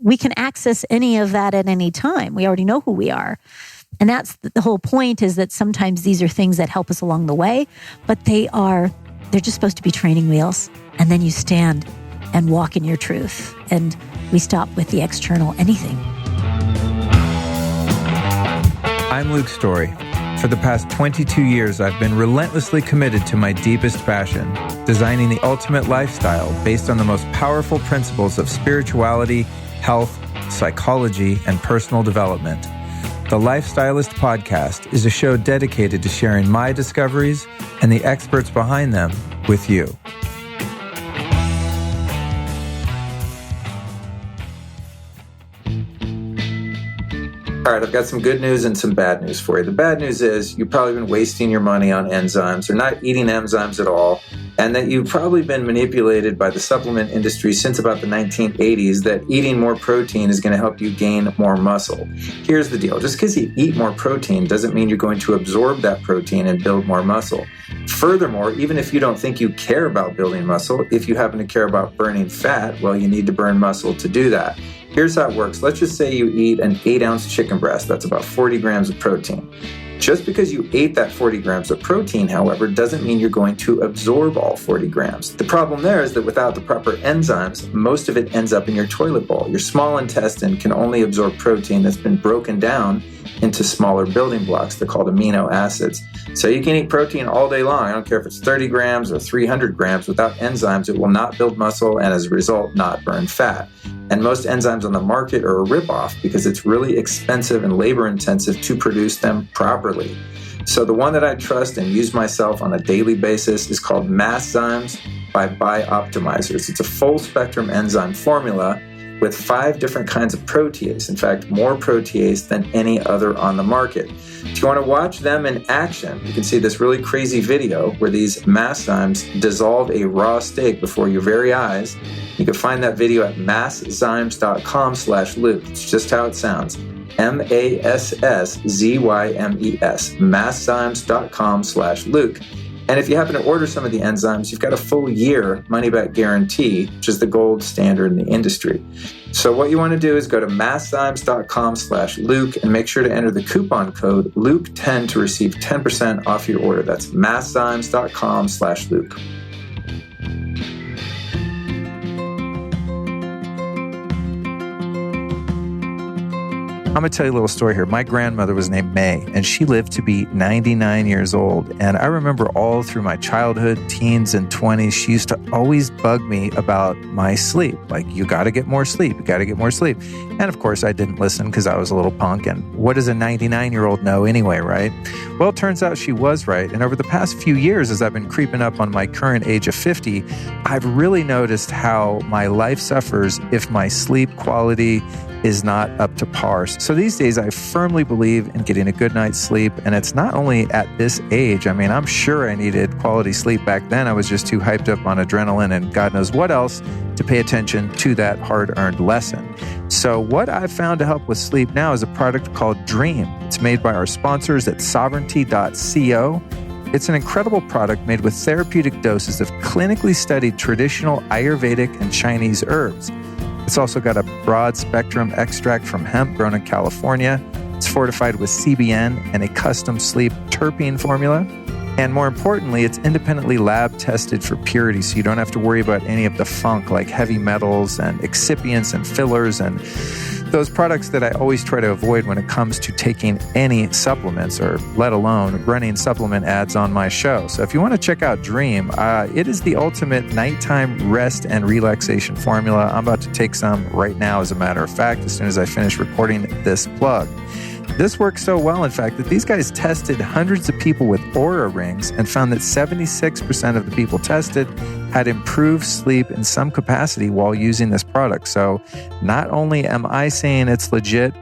we can access any of that at any time. We already know who we are. And that's the whole point, is that sometimes these are things that help us along the way, but they're just supposed to be training wheels. And then you stand and walk in your truth. And we stop with the external anything. I'm Luke Story. For the past 22 years, I've been relentlessly committed to my deepest passion, designing the ultimate lifestyle based on the most powerful principles of spirituality, health, psychology, and personal development. The Lifestylist Podcast is a show dedicated to sharing my discoveries and the experts behind them with you. All right, I've got some good news and some bad news for you. The bad news is you've probably been wasting your money on enzymes or not eating enzymes at all, and that you've probably been manipulated by the supplement industry since about the 1980s that eating more protein is going to help you gain more muscle. Here's the deal. Just because you eat more protein doesn't mean you're going to absorb that protein and build more muscle. Furthermore, even if you don't think you care about building muscle, if you happen to care about burning fat, well, you need to burn muscle to do that. Here's how it works. Let's just say you eat an 8-ounce chicken breast. That's about 40 grams of protein. Just because you ate that 40 grams of protein, however, doesn't mean you're going to absorb all 40 grams. The problem there is that without the proper enzymes, most of it ends up in your toilet bowl. Your small intestine can only absorb protein that's been broken down into smaller building blocks. They're called amino acids. So you can eat protein all day long. I don't care if it's 30 grams or 300 grams. Without enzymes, it will not build muscle and as a result, not burn fat. And most enzymes on the market are a ripoff because it's really expensive and labor intensive to produce them properly. So the one that I trust and use myself on a daily basis is called Masszymes by Bioptimizers. It's a full spectrum enzyme formula with 5 different kinds of protease. In fact, more protease than any other on the market. If you want to watch them in action, you can see this really crazy video where these Masszymes dissolve a raw steak before your very eyes. You can find that video at masszymes.com/Luke. It's just how it sounds. MASSZYMES, masszymes.com/Luke. And if you happen to order some of the enzymes, you've got a full year money-back guarantee, which is the gold standard in the industry. So what you want to do is go to masszymes.com/Luke and make sure to enter the coupon code Luke10 to receive 10% off your order. That's masszymes.com/Luke. I'm going to tell you a little story here. My grandmother was named May, and she lived to be 99 years old. And I remember all through my childhood, teens, and 20s, she used to always bug me about my sleep. Like, you got to get more sleep. You got to get more sleep. And of course, I didn't listen because I was a little punk. And what does a 99-year-old know anyway, right? Well, it turns out she was right. And over the past few years, as I've been creeping up on my current age of 50, I've really noticed how my life suffers if my sleep quality is not up to par. So these days, I firmly believe in getting a good night's sleep. And it's not only at this age. I mean, I'm sure I needed quality sleep back then. I was just too hyped up on adrenaline and God knows what else to pay attention to that hard-earned lesson. So what I've found to help with sleep now is a product called Dream. It's made by our sponsors at sovereignty.co. It's an incredible product made with therapeutic doses of clinically studied traditional Ayurvedic and Chinese herbs. It's also got a broad-spectrum extract from hemp grown in California. It's fortified with CBN and a custom sleep terpene formula. And more importantly, it's independently lab-tested for purity, so you don't have to worry about any of the funk like heavy metals and excipients and fillers and those products that I always try to avoid when it comes to taking any supplements or let alone running supplement ads on my show. So if you want to check out Dream, it is the ultimate nighttime rest and relaxation formula. I'm about to take some right now, as a matter of fact, as soon as I finish recording this plug. This works so well, in fact, that these guys tested hundreds of people with Oura rings and found that 76% of the people tested had improved sleep in some capacity while using this product. So not only am I saying it's legit,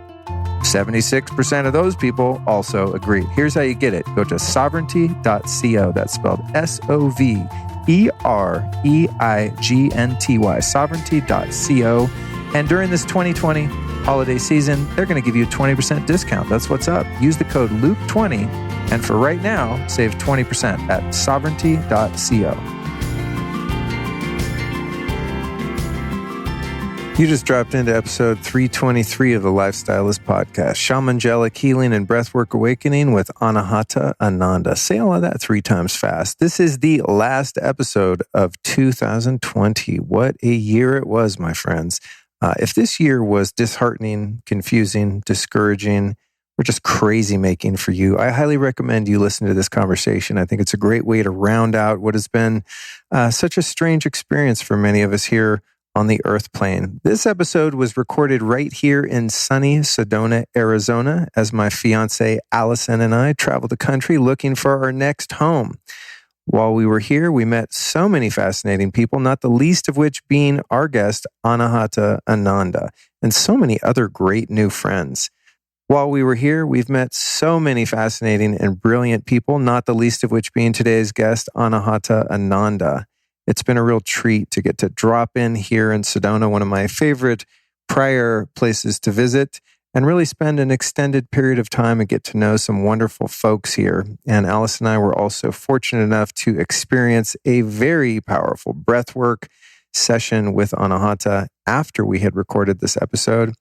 76% of those people also agree. Here's how you get it. Go to sovereignty.co. That's spelled SOVEREIGNTY, sovereignty.co. And during this 2020 holiday season, they're going to give you a 20% discount. That's what's up. Use the code Luke20, and for right now, save 20% at sovereignty.co. You just dropped into episode 323 of the Lifestylist Podcast, Shamangelic Healing and Breathwork Awakening with Anahata Ananda. Say all of that 3 times fast. This is the last episode of 2020. What a year it was, my friends. If this year was disheartening, confusing, discouraging, or just crazy making for you, I highly recommend you listen to this conversation. I think it's a great way to round out what has been such a strange experience for many of us here on the earth plane. This episode was recorded right here in sunny Sedona, Arizona, as my fiance Allison and I traveled the country looking for our next home. While we were here, we met so many fascinating people, not the least of which being our guest, Anahata Ananda, and so many other great new friends. While we were here, we've met so many fascinating and brilliant people, not the least of which being today's guest, Anahata Ananda. It's been a real treat to get to drop in here in Sedona, one of my favorite prior places to visit, and really spend an extended period of time and get to know some wonderful folks here. And Alice and I were also fortunate enough to experience a very powerful breathwork session with Anahata after we had recorded this episode.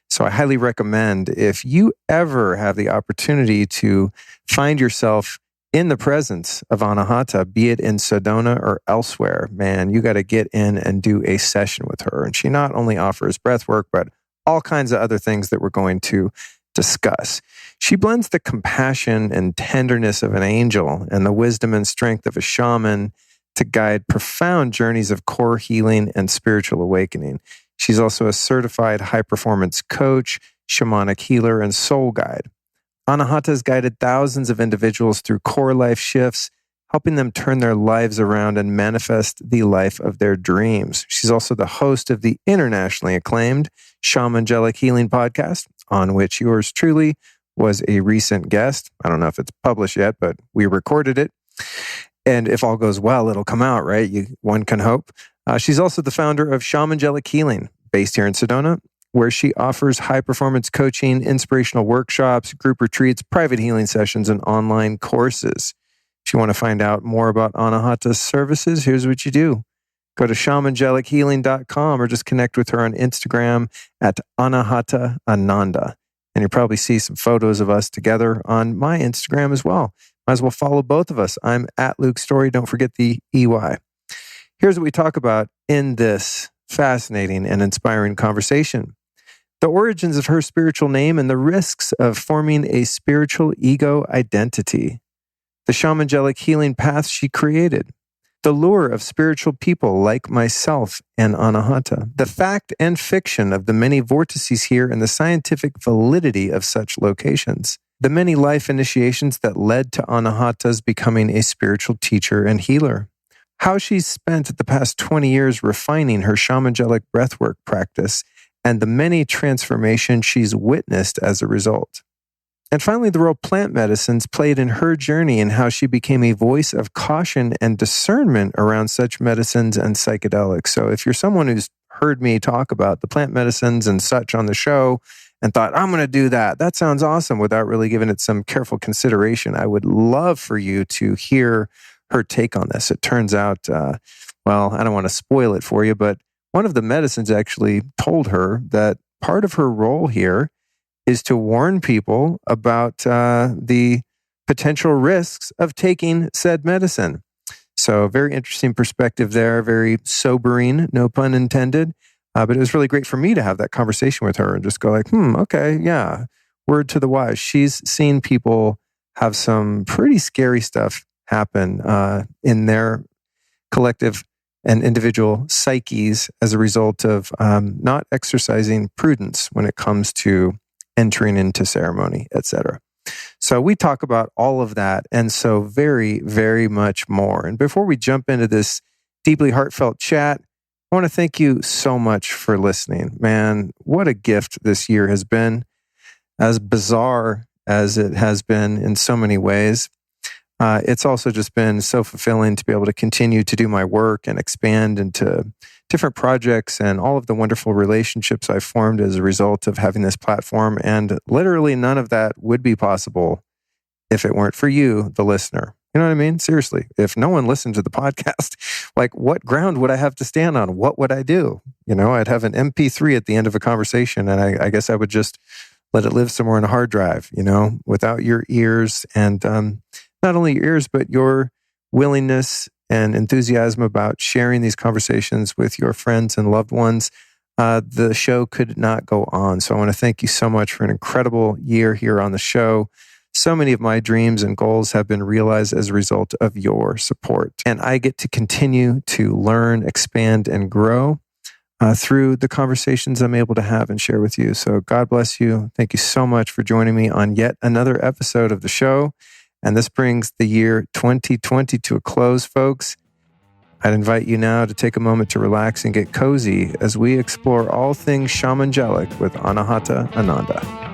So I highly recommend, if you ever have the opportunity to find yourself in the presence of Anahata, be it in Sedona or elsewhere, man, you got to get in and do a session with her. And she not only offers breathwork, but all kinds of other things that we're going to discuss. She blends the compassion and tenderness of an angel and the wisdom and strength of a shaman to guide profound journeys of core healing and spiritual awakening. She's also a certified high-performance coach, shamanic healer, and soul guide. Anahata has guided thousands of individuals through core life shifts, helping them turn their lives around and manifest the life of their dreams. She's also the host of the internationally acclaimed Shamangelic Healing podcast, on which yours truly was a recent guest. I don't know if it's published yet, but we recorded it. And if all goes well, it'll come out, right? One can hope. She's also the founder of Shamangelic Healing, based here in Sedona, where she offers high-performance coaching, inspirational workshops, group retreats, private healing sessions, and online courses. If you want to find out more about Anahata's services, here's what you do. Go to shamangelichealing.com or just connect with her on Instagram at Anahata Ananda. And you'll probably see some photos of us together on my Instagram as well. Might as well follow both of us. I'm at Luke Story. Don't forget the EY. Here's what we talk about in this fascinating and inspiring conversation: the origins of her spiritual name and the risks of forming a spiritual ego identity, the shamangelic healing path she created, the lure of spiritual people like myself and Anahata, the fact and fiction of the many vortices here and the scientific validity of such locations, the many life initiations that led to Anahata's becoming a spiritual teacher and healer, how she's spent the past 20 years refining her shamangelic breathwork practice, and the many transformations she's witnessed as a result. And finally, the role plant medicines played in her journey and how she became a voice of caution and discernment around such medicines and psychedelics. So if you're someone who's heard me talk about the plant medicines and such on the show and thought, I'm going to do that, that sounds awesome, without really giving it some careful consideration, I would love for you to hear her take on this. It turns out, well, I don't want to spoil it for you, but one of the medicines actually told her that part of her role here is to warn people about the potential risks of taking said medicine. So very interesting perspective there, very sobering, no pun intended. But it was really great for me to have that conversation with her and just go like, okay, yeah, word to the wise. She's seen people have some pretty scary stuff happen in their collective and individual psyches as a result of not exercising prudence when it comes to entering into ceremony, etc. So we talk about all of that and so very, very much more. And before we jump into this deeply heartfelt chat, I want to thank you so much for listening. Man, what a gift this year has been, as bizarre as it has been in so many ways. It's also just been so fulfilling to be able to continue to do my work and expand into different projects and all of the wonderful relationships I've formed as a result of having this platform. And literally none of that would be possible if it weren't for you, the listener. You know what I mean? Seriously, if no one listened to the podcast, like what ground would I have to stand on? What would I do? I'd have an MP3 at the end of a conversation, and I guess I would just let it live somewhere on a hard drive, without your ears, and not only your ears, but your willingness and enthusiasm about sharing these conversations with your friends and loved ones. The show could not go on. So I want to thank you so much for an incredible year here on the show. So many of my dreams and goals have been realized as a result of your support. And I get to continue to learn, expand, and grow through the conversations I'm able to have and share with you. So God bless you. Thank you so much for joining me on yet another episode of the show. And this brings the year 2020 to a close, folks. I'd invite you now to take a moment to relax and get cozy as we explore all things Shamangelic with Anahata Ananda.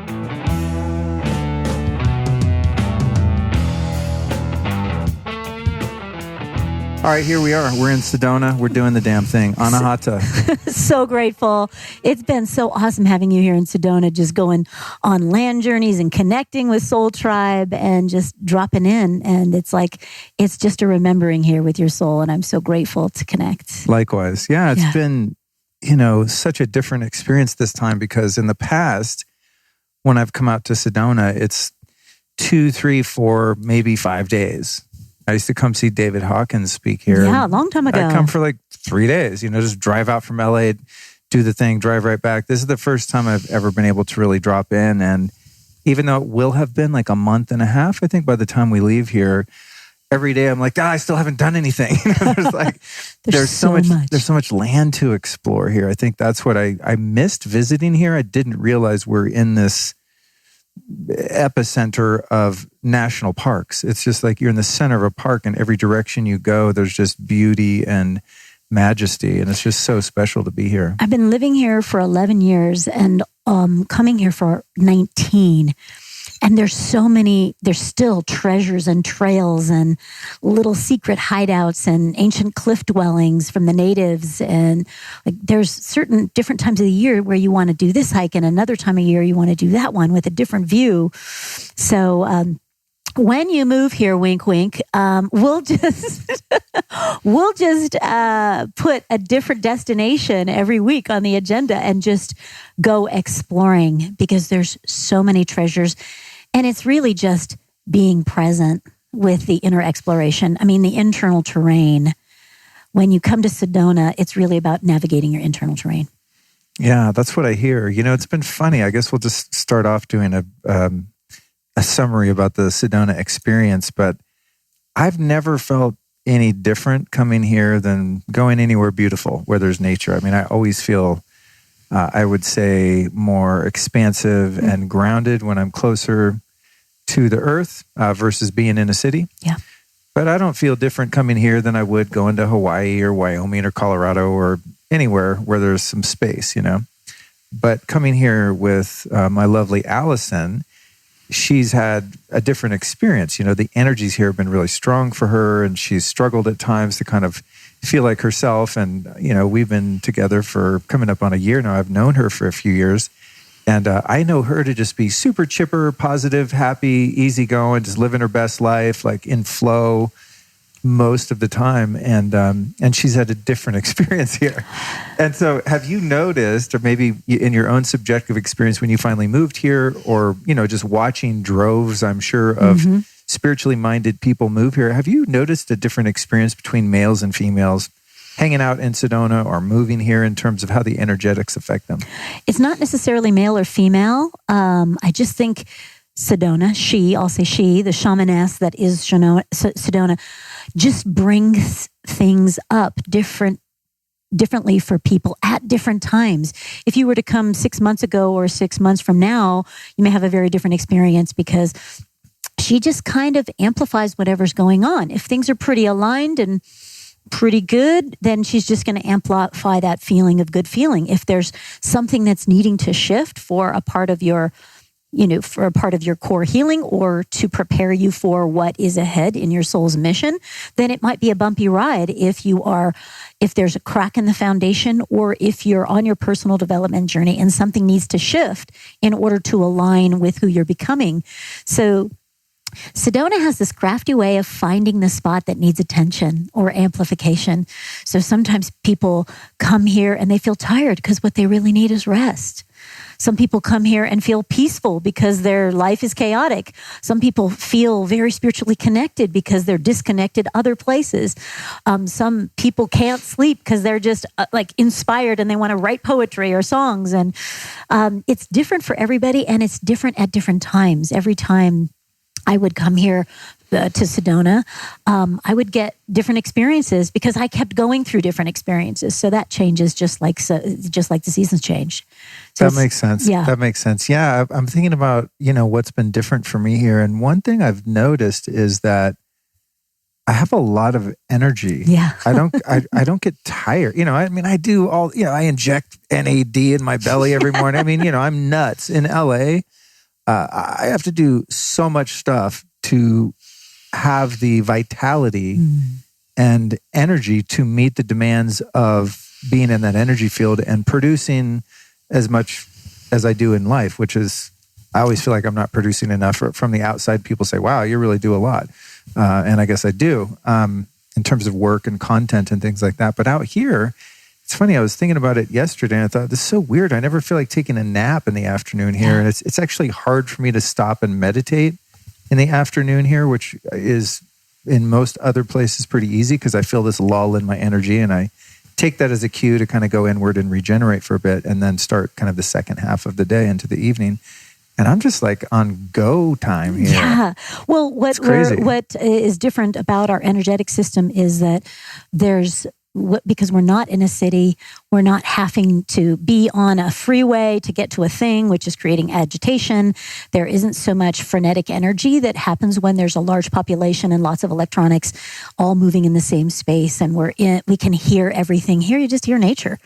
All right, here we are. We're in Sedona. We're doing the damn thing. Anahata. So grateful. It's been so awesome having you here in Sedona, just going on land journeys and connecting with Soul Tribe and just dropping in. And it's just a remembering here with your soul. And I'm so grateful to connect. Likewise. Yeah, it's been, such a different experience this time, because in the past, when I've come out to Sedona, it's 2, 3, 4, maybe 5 days. I used to come see David Hawkins speak here. Yeah, a long time ago. I'd come for 3 days, just drive out from LA, do the thing, drive right back. This is the first time I've ever been able to really drop in. And even though it will have been a month and a half, I think by the time we leave here, every day I'm I still haven't done anything. There's so much land to explore here. I think that's what I missed visiting here. I didn't realize we're in this epicenter of national parks. It's just you're in the center of a park, and every direction you go, there's just beauty and majesty, and it's just so special to be here. I've been living here for 11 years and coming here for 19. And there's still treasures and trails and little secret hideouts and ancient cliff dwellings from the natives. And there's certain different times of the year where you want to do this hike, and another time of year you want to do that one with a different view. So when you move here, wink, wink, we'll just put a different destination every week on the agenda and just go exploring, because there's so many treasures. And it's really just being present with the inner exploration. I mean, the internal terrain. When you come to Sedona, it's really about navigating your internal terrain. Yeah, that's what I hear. It's been funny. I guess we'll just start off doing a summary about the Sedona experience. But I've never felt any different coming here than going anywhere beautiful where there's nature. I mean, I always feel, I would say, more expansive and grounded when I'm closer to the earth versus being in a city. Yeah. But I don't feel different coming here than I would going to Hawaii or Wyoming or Colorado or anywhere where there's some space, But coming here with my lovely Allison, she's had a different experience. The energies here have been really strong for her, and she's struggled at times to kind of feel like herself. And, we've been together for coming up on a year now. I've known her for a few years. And I know her to just be super chipper, positive, happy, easygoing, just living her best life, in flow most of the time. And she's had a different experience here. And so have you noticed, or maybe in your own subjective experience when you finally moved here, or, just watching droves, I'm sure, of spiritually minded people move here, have you noticed a different experience between males and females hanging out in Sedona or moving here in terms of how the energetics affect them? It's not necessarily male or female. I just think Sedona, I'll say she, the shamaness that is Sedona, just brings things up differently for people at different times. If you were to come 6 months ago or 6 months from now, you may have a very different experience, because she just kind of amplifies whatever's going on. If things are pretty aligned and pretty good, then she's just going to amplify that feeling of good feeling. If there's something that's needing to shift for a part of your, for a part of your core healing, or to prepare you for what is ahead in your soul's mission, then it might be a bumpy ride if there's a crack in the foundation, or if you're on your personal development journey and something needs to shift in order to align with who you're becoming. So Sedona has this crafty way of finding the spot that needs attention or amplification. So sometimes people come here and they feel tired because what they really need is rest. Some people come here and feel peaceful because their life is chaotic. Some people feel very spiritually connected because they're disconnected other places. Some people can't sleep because they're just like inspired and they want to write poetry or songs. And it's different for everybody, and it's different at different times. Every time I would come here to Sedona, I would get different experiences because I kept going through different experiences. So that changes just like the seasons change. So that makes sense. Yeah. That makes sense. Yeah. I'm thinking about, what's been different for me here. And one thing I've noticed is that I have a lot of energy. Yeah. I don't get tired. I do all, I inject NAD in my belly every morning. I'm nuts. In LA, I have to do so much stuff to have the vitality and energy to meet the demands of being in that energy field and producing as much as I do in life, which is, I always feel like I'm not producing enough. From the outside, people say, wow, you really do a lot. And I guess I do in terms of work and content and things like that. But out here, it's funny, I was thinking about it yesterday and I thought, this is so weird. I never feel like taking a nap in the afternoon here. Yeah. And it's actually hard for me to stop and meditate in the afternoon here, which is in most other places pretty easy because I feel this lull in my energy and I take that as a cue to kind of go inward and regenerate for a bit and then start kind of the second half of the day into the evening. And I'm just like on go time here. Yeah. Well, what is different about our energetic system is that because we're not in a city, we're not having to be on a freeway to get to a thing, which is creating agitation. There isn't so much frenetic energy that happens when there's a large population and lots of electronics all moving in the same space. And we can hear everything. Here you just hear nature,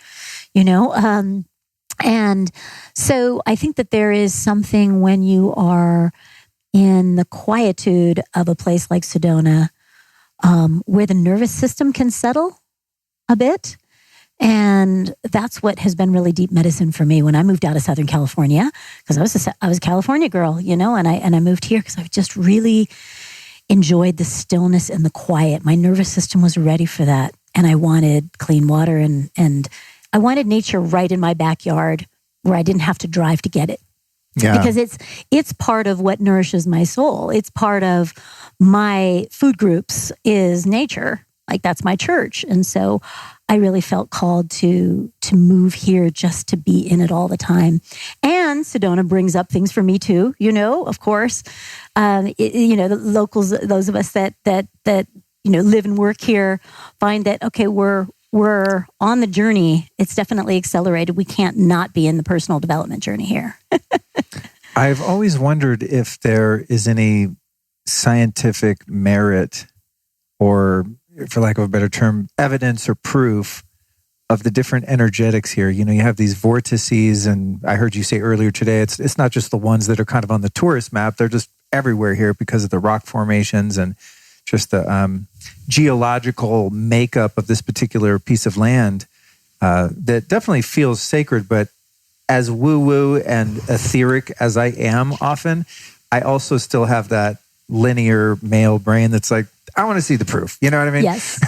and so I think that there is something when you are in the quietude of a place like Sedona, where the nervous system can settle a bit. And that's what has been really deep medicine for me when I moved out of Southern California, because I was a California girl, and I moved here because I just really enjoyed the stillness and the quiet. My nervous system was ready for that. And I wanted clean water and I wanted nature right in my backyard where I didn't have to drive to get it. Yeah. Because it's part of what nourishes my soul. It's part of my food groups is nature. Like that's my church. And so I really felt called to move here just to be in it all the time. And Sedona brings up things for me too, of course. The locals, those of us that live and work here find that, okay, we're on the journey. It's definitely accelerated. We can't not be in the personal development journey here. I've always wondered if there is any scientific merit or, for lack of a better term, evidence or proof of the different energetics here. You have these vortices, and I heard you say earlier today, it's not just the ones that are kind of on the tourist map. They're just everywhere here because of the rock formations and just the geological makeup of this particular piece of land that definitely feels sacred. But as woo-woo and etheric as I am often, I also still have that linear male brain that's like, I want to see the proof. You know what I mean? Yes.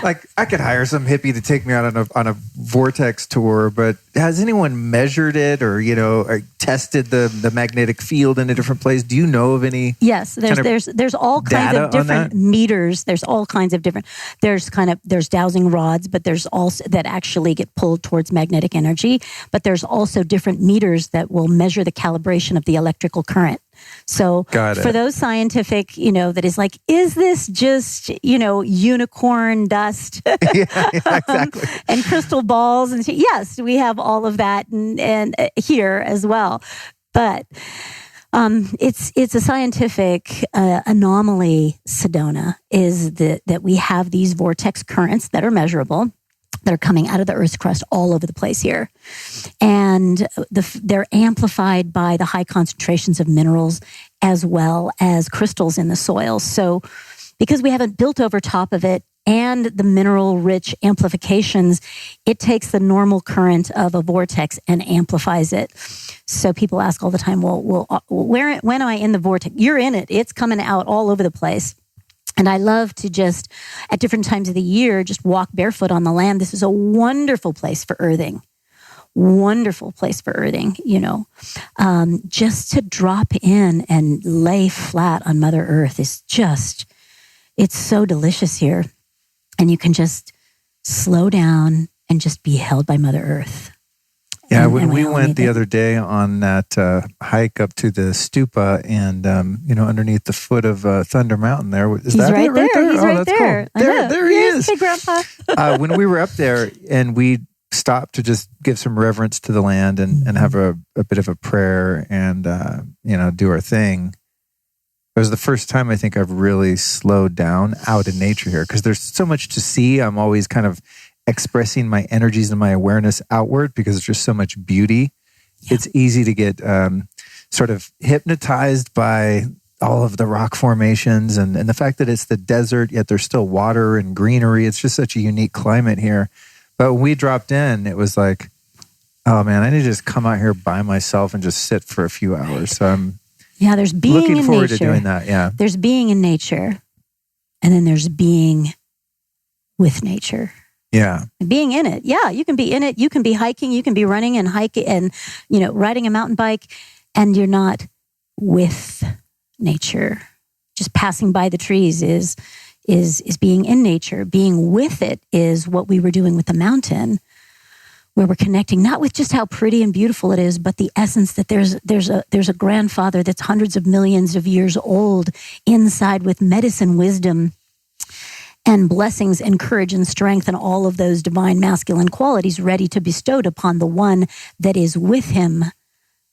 Like I could hire some hippie to take me out on a Vortex tour, but has anyone measured it or tested the magnetic field in a different place? Do you know of any? Yes, there's all kinds of different meters. There's all kinds of different. There's dowsing rods, but there's also that actually get pulled towards magnetic energy. But there's also different meters that will measure the calibration of the electrical current. So for those scientific, that is like, is this just, unicorn dust yeah, exactly. And crystal balls? And yes, we have all of that and here as well. But it's a scientific anomaly, Sedona, is that we have these vortex currents that are measurable, that are coming out of the Earth's crust all over the place here. And they're amplified by the high concentrations of minerals as well as crystals in the soil. So because we haven't built over top of it, and the mineral-rich amplifications, it takes the normal current of a vortex and amplifies it. So people ask all the time, well, when am I in the vortex? You're in it. It's coming out all over the place. And I love to just, at different times of the year, just walk barefoot on the land. This is a wonderful place for earthing. Wonderful place for earthing, just to drop in and lay flat on Mother Earth is just, it's so delicious here. And you can just slow down and just be held by Mother Earth. Yeah, when we went the other day on that hike up to the stupa and, underneath the foot of Thunder Mountain there. He's right there. He's right there. Cool. There he is. Hey, Grandpa. When we were up there and we stopped to just give some reverence to the land and have a bit of a prayer and, do our thing. It was the first time I think I've really slowed down out in nature here because there's so much to see. I'm always kind of expressing my energies and my awareness outward because there's just so much beauty. Yeah. It's easy to get sort of hypnotized by all of the rock formations and the fact that it's the desert, yet there's still water and greenery. It's just such a unique climate here. But when we dropped in, it was like, oh man, I need to just come out here by myself and just sit for a few hours. So I'm there's being looking in forward nature. to doing that. Yeah. There's being in nature. And then there's being with nature. Yeah. Being in it. Yeah. You can be in it. You can be hiking. You can be running and hiking and, riding a mountain bike. And you're not with nature. Just passing by the trees is being in nature. Being with it is what we were doing with the mountain, where we're connecting not with just how pretty and beautiful it is, but the essence that there's a grandfather that's hundreds of millions of years old inside with medicine, wisdom, and blessings and courage and strength and all of those divine masculine qualities ready to bestowed upon the one that is with him,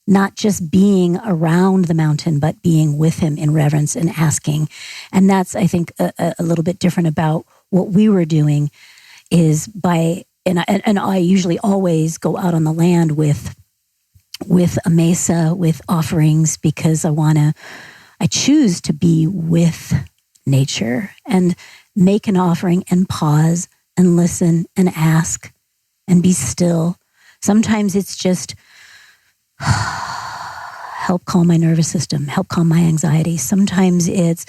not just being around the mountain, but being with him in reverence and asking. And that's, I think, a little bit different about what we were doing is by... And I usually always go out on the land with a mesa, with offerings, because I choose to be with nature and make an offering and pause and listen and ask and be still. Sometimes it's just help calm my nervous system, help calm my anxiety. Sometimes it's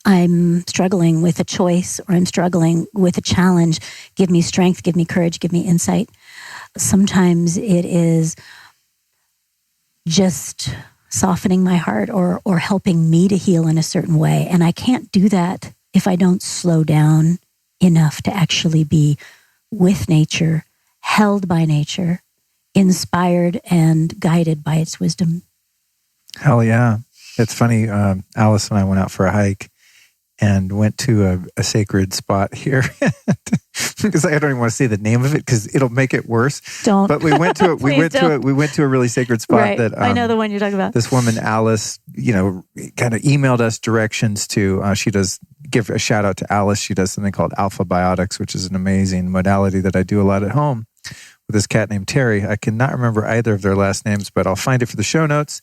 I'm struggling with a choice or I'm struggling with a challenge. Give me strength, give me courage, give me insight. Sometimes it is just softening my heart or helping me to heal in a certain way. And I can't do that if I don't slow down enough to actually be with nature, held by nature, inspired and guided by its wisdom. Hell yeah. It's funny. Alice and I went out for a hike and went to a sacred spot here because I don't even want to say the name of it because it'll make it worse. Don't. But we went to it. we went to a really sacred spot right. that I know the one you're talking about. This woman Alice, kind of emailed us directions to. She does give a shout out to Alice. She does something called Alpha Biotics, which is an amazing modality that I do a lot at home with this cat named Terry. I cannot remember either of their last names, but I'll find it for the show notes.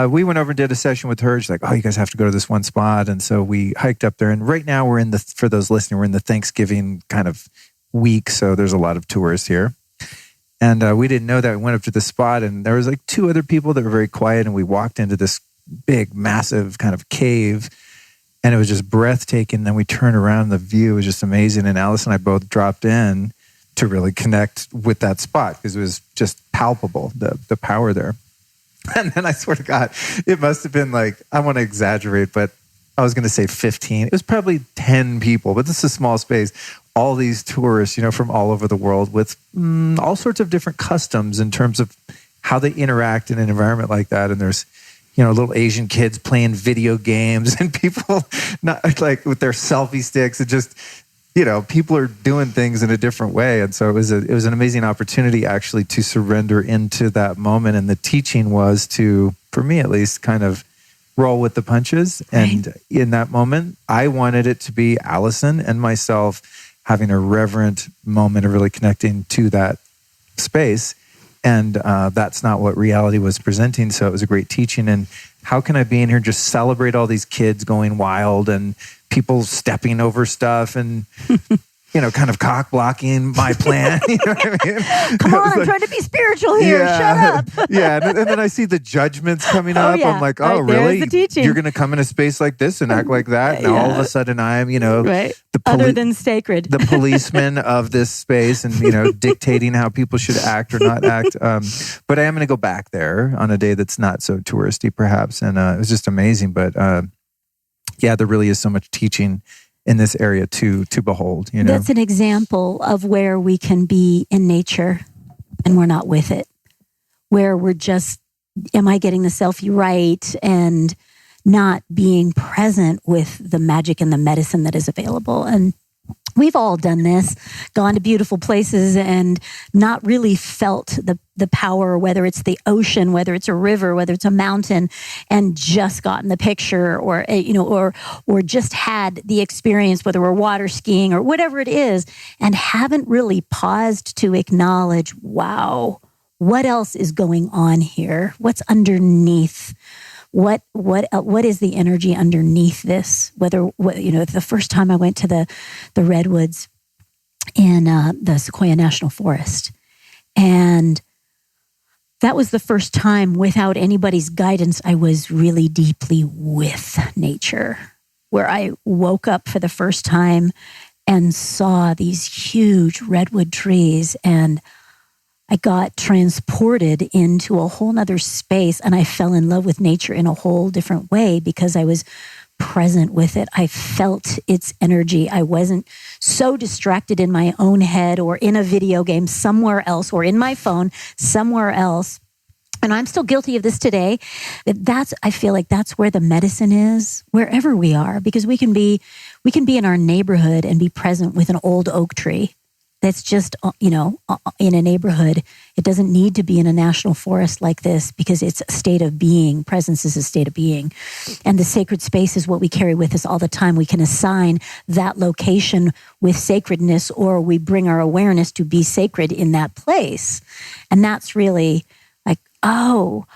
We went over and did a session with her. She's like, oh, you guys have to go to this one spot. And so we hiked up there. And right now for those listening, we're in the Thanksgiving kind of week. So there's a lot of tourists here. And we didn't know that. We went up to the spot and there was like two other people that were very quiet. And we walked into this big, massive kind of cave. And it was just breathtaking. And then we turned around and the view was just amazing. And Alice and I both dropped in to really connect with that spot because it was just palpable, the power there. And then I swear to God, it must have been like, I want to exaggerate, but I was going to say 15. It was probably 10 people, but this is a small space. All these tourists, from all over the world with all sorts of different customs in terms of how they interact in an environment like that. And there's, little Asian kids playing video games and people not like with their selfie sticks and just, people are doing things in a different way. And so it was an amazing opportunity actually to surrender into that moment. And the teaching was to, for me at least, kind of roll with the punches. Right. And in that moment, I wanted it to be Allison and myself having a reverent moment of really connecting to that space. And that's not what reality was presenting. So it was a great teaching. And how can I be in here and just celebrate all these kids going wild and people stepping over stuff and kind of cock blocking my plan. You know what I mean? Come on, I'm trying to be spiritual here. Yeah, Shut up. Yeah. And then I see the judgments coming up. Yeah. I'm like, right, really? The teaching. You're going to come in a space like this and act like that? Now all of a sudden I'm, right. Other than sacred. the policeman of this space and, dictating how people should act or not act. But I am going to go back there on a day that's not so touristy perhaps. And it was just amazing. But there really is so much teaching in this area to behold. That's an example of where we can be in nature and we're not with it. Where we're just, am I getting the selfie right? And not being present with the magic and the medicine that is available. And we've all done this, gone to beautiful places and not really felt the power, whether it's the ocean, whether it's a river, whether it's a mountain, and just gotten the picture or just had the experience, whether we're water skiing or whatever it is, and haven't really paused to acknowledge, wow, what else is going on here? What's underneath? What is the energy underneath this? The first time I went to the redwoods in the Sequoia National Forest, and that was the first time without anybody's guidance I was really deeply with nature, where I woke up for the first time and saw these huge redwood trees, and I got transported into a whole nother space, and I fell in love with nature in a whole different way because I was present with it. I felt its energy. I wasn't so distracted in my own head or in a video game somewhere else or in my phone somewhere else. And I'm still guilty of this today. I feel like that's where the medicine is, wherever we are, because we can be in our neighborhood and be present with an old oak tree. That's just, in a neighborhood. It doesn't need to be in a national forest like this because it's a state of being. Presence is a state of being. And the sacred space is what we carry with us all the time. We can assign that location with sacredness, or we bring our awareness to be sacred in that place. And that's really like, oh,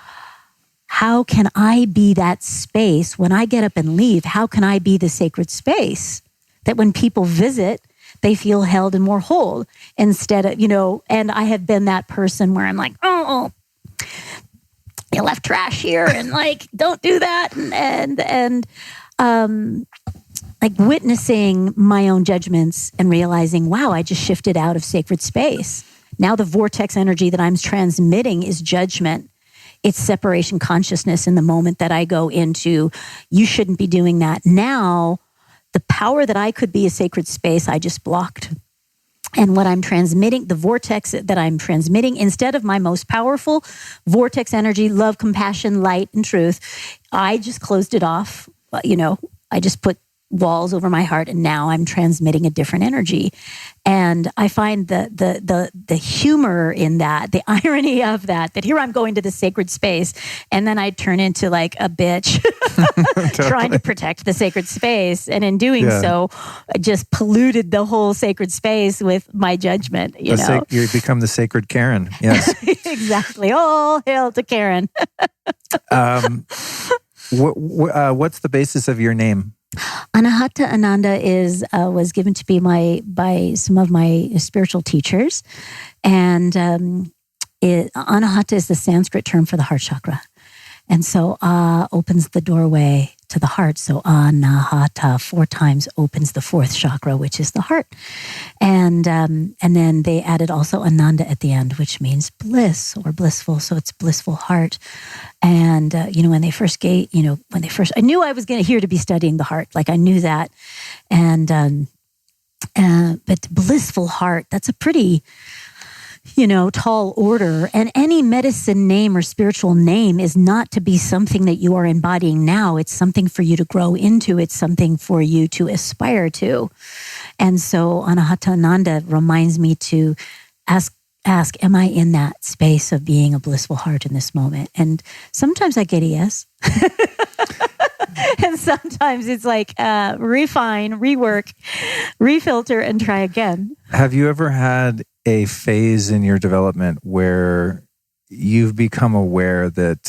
how can I be that space when I get up and leave? How can I be the sacred space that when people visit, they feel held and more whole instead of, and I have been that person where I'm like, oh, you left trash here and like, don't do that. And like witnessing my own judgments and realizing, wow, I just shifted out of sacred space. Now the vortex energy that I'm transmitting is judgment. It's separation consciousness in the moment that I go into, you shouldn't be doing that. Now, the power that I could be a sacred space, I just blocked. And what I'm transmitting, the vortex that I'm transmitting, instead of my most powerful vortex energy, love, compassion, light, and truth, I just closed it off. I just put walls over my heart, and now I'm transmitting a different energy. And I find the humor in that, the irony of that here I'm going to the sacred space, and then I turn into like a bitch trying to protect the sacred space. And in doing so, I just polluted the whole sacred space with my judgment, you become the sacred Karen. Yes. Exactly. All hail to Karen. What's the basis of your name? Anahata Ananda was given to me by some of my spiritual teachers, and Anahata is the Sanskrit term for the heart chakra, and so opens the doorway to the heart. So Anahata 4 times opens the 4th chakra, which is the heart, and then they added also Ananda at the end, which means bliss or blissful. So it's blissful heart. And, when they first I knew I was here to be studying the heart. Like I knew that. And, but blissful heart, that's a pretty, tall order. And any medicine name or spiritual name is not to be something that you are embodying now. It's something for you to grow into. It's something for you to aspire to. And so Anahata Ananda reminds me to ask, am I in that space of being a blissful heart in this moment? And sometimes I get a yes. And sometimes it's like refine, rework, refilter, and try again. Have you ever had a phase in your development where you've become aware that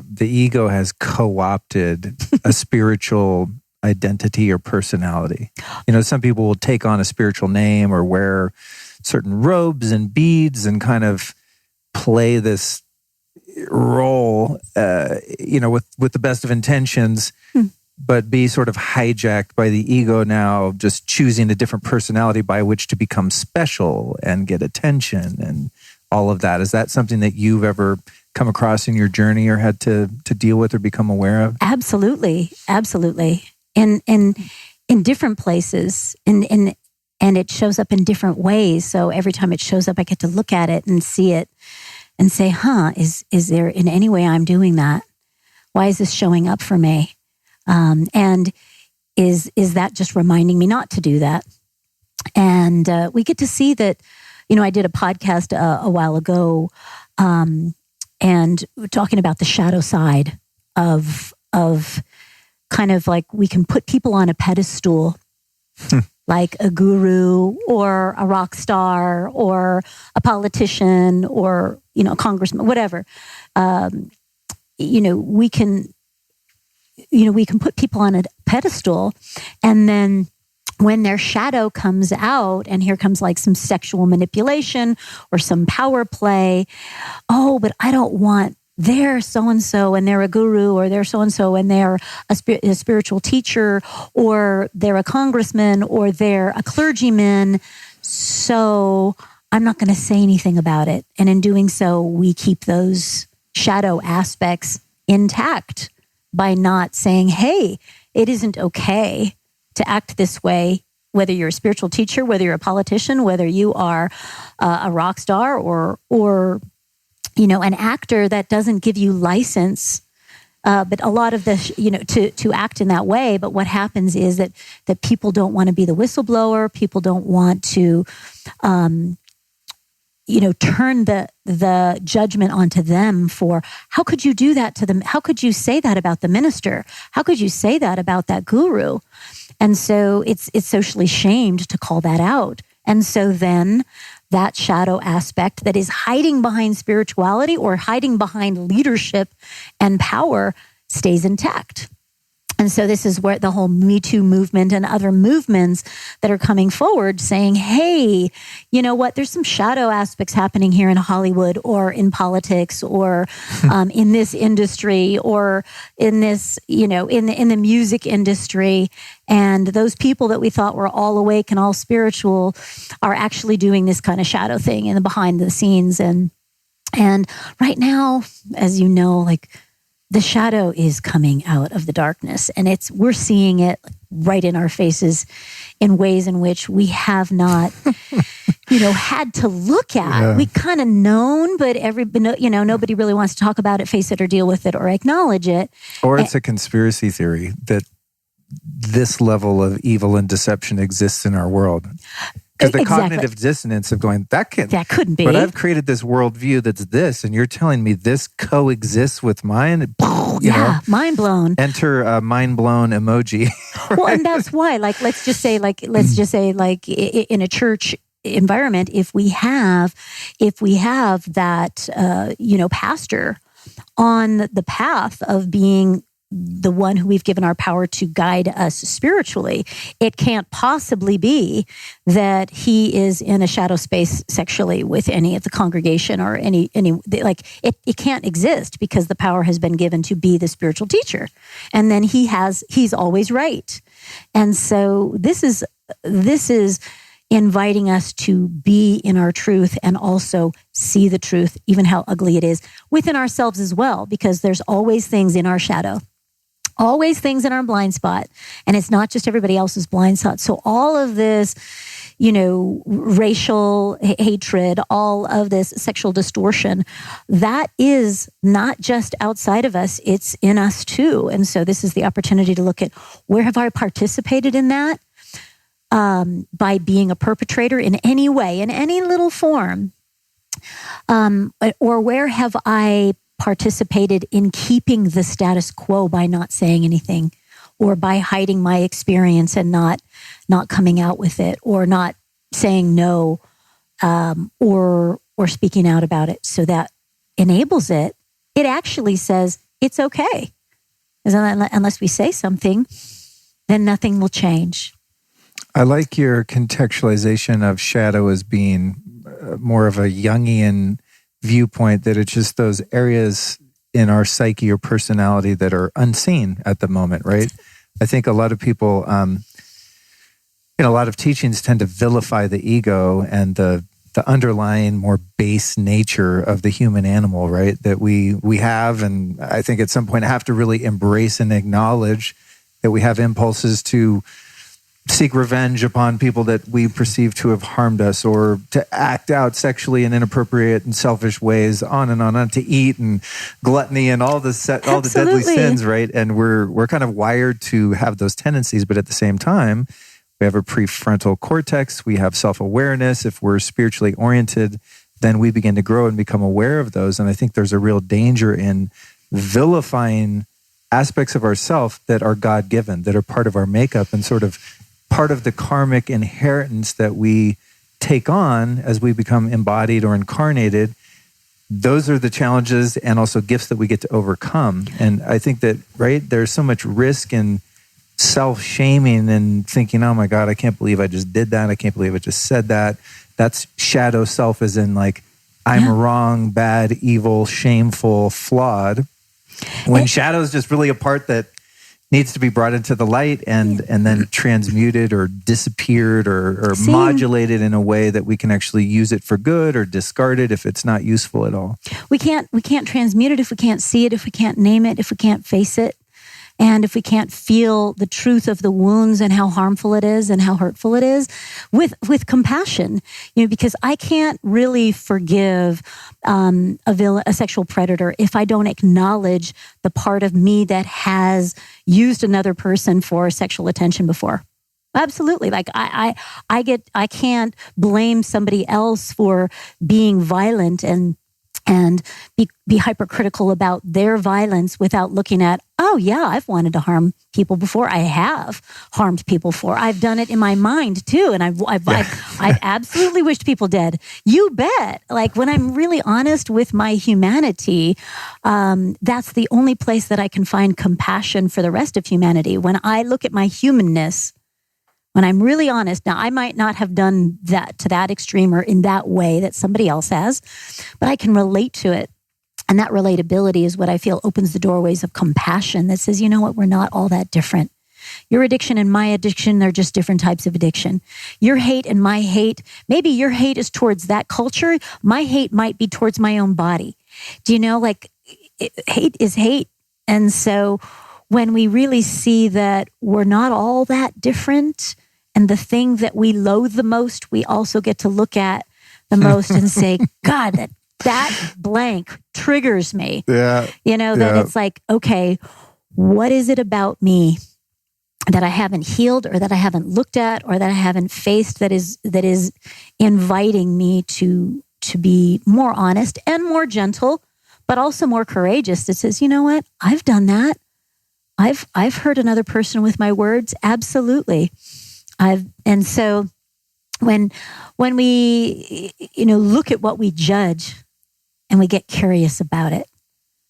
the ego has co-opted a spiritual identity or personality. Some people will take on a spiritual name or wear certain robes and beads and kind of play this role, with the best of intentions, but be sort of hijacked by the ego now, just choosing a different personality by which to become special and get attention and all of that. Is that something that you've ever come across in your journey or had to deal with or become aware of? Absolutely. In different places, and it shows up in different ways. So every time it shows up, I get to look at it and see it and say, is there in any way I'm doing that? Why is this showing up for me? And is that just reminding me not to do that? And we get to see that, I did a podcast a while ago, and talking about the shadow side of kind of like we can put people on a pedestal, like a guru or a rock star or a politician or, a congressman, whatever. We can put people on a pedestal, and then when their shadow comes out, and here comes like some sexual manipulation or some power play, but I don't want they're so-and-so and they're a guru, or they're so-and-so and they're a spiritual teacher, or they're a congressman, or they're a clergyman. So I'm not going to say anything about it. And in doing so, we keep those shadow aspects intact by not saying, hey, it isn't okay to act this way, whether you're a spiritual teacher, whether you're a politician, whether you are a rock star or an actor. That doesn't give you license, but a lot of to act in that way. But what happens is that people don't want to be the whistleblower. People don't want to, turn the judgment onto them for, how could you do that to them? How could you say that about the minister? How could you say that about that guru? And so it's socially shamed to call that out. And so then that shadow aspect that is hiding behind spirituality or hiding behind leadership and power stays intact. And so this is where the whole Me Too movement and other movements that are coming forward saying, hey, you know what? There's some shadow aspects happening here in Hollywood or in politics or in this industry or in this, in the music industry. And those people that we thought were all awake and all spiritual are actually doing this kind of shadow thing in the behind the scenes. And right now, as you know, like, the shadow is coming out of the darkness, and we're seeing it right in our faces in ways in which we have not, had to look at. Yeah. We kind of known, but nobody really wants to talk about it, face it, or deal with it, or acknowledge it. Or it's a conspiracy theory that this level of evil and deception exists in our world. Because the cognitive dissonance of going, that couldn't be. But I've created this worldview that's this, and you're telling me this coexists with mine? Mind blown. Enter a mind blown emoji. Right? Well, and that's why, let's just say, in a church environment, if we have that, pastor on the path of being the one who we've given our power to guide us spiritually, it can't possibly be that he is in a shadow space sexually with any of the congregation or any it can't exist, because the power has been given to be the spiritual teacher. And then he's always right. And so this is inviting us to be in our truth and also see the truth, even how ugly it is, within ourselves as well, because there's always things in our shadow. Always things in our blind spot. And it's not just everybody else's blind spot. So all of this, racial hatred, all of this sexual distortion, that is not just outside of us, it's in us too. And so this is the opportunity to look at, where have I participated in that? By being a perpetrator in any way, in any little form. Or where have I participated in keeping the status quo by not saying anything, or by hiding my experience and not coming out with it, or not saying no, or speaking out about it, so that enables it, it actually says it's okay. Unless we say something, then nothing will change. I like your contextualization of shadow as being more of a Jungian viewpoint, that it's just those areas in our psyche or personality that are unseen at the moment, right? I think a lot of people, a lot of teachings tend to vilify the ego and the underlying more base nature of the human animal, right? That we have, and I think at some point have to really embrace and acknowledge that we have impulses to seek revenge upon people that we perceive to have harmed us, or to act out sexually in inappropriate and selfish ways, on and on, to eat and gluttony and all the deadly sins, right? And we're kind of wired to have those tendencies, but at the same time, we have a prefrontal cortex, we have self-awareness. If we're spiritually oriented, then we begin to grow and become aware of those. And I think there's a real danger in vilifying aspects of ourself that are God-given, that are part of our makeup and sort of part of the karmic inheritance that we take on as we become embodied or incarnated. Those are the challenges and also gifts that we get to overcome. And I think that, right, there's so much risk in self-shaming and thinking, oh my God, I can't believe I just did that. I can't believe I just said that. That's shadow self, as in like, I'm wrong, bad, evil, shameful, flawed. When shadow is just really a part that needs to be brought into the light and then transmuted or disappeared or modulated in a way that we can actually use it for good, or discard it if it's not useful at all. We can't transmute it if we can't see it, if we can't name it, if we can't face it, and if we can't feel the truth of the wounds and how harmful it is and how hurtful it is with compassion. Because I can't really forgive a sexual predator if I don't acknowledge the part of me that has used another person for sexual attention before. Absolutely. Like I can't blame somebody else for being violent and be hypercritical about their violence without looking at, oh yeah, I've wanted to harm people before. I have harmed people before. I've done it in my mind too, and I've absolutely wished people dead. You bet. Like when I'm really honest with my humanity, that's the only place that I can find compassion for the rest of humanity. When I look at my humanness, when I'm really honest, now I might not have done that to that extreme or in that way that somebody else has, but I can relate to it. And that relatability is what I feel opens the doorways of compassion that says, you know what, we're not all that different. Your addiction and my addiction, they're just different types of addiction. Your hate and my hate, maybe your hate is towards that culture. My hate might be towards my own body. Do you know, like hate is hate. And so when we really see that we're not all that different, and the thing that we loathe the most, we also get to look at the most and say, God, that blank triggers me. Yeah. That it's like, okay, what is it about me that I haven't healed, or that I haven't looked at, or that I haven't faced that is inviting me to be more honest and more gentle, but also more courageous. That says, you know what? I've done that. I've hurt another person with my words. Absolutely. And so when we, look at what we judge and we get curious about it,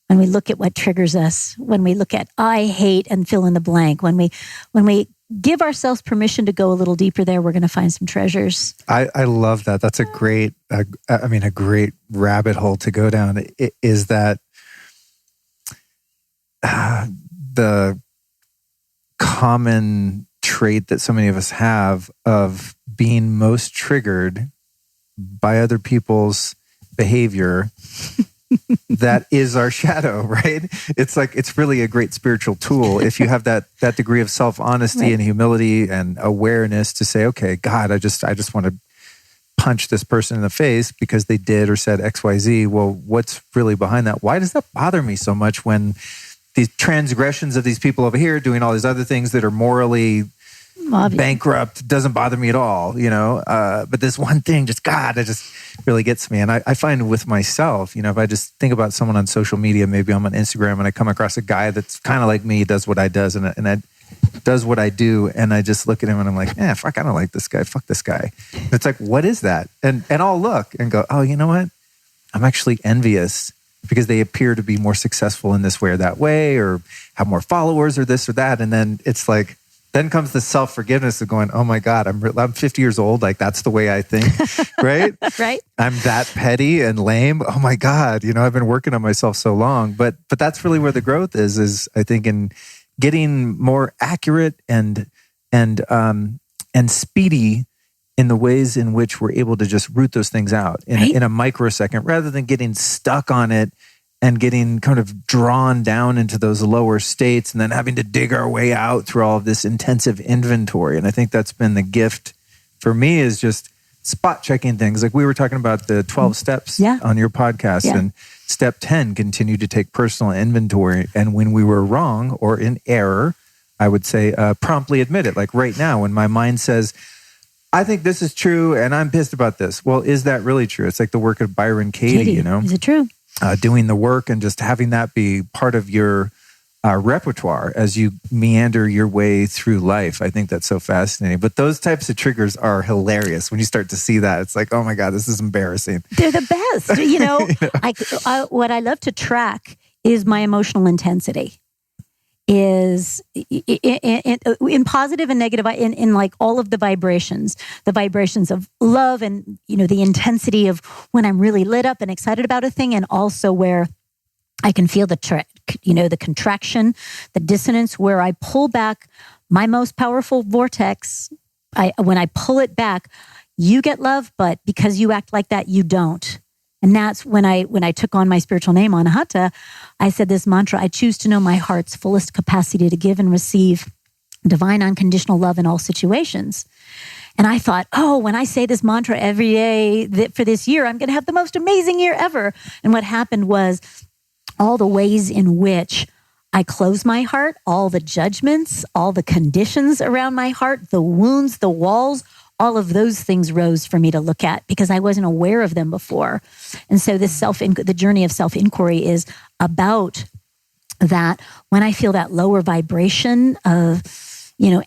when we look at what triggers us, when we look at I hate and fill in the blank, when we give ourselves permission to go a little deeper there, we're going to find some treasures. I love that. That's a great rabbit hole to go down. Is that the common trait that so many of us have of being most triggered by other people's behavior? That is our shadow, right? It's like, it's really a great spiritual tool if you have that degree of self-honesty, right, and humility and awareness to say, okay, God, I just want to punch this person in the face because they did or said XYZ. Well, what's really behind that? Why does that bother me so much when these transgressions of these people over here doing all these other things that are morally bankrupt doesn't bother me at all, but this one thing just really gets me. And I find with myself, if I just think about someone on social media, maybe I'm on Instagram and I come across a guy that's kind of like me, does what I does and I does what I do, and I just look at him and I'm like, fuck, I don't like this guy, fuck this guy. It's like, what is that? And I'll look and go, oh, you know what? I'm actually envious because they appear to be more successful in this way or that way, or have more followers or this or that. And then it's like, then comes the self-forgiveness of going, oh my God, I'm 50 years old. Like, that's the way I think, right? Right. I'm that petty and lame. Oh my God, I've been working on myself so long. But that's really where the growth is I think in getting more accurate and speedy in the ways in which we're able to just root those things out in a microsecond, rather than getting stuck on it and getting kind of drawn down into those lower states and then having to dig our way out through all of this intensive inventory. And I think that's been the gift for me, is just spot checking things. Like we were talking about the 12 steps on your podcast, and step 10, continue to take personal inventory. And when we were wrong or in error, I would say promptly admit it. Like right now, when my mind says, I think this is true and I'm pissed about this. Well, is that really true? It's like the work of Byron Katie, Is it true? Doing the work and just having that be part of your repertoire as you meander your way through life. I think that's so fascinating. But those types of triggers are hilarious. When you start to see that, it's like, oh my God, this is embarrassing. They're the best. What I love to track is my emotional intensity. Is in positive and negative, in like all of the vibrations of love, and the intensity of when I'm really lit up and excited about a thing, and also where I can feel the contraction, the dissonance, where I pull back my most powerful vortex. When I pull it back, you get love, but because you act like that, you don't. And that's when I took on my spiritual name, Anahata, I said this mantra: I choose to know my heart's fullest capacity to give and receive divine unconditional love in all situations. And I thought, when I say this mantra every day for this year, I'm going to have the most amazing year ever. And what happened was all the ways in which I closed my heart, all the judgments, all the conditions around my heart, the wounds, the walls, all of those things rose for me to look at because I wasn't aware of them before. And so the journey of self-inquiry is about that. When I feel that lower vibration of,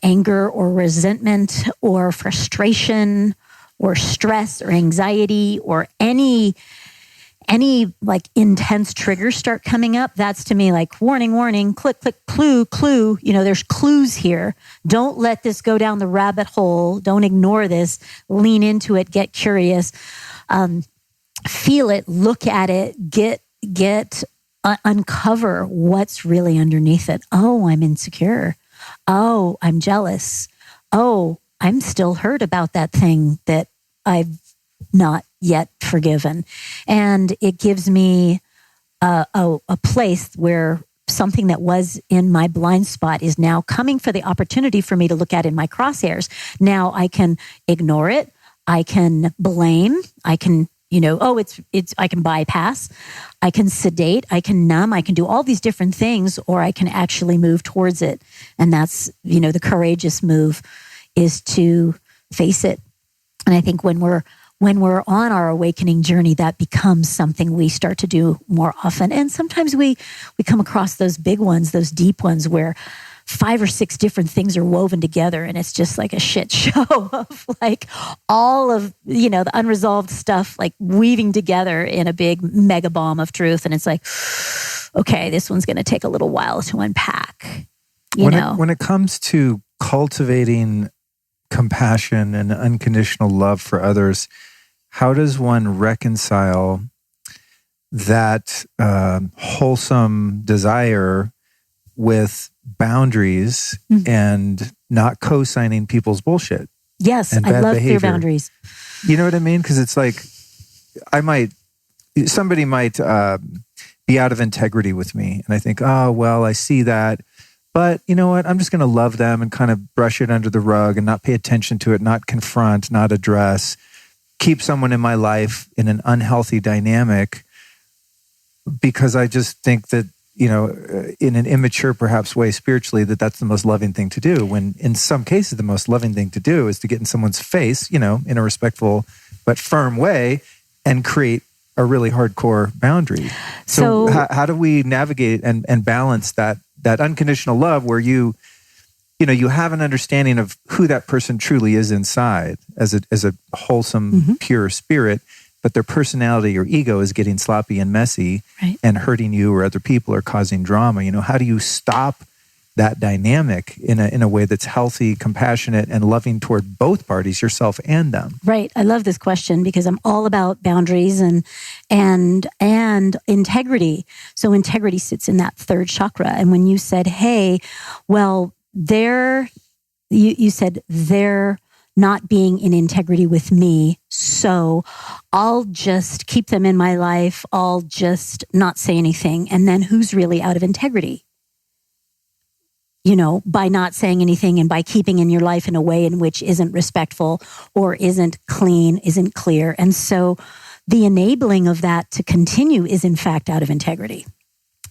anger or resentment or frustration or stress or anxiety or any like intense triggers start coming up, that's to me like warning, click, click, clue. There's clues here. Don't let this go down the rabbit hole. Don't ignore this. Lean into it. Get curious. Feel it. Look at it. Uncover what's really underneath it. Oh, I'm insecure. Oh, I'm jealous. Oh, I'm still hurt about that thing that I've not yet forgiven. And it gives me a place where something that was in my blind spot is now coming for the opportunity for me to look at in my crosshairs. Now I can ignore it. I can blame. I can, I can bypass. I can sedate. I can numb. I can do all these different things, or I can actually move towards it. And that's, the courageous move is to face it. And I think when we're on our awakening journey, that becomes something we start to do more often. And sometimes we come across those big ones, those deep ones where 5 or 6 different things are woven together, and it's just like a shit show of like all of, the unresolved stuff like weaving together in a big mega bomb of truth. And it's like, okay, this one's going to take a little while to unpack, When it comes to cultivating compassion and unconditional love for others, how does one reconcile that wholesome desire with boundaries and not co-signing people's bullshit? Yes, and I love behavior. clear boundaries. You know what I mean? Because it's like somebody might be out of integrity with me, and I think, oh, well, I see that. But you know what? I'm just going to love them and kind of brush it under the rug and not pay attention to it, not confront, not address, keep someone in my life in an unhealthy dynamic because I just think that, in an immature perhaps way spiritually, that's the most loving thing to do. When in some cases, the most loving thing to do is to get in someone's face, in a respectful but firm way and create a really hardcore boundary. So how do we navigate and balance that unconditional love where you have an understanding of who that person truly is inside as a wholesome, pure spirit, but their personality or ego is getting sloppy and messy and hurting you or other people or causing drama. How do you stop that dynamic in a way that's healthy, compassionate, and loving toward both parties, yourself and them? Right. I love this question because I'm all about boundaries and integrity. So integrity sits in that third chakra. And when you said, hey, well, you said they're not being in integrity with me, so I'll just keep them in my life. I'll just not say anything. And then who's really out of integrity? By not saying anything and by keeping in your life in a way in which isn't respectful or isn't clean, isn't clear. And so the enabling of that to continue is in fact out of integrity.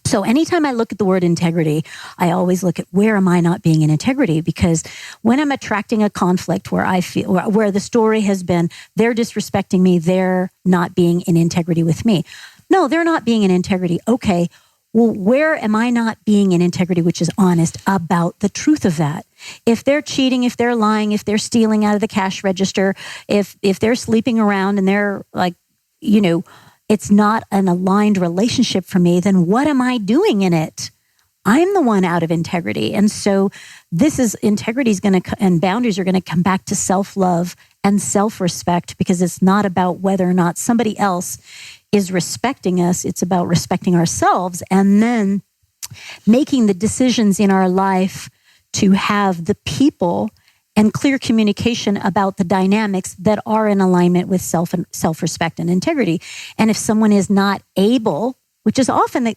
So anytime I look at the word integrity, I always look at where am I not being in integrity? Because when I'm attracting a conflict where I feel, where the story has been, they're disrespecting me, they're not being in integrity with me. No, they're not being in integrity. Okay. Well, where am I not being in integrity, which is honest about the truth of that? If they're cheating, if they're lying, if they're stealing out of the cash register, if they're sleeping around and they're like, it's not an aligned relationship for me, then what am I doing in it? I'm the one out of integrity. And so integrity is going to, and boundaries are going to come back to self-love and self-respect, because it's not about whether or not somebody else is respecting us. It's about respecting ourselves and then making the decisions in our life to have the people and clear communication about the dynamics that are in alignment with self-respect and integrity. And if someone is not able, which is often,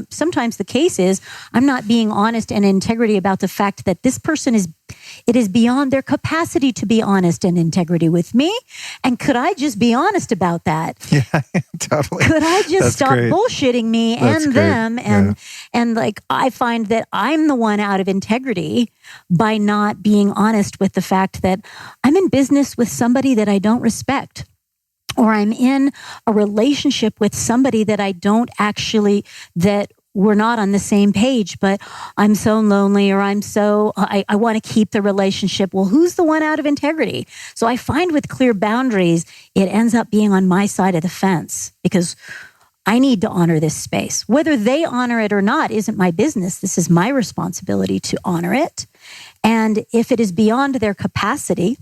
sometimes the case is, I'm not being honest and integrity about the fact that this person it is beyond their capacity to be honest and integrity with me. And could I just be honest about that? Yeah, totally. Could I just stop bullshitting me and them? And like, I find that I'm the one out of integrity by not being honest with the fact that I'm in business with somebody that I don't respect. Or I'm in a relationship with somebody that I don't actually, that we're not on the same page, but I'm so lonely, or I want to keep the relationship. Well, who's the one out of integrity? So I find with clear boundaries, it ends up being on my side of the fence, because I need to honor this space. Whether they honor it or not isn't my business. This is my responsibility to honor it. And if it is beyond their capacity,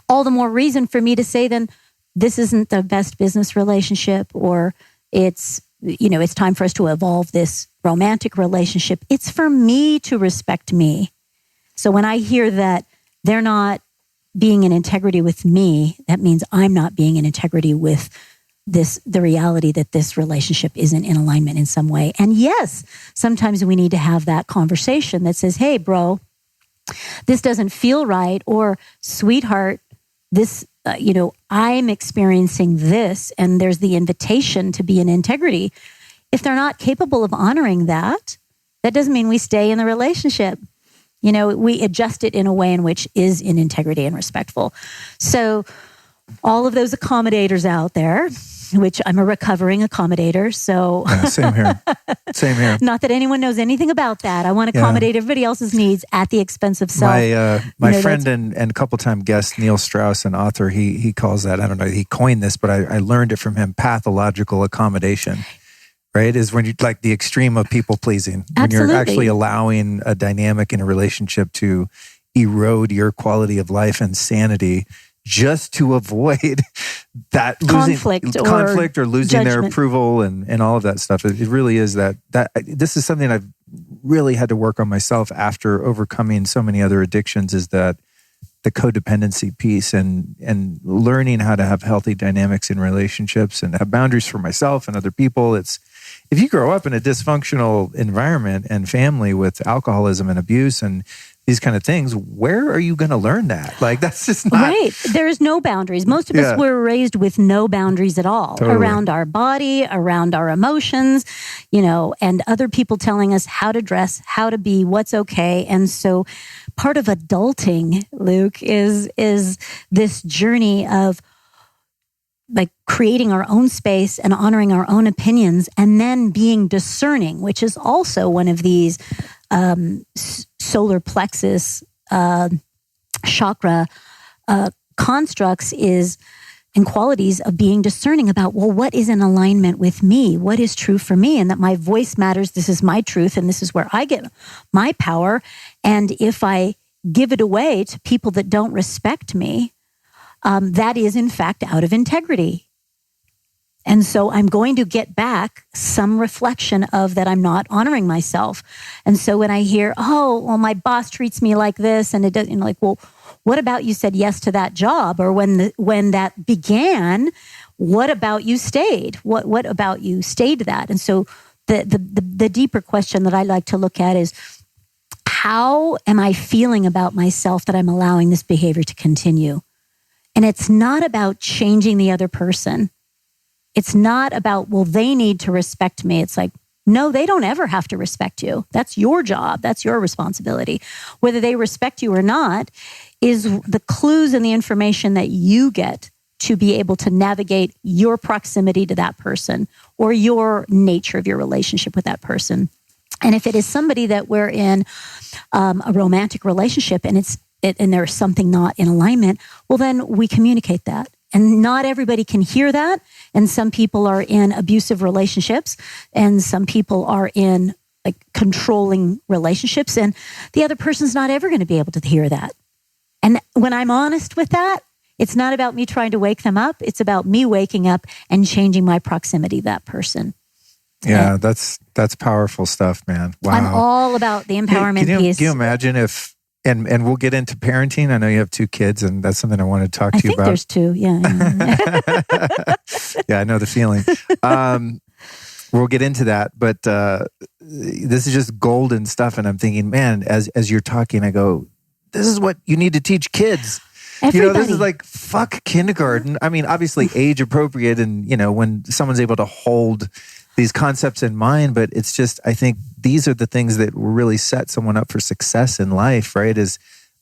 all the more reason for me to say, then this isn't the best business relationship, or it's time for us to evolve this romantic relationship. It's for me to respect me. So when I hear that they're not being in integrity with me, that means I'm not being in integrity with the reality that this relationship isn't in alignment in some way. And yes, sometimes we need to have that conversation that says, hey, bro, this doesn't feel right, or sweetheart, this, I'm experiencing this, and there's the invitation to be in integrity. If they're not capable of honoring that, that doesn't mean we stay in the relationship. We adjust it in a way in which is in integrity and respectful. So all of those accommodators out there, which I'm a recovering accommodator. So yeah, same here. Not that anyone knows anything about that. I want to accommodate everybody else's needs at the expense of self. My friend and couple-time guest, Neil Strauss, an author, he calls that, I don't know, he coined this, but I learned it from him, pathological accommodation, right? Is when you like the extreme of people-pleasing. When Absolutely. You're actually allowing a dynamic in a relationship to erode your quality of life and sanity just to avoid that conflict or losing judgment. Their approval and all of that stuff. It really is that this is something I've really had to work on myself after overcoming so many other addictions, is that the codependency piece and learning how to have healthy dynamics in relationships and have boundaries for myself and other people. It's, if you grow up in a dysfunctional environment and family with alcoholism and abuse and these kind of things, where are you going to learn that? Like, that's just not... Right. There's no boundaries. Most of us were raised with no boundaries at all. Totally. Around our body, around our emotions, and other people telling us how to dress, how to be, what's okay. And so part of adulting, Luke, is this journey of like creating our own space and honoring our own opinions, and then being discerning, which is also one of these solar plexus chakra constructs, is and qualities of being discerning about, well, what is in alignment with me? What is true for me? And that my voice matters. This is my truth. And this is where I get my power. And if I give it away to people that don't respect me, that is in fact out of integrity. And so I'm going to get back some reflection of that I'm not honoring myself. And so when I hear, oh, well, my boss treats me like this, and it doesn't, like, well, what about you said yes to that job? Or when that began, what about you stayed? What about you stayed that? And so the deeper question that I like to look at is, how am I feeling about myself that I'm allowing this behavior to continue? And it's not about changing the other person. It's not about, well, they need to respect me. It's like, no, they don't ever have to respect you. That's your job. That's your responsibility. Whether they respect you or not is the clues and the information that you get to be able to navigate your proximity to that person or your nature of your relationship with that person. And if it is somebody that we're in a romantic relationship and there's something not in alignment, well, then we communicate that. And not everybody can hear that. And some people are in abusive relationships, and some people are in like controlling relationships, and the other person's not ever going to be able to hear that. And when I'm honest with that, it's not about me trying to wake them up. It's about me waking up and changing my proximity to that person. Yeah, and that's powerful stuff, man. Wow. I'm all about the empowerment piece. Can you imagine if, and we'll get into parenting. I know you have 2 kids, and that's something I want to talk to you about. I think there's 2, yeah. Yeah, I know the feeling. We'll get into that, but this is just golden stuff. And I'm thinking, man, as you're talking, I go, this is what you need to teach kids. Everybody. This is like, fuck kindergarten. I mean, obviously age appropriate, and, when someone's able to hold these concepts in mind, but it's just, I think these are the things that really set someone up for success in life, right? Is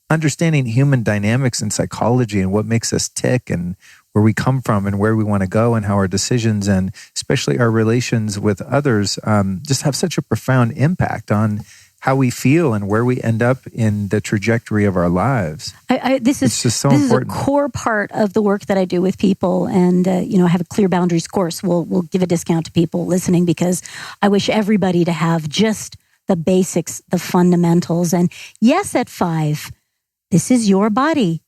understanding human dynamics and psychology and what makes us tick and where we come from and where we want to go and how our decisions and especially our relations with others just have such a profound impact on how we feel and where we end up in the trajectory of our lives. This is just so important. This is a core part of the work that I do with people. And, I have a Clear Boundaries course. We'll give a discount to people listening because I wish everybody to have just the basics, the fundamentals. And yes, at 5, this is your body.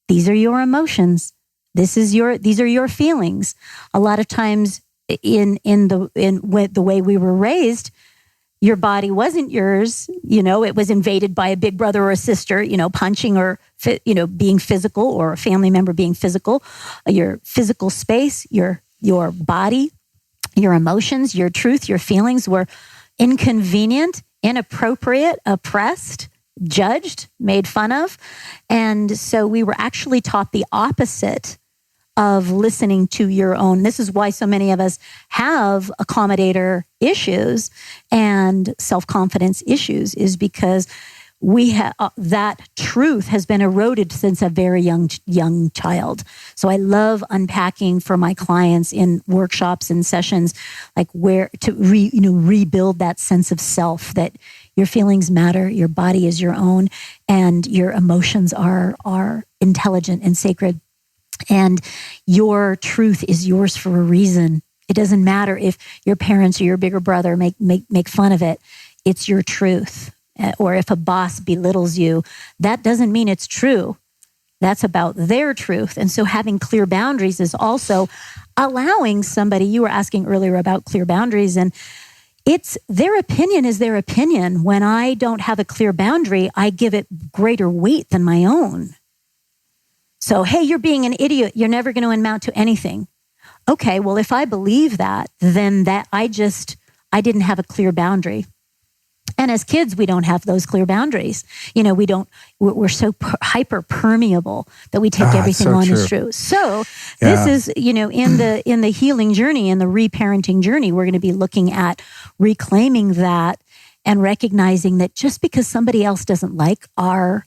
These are your emotions. These are your feelings. A lot of times in the way we were raised, your body wasn't yours. It was invaded by a big brother or a sister, punching or, being physical, or a family member being physical. Your physical space, your body, your emotions, your truth, your feelings were inconvenient, inappropriate, oppressed, judged, made fun of. And so we were actually taught the opposite of listening to your own. This is why so many of us have accommodator issues and self-confidence issues, is because we have that truth has been eroded since a very young child. So I love unpacking for my clients in workshops and sessions, like where to rebuild that sense of self, that your feelings matter, your body is your own, and your emotions are intelligent and sacred. And your truth is yours for a reason. It doesn't matter if your parents or your bigger brother make fun of it. It's your truth. Or if a boss belittles you, that doesn't mean it's true. That's about their truth. And so having clear boundaries is also allowing somebody, you were asking earlier about clear boundaries, and it's their opinion is their opinion. When I don't have a clear boundary, I give it greater weight than my own. So, hey, you're being an idiot. You're never going to amount to anything. Okay, well, if I believe that, then I didn't have a clear boundary. And as kids, we don't have those clear boundaries. We're so hyper permeable that we take everything on as true. So this is, in the healing journey, in the reparenting journey, we're going to be looking at reclaiming that and recognizing that just because somebody else doesn't like our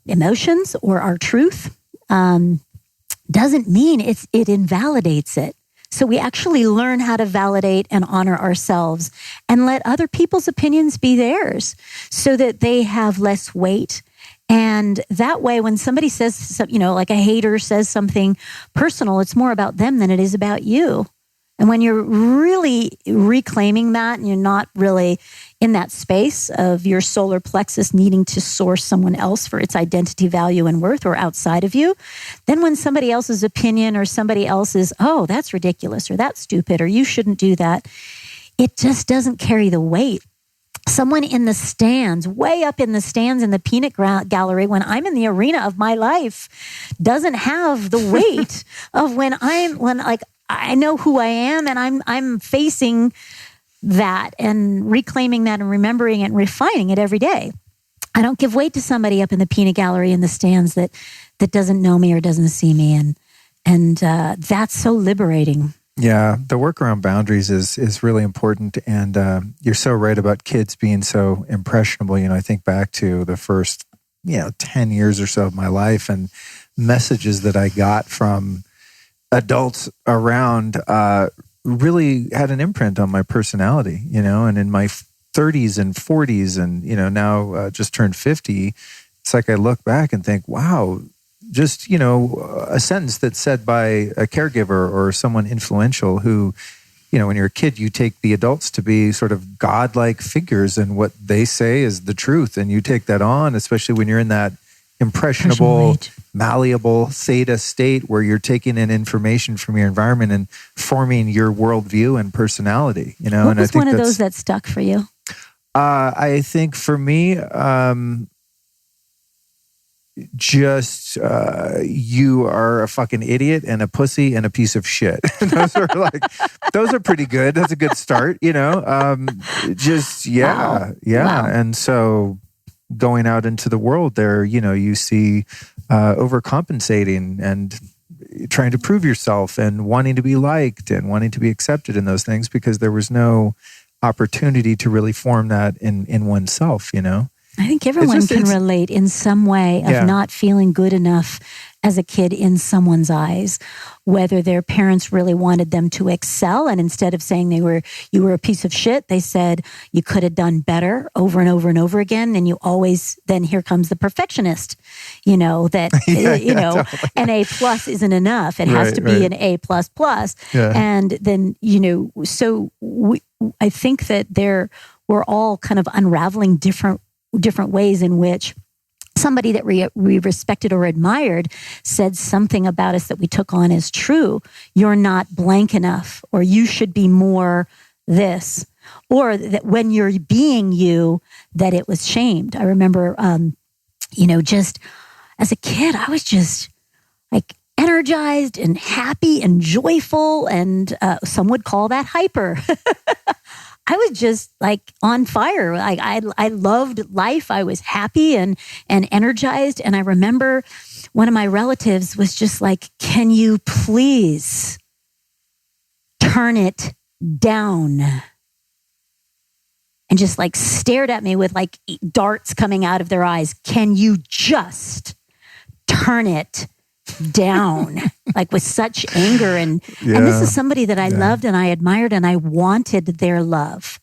emotions or our truth doesn't mean it invalidates it. So we actually learn how to validate and honor ourselves and let other people's opinions be theirs so that they have less weight And that way, when somebody says, like a hater says something personal, it's more about them than it is about you. And when you're really reclaiming that and you're not really in that space of your solar plexus needing to source someone else for its identity, value, and worth, or outside of you, then when somebody else's opinion or somebody else's, oh, that's ridiculous, or that's stupid, or you shouldn't do that, it just doesn't carry the weight. Someone in the stands, way up in the stands in the peanut gallery, when I'm in the arena of my life, doesn't have the weight of when I know who I am and I'm facing that and reclaiming that and remembering it and refining it every day. I don't give weight to somebody up in the peanut gallery in the stands that doesn't know me or doesn't see me, and that's so liberating. Yeah, the work around boundaries is really important, and you're so right about kids being so impressionable. I think back to the first 10 years or so of my life, and messages that I got from adults around really had an imprint on my personality, and in my 30s and 40s and, now just turned 50, it's like I look back and think, wow, just, a sentence that's said by a caregiver or someone influential who, when you're a kid, you take the adults to be sort of godlike figures, and what they say is the truth. And you take that on, especially when you're in that impressionable, malleable theta state where you're taking in information from your environment and forming your worldview and personality. What and was I think one of those that stuck for you? I think for me, just you are a fucking idiot and a pussy and a piece of shit. those are pretty good. That's a good start, Wow. Wow. And so going out into the world there, you see overcompensating and trying to prove yourself and wanting to be liked and wanting to be accepted in those things because there was no opportunity to really form that in oneself, I think everyone can relate in some way of not feeling good enough as a kid in someone's eyes, whether their parents really wanted them to excel, and instead of saying you were a piece of shit, they said you could have done better over and over and over again. And you always, then here comes the perfectionist, totally. An A+ isn't enough. It has to be an A++. Yeah. And then, I think that we're all kind of unraveling different ways in which somebody that we respected or admired said something about us that we took on as true. You're not blank enough, or you should be more this, or that when you're being you, that it was shamed. I remember, just as a kid, I was just like energized and happy and joyful, and some would call that hyper. I was just like on fire. Like I loved life. I was happy and energized. And I remember one of my relatives was just like, "Can you please turn it down?" And just like stared at me with like darts coming out of their eyes. "Can you just turn it down?" Like with such anger. And this is somebody that I loved and I admired and I wanted their love.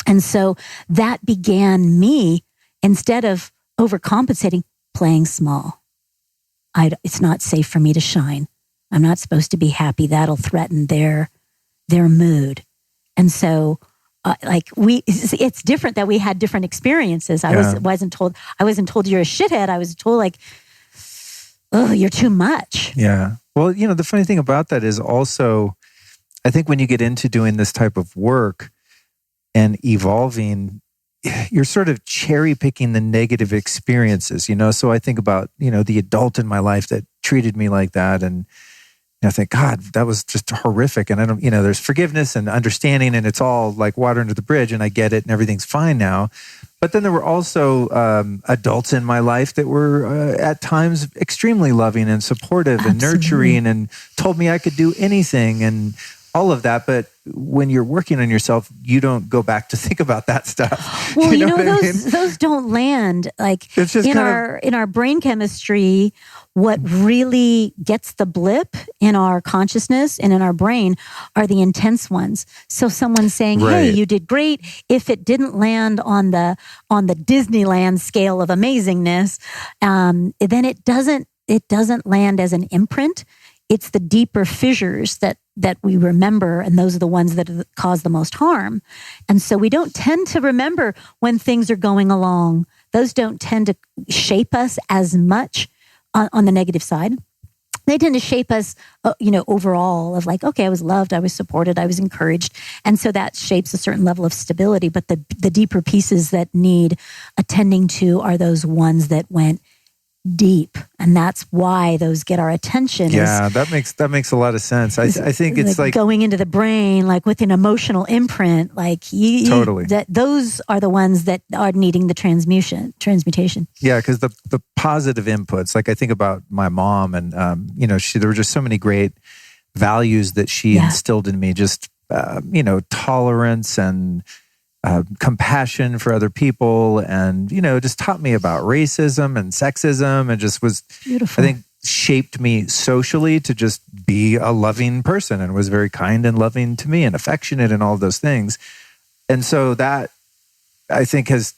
And so that began me, instead of overcompensating, playing small. It's not safe for me to shine. I'm not supposed to be happy. That'll threaten their mood. And so it's different that we had different experiences. I wasn't told you're a shithead. I was told like, "Oh, you're too much." Yeah. Well, the funny thing about that is also, I think when you get into doing this type of work and evolving, you're sort of cherry picking the negative experiences, So I think about, the adult in my life that treated me like that. And I think, God, that was just horrific. And I don't, there's forgiveness and understanding and it's all like water under the bridge and I get it and everything's fine now. But then there were also adults in my life that were at times extremely loving and supportive and nurturing and told me I could do anything and all of that. But when you're working on yourself, you don't go back to think about that stuff. Well, those don't land. Like it's just in our brain chemistry, what really gets the blip in our consciousness and in our brain are the intense ones. So someone saying, "Hey, you did great." If it didn't land on the Disneyland scale of amazingness, then it doesn't land as an imprint. It's the deeper fissures that we remember, and those are the ones that cause the most harm. And so we don't tend to remember when things are going along. Those don't tend to shape us as much on the negative side. They tend to shape us, overall of like, okay, I was loved, I was supported, I was encouraged. And so that shapes a certain level of stability. But the deeper pieces that need attending to are those ones that went deep, and that's why those get our attention. Yeah, that makes a lot of sense. I think it's like going into the brain, like with an emotional imprint. Like totally, those are the ones that are needing the transmutation. Yeah, because the positive inputs. Like I think about my mom, and there were just so many great values that she instilled in me. Just tolerance and compassion for other people, and just taught me about racism and sexism, and just was beautiful. I think shaped me socially to just be a loving person, and was very kind and loving to me and affectionate and all of those things. And so that I think has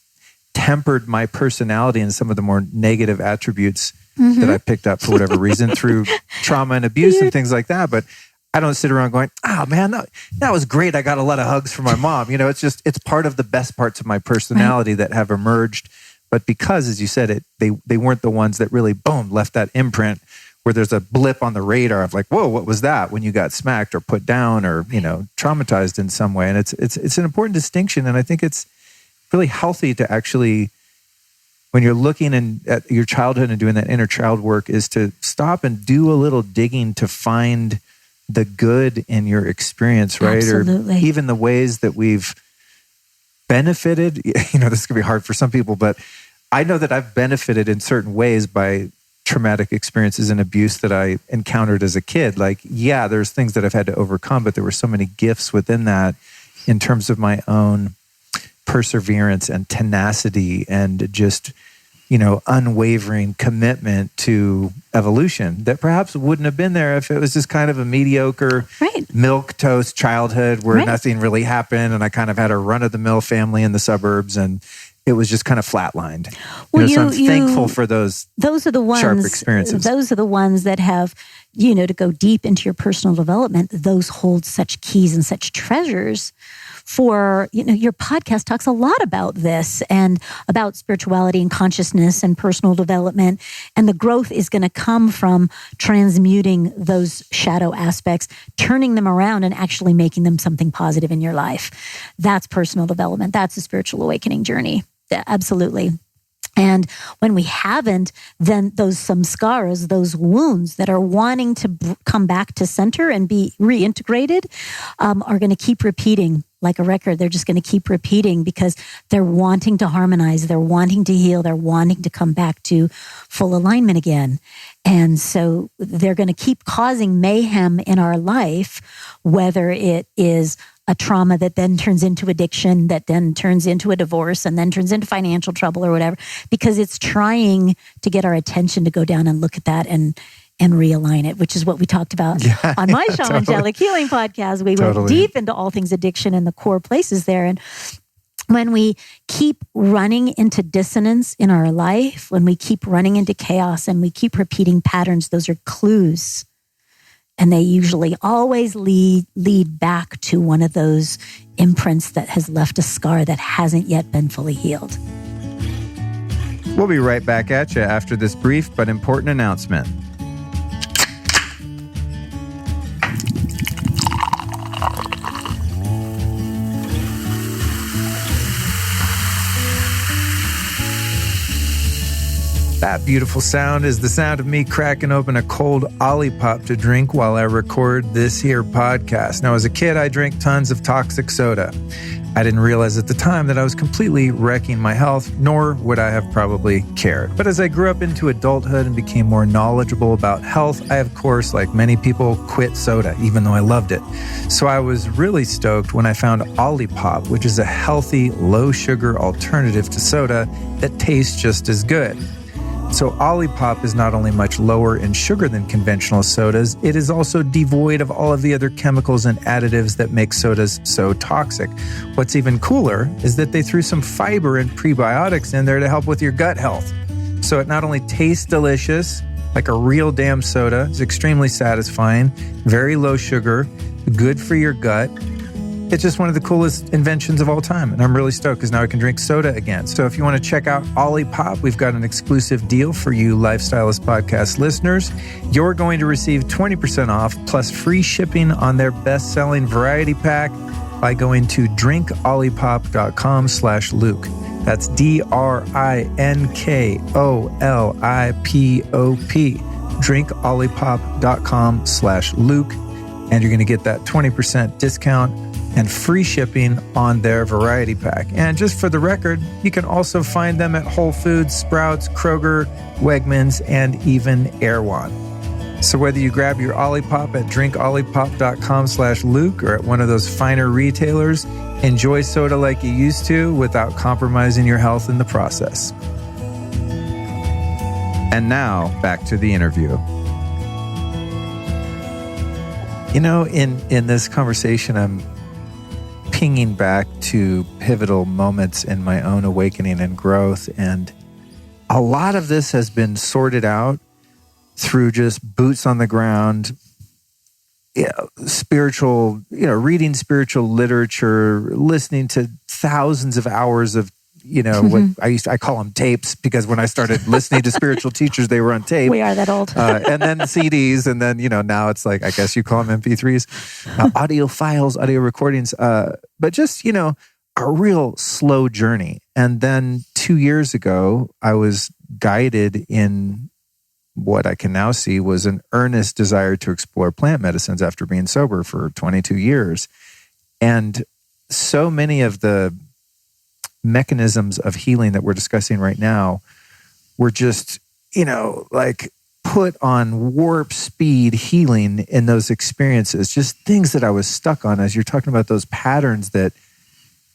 tempered my personality and some of the more negative attributes that I picked up for whatever reason through trauma and abuse and things like that. But I don't sit around going, man, that was great. I got a lot of hugs from my mom. It's part of the best parts of my personality that have emerged. But because, as you said, they weren't the ones that really, boom, left that imprint where there's a blip on the radar of like, whoa, what was that when you got smacked or put down or, traumatized in some way. And it's an important distinction. And I think it's really healthy to actually, when you're looking at your childhood and doing that inner child work, is to stop and do a little digging to find the good in your experience, right? Absolutely. Or even the ways that we've benefited. This could be hard for some people, but I know that I've benefited in certain ways by traumatic experiences and abuse that I encountered as a kid. Like, there's things that I've had to overcome, but there were so many gifts within that in terms of my own perseverance and tenacity and just unwavering commitment to evolution that perhaps wouldn't have been there if it was just kind of a mediocre milquetoast childhood where nothing really happened, and I kind of had a run-of-the-mill family in the suburbs, and it was just kind of flatlined. So I'm thankful for those are the ones, sharp experiences. Those are the ones that have, to go deep into your personal development. Those hold such keys and such treasures. For, your podcast talks a lot about this and about spirituality and consciousness and personal development. And the growth is going to come from transmuting those shadow aspects, turning them around and actually making them something positive in your life. That's personal development. That's a spiritual awakening journey. Absolutely. And when we haven't, then those samskaras, those wounds that are wanting to come back to center and be reintegrated, are going to keep repeating like a record. They're just going to keep repeating because they're wanting to harmonize. They're wanting to heal. They're wanting to come back to full alignment again. And so they're going to keep causing mayhem in our life, whether it is a trauma that then turns into addiction, that then turns into a divorce, and then turns into financial trouble or whatever, because it's trying to get our attention to go down and look at that and realign it, which is what we talked about on my Shamangelic Healing podcast. We went deep into all things addiction and the core places there. And when we keep running into dissonance in our life, when we keep running into chaos and we keep repeating patterns, those are clues. And they usually always lead back to one of those imprints that has left a scar that hasn't yet been fully healed. We'll be right back at you after this brief but important announcement. That beautiful sound is the sound of me cracking open a cold Olipop to drink while I record this here podcast. Now, as a kid, I drank tons of toxic soda. I didn't realize at the time that I was completely wrecking my health, nor would I have probably cared. But as I grew up into adulthood and became more knowledgeable about health, I, of course, like many people, quit soda, even though I loved it. So I was really stoked when I found Olipop, which is a healthy, low-sugar alternative to soda that tastes just as good. So Olipop is not only much lower in sugar than conventional sodas, it is also devoid of all of the other chemicals and additives that make sodas so toxic. What's even cooler is that they threw some fiber and prebiotics in there to help with your gut health. So it not only tastes delicious, like a real damn soda, it's extremely satisfying, very low sugar, good for your gut. It's just one of the coolest inventions of all time, and I'm really stoked because now I can drink soda again. So if you want to check out Olipop, we've got an exclusive deal for you Lifestylist Podcast listeners. You're going to receive 20% off plus free shipping on their best-selling variety pack by going to drinkolipop.com/Luke. That's DRINKOLIPOP. drinkolipop.com/Luke, and you're going to get that 20% discount and free shipping on their variety pack. And just for the record, you can also find them at Whole Foods, Sprouts, Kroger, Wegmans, and even Erewhon. So whether you grab your Olipop at drinkolipop.com/Luke or at one of those finer retailers, enjoy soda like you used to without compromising your health in the process. And now, back to the interview. You know, in this conversation, I'm pinging back to pivotal moments in my own awakening and growth. And a lot of this has been sorted out through just boots on the ground, spiritual, reading spiritual literature, listening to thousands of hours of, what I call them tapes, because when I started listening to spiritual teachers, they were on tape. We are that old. And then CDs. And then, now it's like, I guess you call them MP3s, audio files, audio recordings. But just, a real slow journey. And then 2 years ago, I was guided in what I can now see was an earnest desire to explore plant medicines after being sober for 22 years. And so many of the mechanisms of healing that we're discussing right now were just, put on warp speed healing in those experiences, just things that I was stuck on as you're talking about those patterns that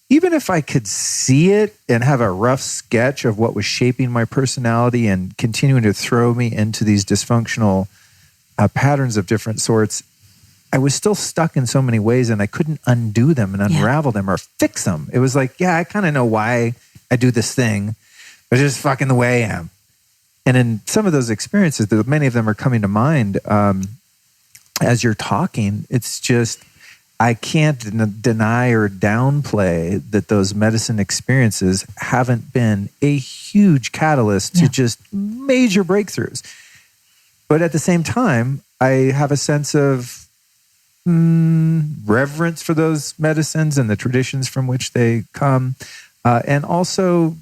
even if I could see it and have a rough sketch of what was shaping my personality and continuing to throw me into these dysfunctional patterns of different sorts, I was still stuck in so many ways and I couldn't undo them and unravel them or fix them. It was like, I kind of know why I do this thing, but it's just fucking the way I am. And in some of those experiences, many of them are coming to mind as you're talking, it's just, I can't deny or downplay that those medicine experiences haven't been a huge catalyst to just major breakthroughs. But at the same time, I have a sense of reverence for those medicines and the traditions from which they come. And also,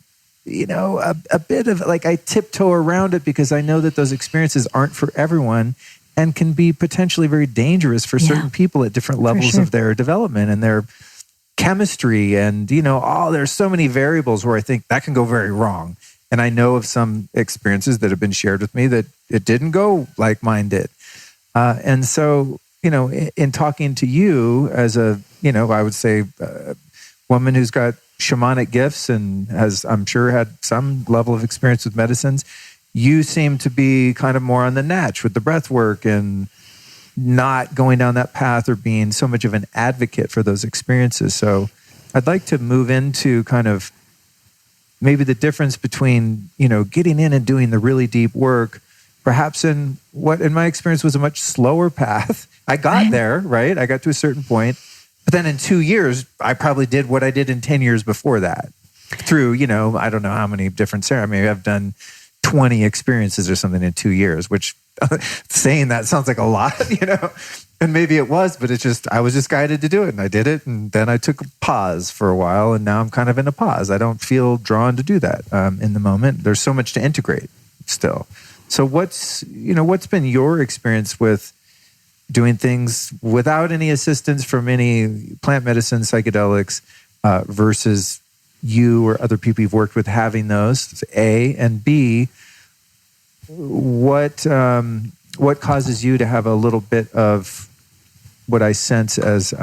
a bit of like I tiptoe around it because I know that those experiences aren't for everyone and can be potentially very dangerous for certain people at different levels of their development and their chemistry. And, there's so many variables where I think that can go very wrong. And I know of some experiences that have been shared with me that it didn't go like mine did. And so, in talking to you as a, I would say woman who's got shamanic gifts and has, I'm sure, had some level of experience with medicines, you seem to be kind of more on the natch with the breath work and not going down that path or being so much of an advocate for those experiences. So I'd like to move into kind of maybe the difference between, getting in and doing the really deep work, perhaps in what in my experience was a much slower path. I got there, right? I got to a certain point. But then in 2 years, I probably did what I did in 10 years before that through, I don't know how many different ceremonies. Maybe I've done 20 experiences or something in 2 years, which saying that sounds like a lot, and maybe it was, but it's just, I was just guided to do it and I did it. And then I took a pause for a while and now I'm kind of in a pause. I don't feel drawn to do that in the moment. There's so much to integrate still. So what's been your experience with doing things without any assistance from any plant medicine, psychedelics, versus you or other people you've worked with having those, A, and B, what causes you to have a little bit of what I sense as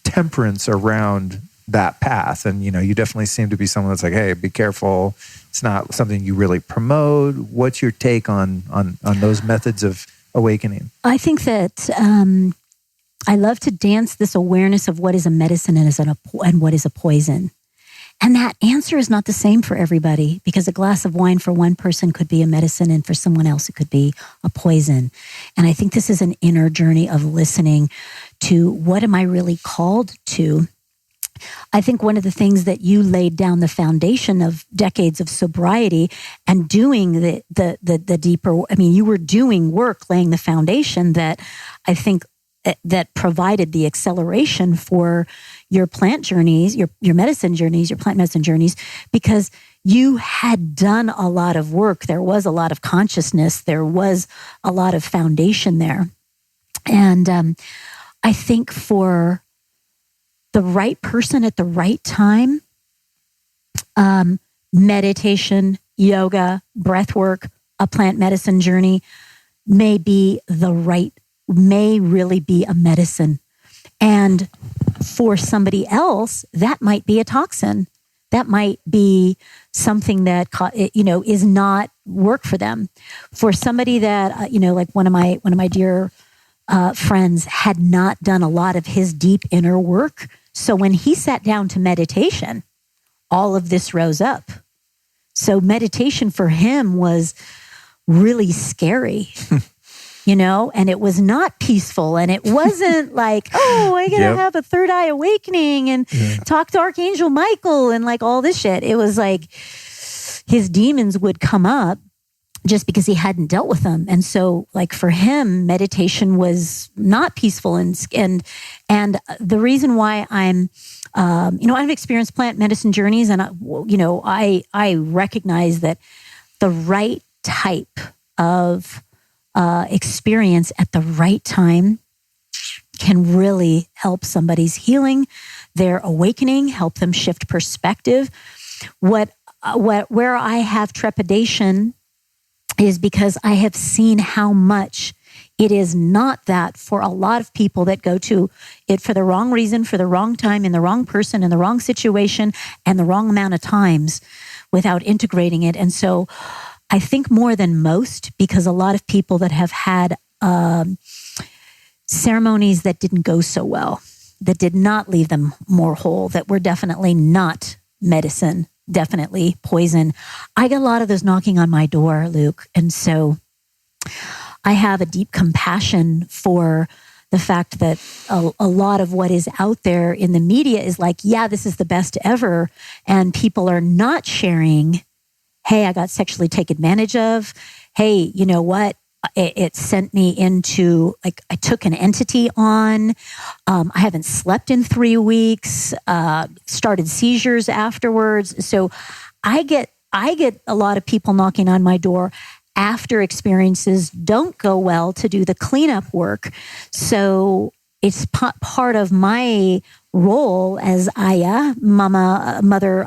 temperance around that path? And, you definitely seem to be someone that's like, hey, be careful. It's not something you really promote. What's your take on those methods of awakening? I think that I love to dance this awareness of what is a medicine and what is a poison. And that answer is not the same for everybody, because a glass of wine for one person could be a medicine, and for someone else it could be a poison. And I think this is an inner journey of listening to what am I really called to. I think one of the things that you laid down the foundation of decades of sobriety and doing the deeper, you were doing work, laying the foundation that I think that provided the acceleration for your plant journeys, your medicine journeys, your plant medicine journeys, because you had done a lot of work. There was a lot of consciousness. There was a lot of foundation there. And I think for the right person at the right time, meditation, yoga, breath work, a plant medicine journey may really be a medicine. And for somebody else, that might be a toxin. That might be something that, is not work for them. For somebody that, like one of my dear friends had not done a lot of his deep inner work. So when he sat down to meditation, all of this rose up. So meditation for him was really scary. And it was not peaceful, and it wasn't like, oh, I gotta have a third eye awakening and talk to Archangel Michael and like all this shit. It was like his demons would come up just because he hadn't dealt with them. And so like for him, meditation was not peaceful. And the reason why I've experienced plant medicine journeys, and I recognize that the right type of experience at the right time can really help somebody's healing, their awakening, help them shift perspective. Where I have trepidation is because I have seen how much it is not that for a lot of people that go to it for the wrong reason, for the wrong time, in the wrong person, in the wrong situation, and the wrong amount of times without integrating it. And so I think more than most, because a lot of people that have had ceremonies that didn't go so well, that did not leave them more whole, that were definitely not medicine, definitely poison. I get a lot of those knocking on my door, Luke. And so I have a deep compassion for the fact that a lot of what is out there in the media is like, yeah, this is the best ever. And people are not sharing, hey, I got sexually taken advantage of. Hey, you know what? It sent me into, like, I took an entity on. I haven't slept in 3 weeks, started seizures afterwards. So I get a lot of people knocking on my door after experiences don't go well to do the cleanup work. So it's part of my role as Mother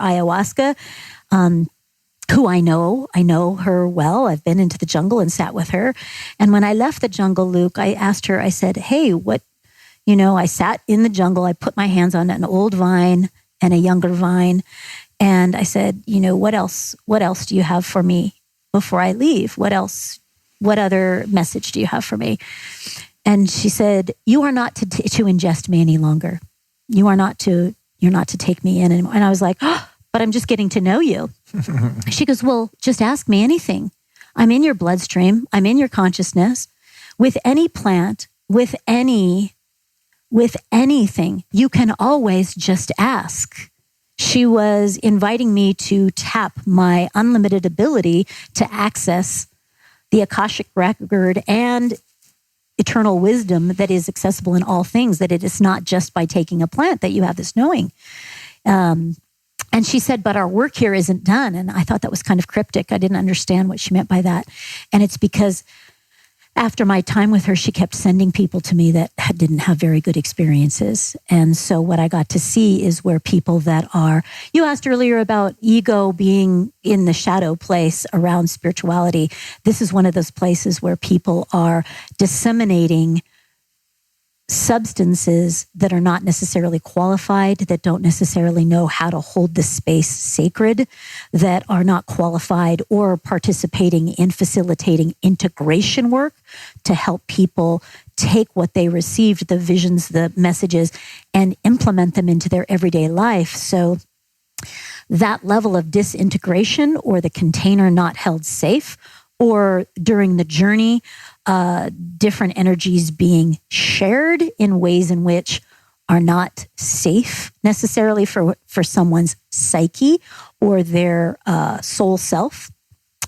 Ayahuasca, who I know her well. I've been into the jungle and sat with her. And when I left the jungle, Luke, I asked her, I said, hey, I sat in the jungle. I put my hands on an old vine and a younger vine. And I said, what else do you have for me before I leave? What other message do you have for me? And she said, you are not to ingest me any longer. You're not to take me in anymore. And I was like, oh, but I'm just getting to know you. She goes, well, just ask me anything. I'm in your bloodstream. I'm in your consciousness. With any plant, with anything, you can always just ask. She was inviting me to tap my unlimited ability to access the Akashic record and eternal wisdom that is accessible in all things, that it is not just by taking a plant that you have this knowing. And she said, but our work here isn't done. And I thought that was kind of cryptic. I didn't understand what she meant by that. And it's because after my time with her, she kept sending people to me that didn't have very good experiences. And so what I got to see is where people that are, you asked earlier about ego being in the shadow place around spirituality. This is one of those places where people are disseminating substances that are not necessarily qualified, that don't necessarily know how to hold the space sacred, that are not qualified or participating in facilitating integration work to help people take what they received, the visions, the messages, and implement them into their everyday life. So that level of disintegration or the container not held safe, or during the journey, different energies being shared in ways in which are not safe necessarily for someone's psyche or their soul self,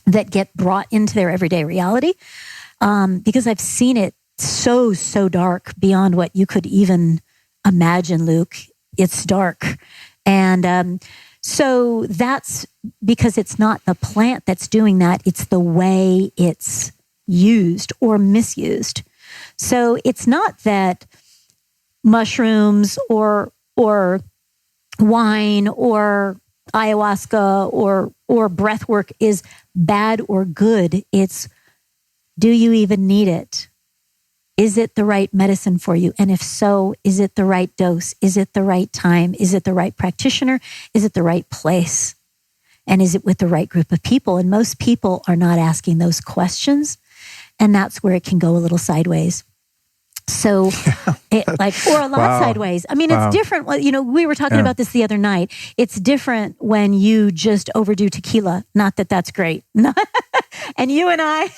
that get brought into their everyday reality. Because I've seen it so dark beyond what you could even imagine, Luke. It's dark. And so that's because it's not the plant that's doing that. It's the way it's used or misused. So it's not that mushrooms or wine or ayahuasca or breath work is bad or good. It's, do you even need it? Is it the right medicine for you? And if so, is it the right dose? Is it the right time? Is it the right practitioner? Is it the right place? And is it with the right group of people? And most people are not asking those questions. And that's where it can go a little sideways. So or a lot sideways. I mean, it's different. You know, we were talking about this the other night. It's different when you just overdo tequila. Not that that's great. And you and I,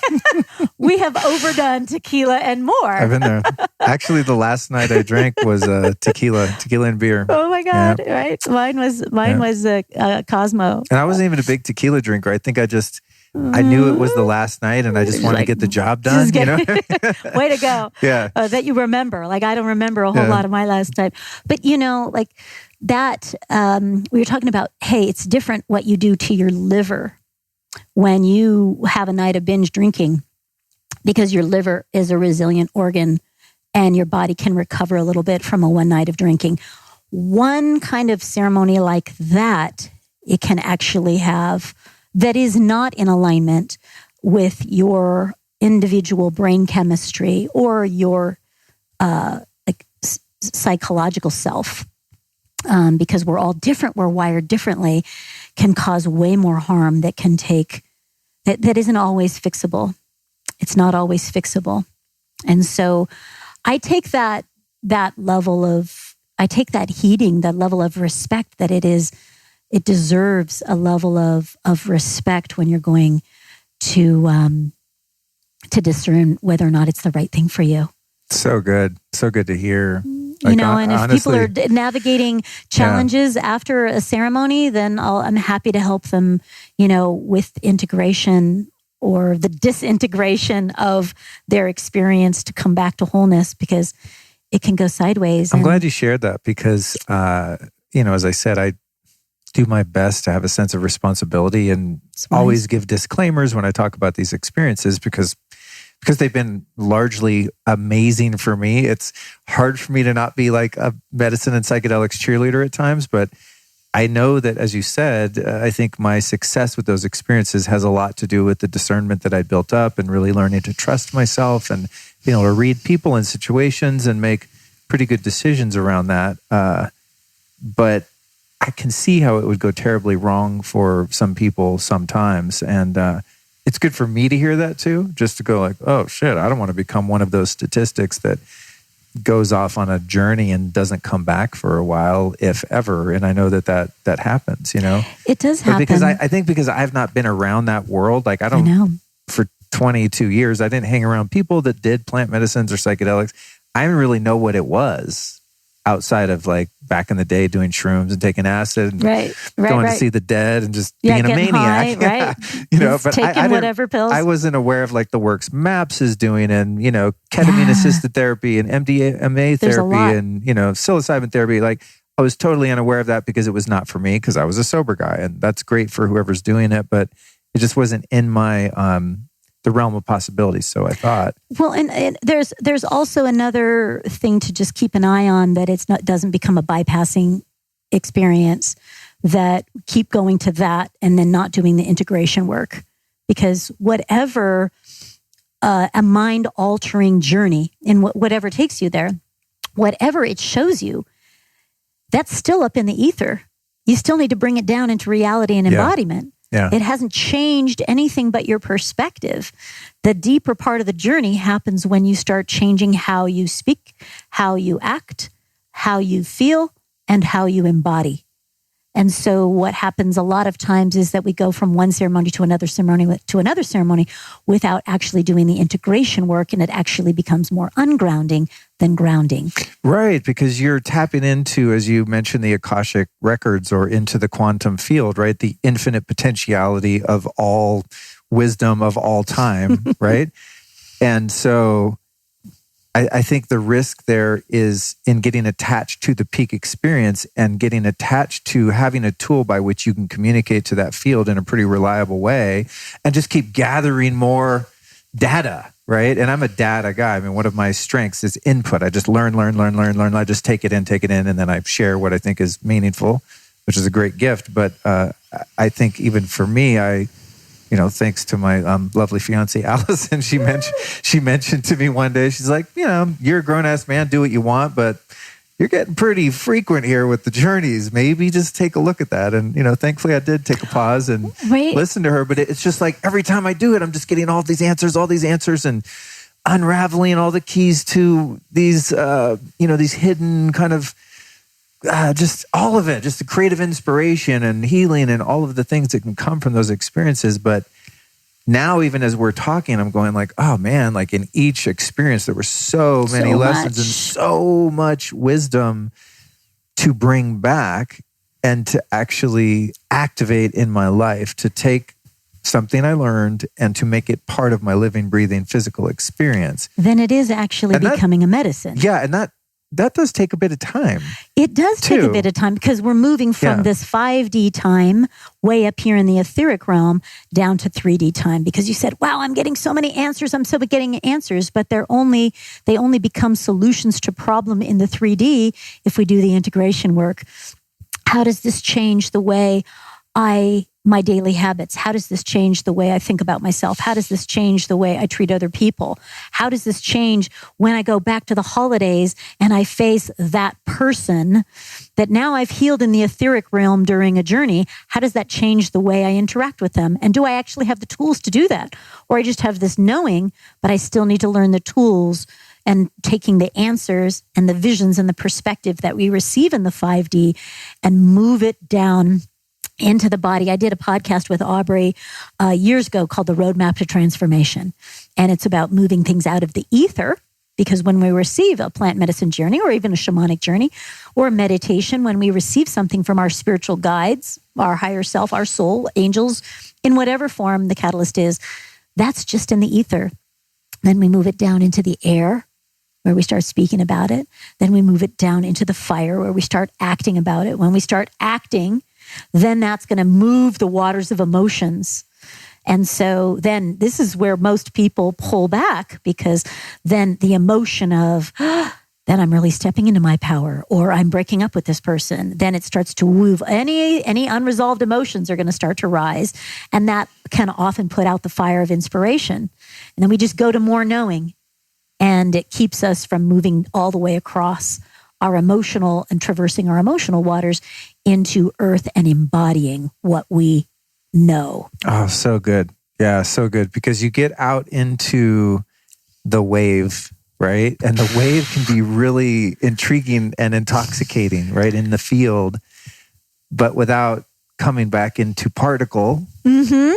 we have overdone tequila and more. I've been there. Actually, the last night I drank was tequila and beer. Oh my God! Yeah. Right? Mine was Cosmo. And I wasn't even a big tequila drinker. I think I knew it was the last night, and I just wanted to get the job done. Way to go! Yeah, that you remember. Like, I don't remember a whole lot of my last time, but you know, like that. We were talking about, hey, it's different what you do to your liver when you have a night of binge drinking, because your liver is a resilient organ, and your body can recover a little bit from a one night of drinking. One kind of ceremony like that, it can actually have, that is not in alignment with your individual brain chemistry or your psychological self, because we're all different, we're wired differently, can cause way more harm that can take, that isn't always fixable. It's not always fixable. And so I take that level of, I take that heeding, that level of respect that it deserves a level of respect when you're going to discern whether or not it's the right thing for you. So good to hear. You know, and if people are navigating challenges after a ceremony, then I'm happy to help them, you know, with integration or the disintegration of their experience to come back to wholeness, because it can go sideways. I'm glad you shared that, because, you know, as I said, I do my best to have a sense of responsibility and always give disclaimers when I talk about these experiences, because they've been largely amazing for me. It's hard for me to not be like a medicine and psychedelics cheerleader at times, but I know that, as you said, I think my success with those experiences has a lot to do with the discernment that I built up and really learning to trust myself and being able to read people and situations and make pretty good decisions around that. But I can see how it would go terribly wrong for some people sometimes. And it's good for me to hear that too, just to go like, oh shit, I don't want to become one of those statistics that goes off on a journey and doesn't come back for a while, if ever. And I know that happens, you know? It does happen. But because I think because I've not been around that world, like I know. For 22 years, I didn't hang around people that did plant medicines or psychedelics. I didn't really know what it was outside of like back in the day doing shrooms and taking acid and going to see the dead and just being a maniac. High, right. You know, but taking whatever pills. I wasn't aware of like the works MAPS is doing, and, you know, ketamine assisted therapy and MDMA therapy and, you know, psilocybin therapy. Like I was totally unaware of that because it was not for me, because I was a sober guy, and that's great for whoever's doing it, but it just wasn't in my the realm of possibilities. So I thought. Well, and there's also another thing to just keep an eye on, that doesn't become a bypassing experience, that keep going to that and then not doing the integration work. Because whatever a mind-altering journey, in whatever takes you there, whatever it shows you, that's still up in the ether. You still need to bring it down into reality and embodiment. Yeah. It hasn't changed anything but your perspective. The deeper part of the journey happens when you start changing how you speak, how you act, how you feel, and how you embody. And so what happens a lot of times is that we go from one ceremony to another ceremony without actually doing the integration work, and it actually becomes more ungrounding than grounding. Right, because you're tapping into, as you mentioned, the Akashic records, or into the quantum field, right? The infinite potentiality of all wisdom of all time, right? And so I think the risk there is in getting attached to the peak experience and getting attached to having a tool by which you can communicate to that field in a pretty reliable way and just keep gathering more data, right? And I'm a data guy. I mean, one of my strengths is input. I just learn. I just take it in, and then I share what I think is meaningful, which is a great gift. But I think even for me, thanks to my lovely fiance, Allison, she mentioned to me one day, she's like, you're a grown-ass man, do what you want, but you're getting pretty frequent here with the journeys. Maybe just take a look at that. And, thankfully I did take a pause and listen to her. But it's just like every time I do it, I'm just getting all these answers and unraveling all the keys to these, these hidden kind of, just all of it, just the creative inspiration and healing and all of the things that can come from those experiences. But now, even as we're talking, I'm going like, oh man, like in each experience, there were so many lessons and so much wisdom to bring back and to actually activate in my life, to take something I learned and to make it part of my living, breathing, physical experience. Then it is actually becoming a medicine. Yeah. And that does take a bit of time. It does take a bit of time, because we're moving from this 5D time way up here in the etheric realm down to 3D time. Because you said, wow, I'm getting so many answers. I'm so getting answers, but they only become solutions to problem in the 3D if we do the integration work. How does this change the way my daily habits? How does this change the way I think about myself? How does this change the way I treat other people? How does this change when I go back to the holidays and I face that person that now I've healed in the etheric realm during a journey? How does that change the way I interact with them? And do I actually have the tools to do that? Or I just have this knowing, but I still need to learn the tools and taking the answers and the visions and the perspective that we receive in the 5D and move it down into the body. I did a podcast with Aubrey years ago called The Roadmap to Transformation. And it's about moving things out of the ether, because when we receive a plant medicine journey or even a shamanic journey or a meditation, when we receive something from our spiritual guides, our higher self, our soul, angels, in whatever form the catalyst is, that's just in the ether. Then we move it down into the air, where we start speaking about it. Then we move it down into the fire, where we start acting about it. When we start acting, then that's going to move the waters of emotions. And so then this is where most people pull back, because then the emotion of, then I'm really stepping into my power, or I'm breaking up with this person, then it starts to move. Any unresolved emotions are going to start to rise. And that can often put out the fire of inspiration. And then we just go to more knowing. And it keeps us from moving all the way across our emotional and traversing our emotional waters into earth and embodying what we know. Oh, so good. Yeah, so good. Because you get out into the wave, right? And the wave can be really intriguing and intoxicating, right? In the field, but without coming back into particle. Mm-hmm.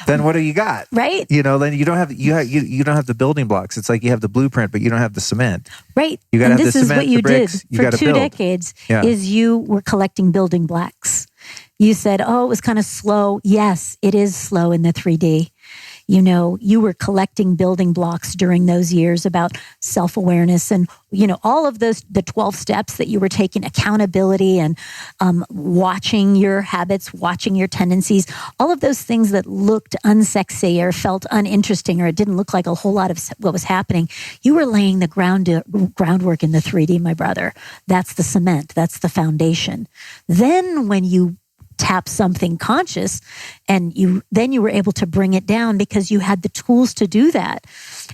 Then what do you got? Right. Then you don't have the building blocks. It's like you have the blueprint, but you don't have the cement. Right. You got to have the cement, this is what you the bricks, did for 2 decades, is you were collecting building blocks. You said, oh, it was kind of slow. Yes, it is slow in the 3D. you were collecting building blocks during those years about self-awareness and, all of those, the 12 steps that you were taking, accountability and watching your habits, watching your tendencies, all of those things that looked unsexy or felt uninteresting or it didn't look like a whole lot of what was happening. You were laying the groundwork in the 3D, my brother. That's the cement. That's the foundation. Then when you tap something conscious and you were able to bring it down because you had the tools to do that.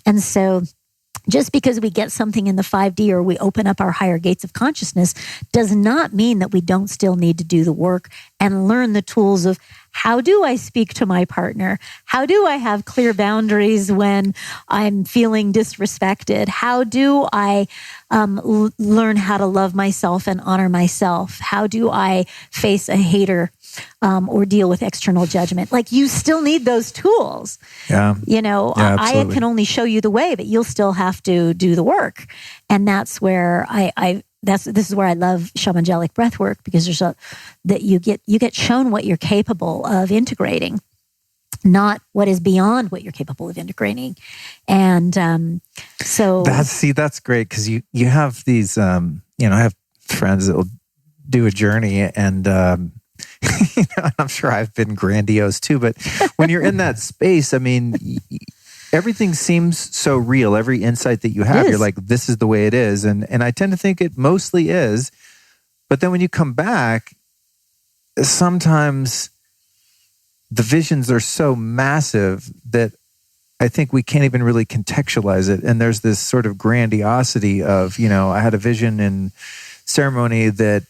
And so just because we get something in the 5D or we open up our higher gates of consciousness does not mean that we don't still need to do the work and learn the tools of how do I speak to my partner? How do I have clear boundaries when I'm feeling disrespected? How do I learn how to love myself and honor myself? How do I face a hater or deal with external judgment? Like, you still need those tools. Yeah. I can only show you the way, but you'll still have to do the work. And that's where this is where I love Shamangelic Breathwork, because that you get shown what you're capable of integrating, not what is beyond what you're capable of integrating. And so that's great, because you have these I have friends that will do a journey, and I'm sure I've been grandiose too, but when you're in that space, I mean, everything seems so real. Every insight that you have, you're like, this is the way it is. And I tend to think it mostly is. But then when you come back, sometimes the visions are so massive that I think we can't even really contextualize it. And there's this sort of grandiosity of, I had a vision in ceremony that,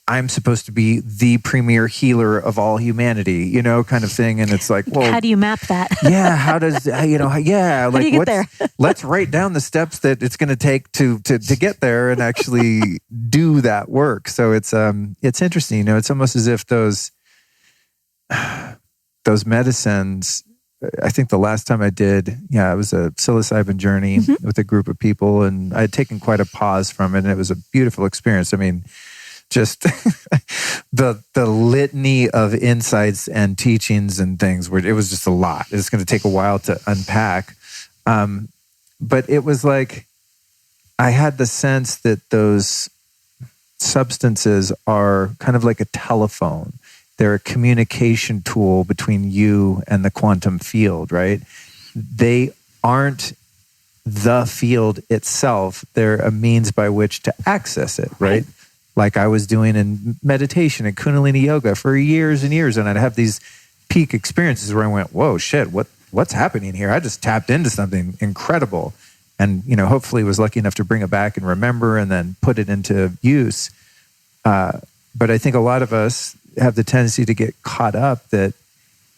I'm supposed to be the premier healer of all humanity, kind of thing. And it's like, well, how do you map that? Yeah. How does, how do you get there? Let's write down the steps that it's going to take to get there and actually do that work. So it's interesting, it's almost as if those medicines, I think the last time I did, it was a psilocybin journey with a group of people, and I had taken quite a pause from it, and it was a beautiful experience. I mean, just the litany of insights and teachings and things, it was just a lot. It's going to take a while to unpack. But it was like, I had the sense that those substances are kind of like a telephone. They're a communication tool between you and the quantum field, right? They aren't the field itself. They're a means by which to access it, right? Like I was doing in meditation and Kundalini yoga for years and years. And I'd have these peak experiences where I went, whoa, shit, what's happening here? I just tapped into something incredible. And, hopefully was lucky enough to bring it back and remember and then put it into use. But I think a lot of us have the tendency to get caught up that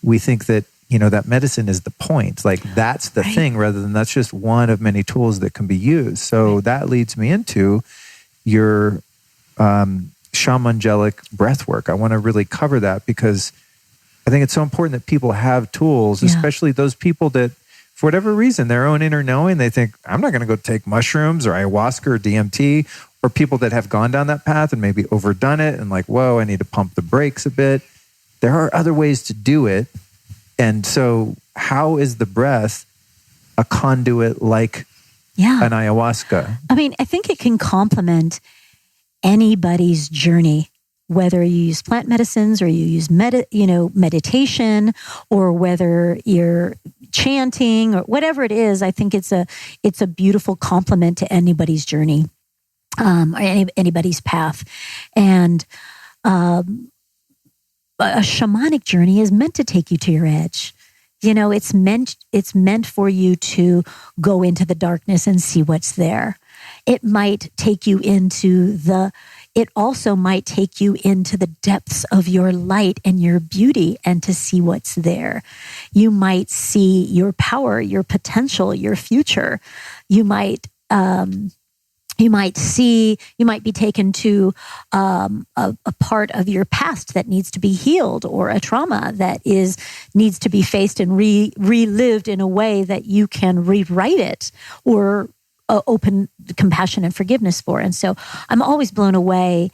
we think that, that medicine is the point. Like that's the thing, rather than that's just one of many tools that can be used. So that leads me into your Shamangelic Breathwork. I want to really cover that because I think it's so important that people have tools, especially those people that, for whatever reason, their own inner knowing, they think, I'm not going to go take mushrooms or ayahuasca or DMT, or people that have gone down that path and maybe overdone it and like, whoa, I need to pump the brakes a bit. There are other ways to do it. And so how is the breath a conduit like an ayahuasca? I mean, I think it can complement anybody's journey, whether you use plant medicines or you use meditation, or whether you're chanting or whatever it is. I think it's a beautiful complement to anybody's journey. Or anybody's path. And a shamanic journey is meant to take you to your edge. It's meant for you to go into the darkness and see what's there. It might take you it also might take you into the depths of your light and your beauty and to see what's there. You might see your power, your potential, your future. You might be taken to a part of your past that needs to be healed, or a trauma that needs to be faced and relived in a way that you can rewrite it or open compassion and forgiveness for. And so I'm always blown away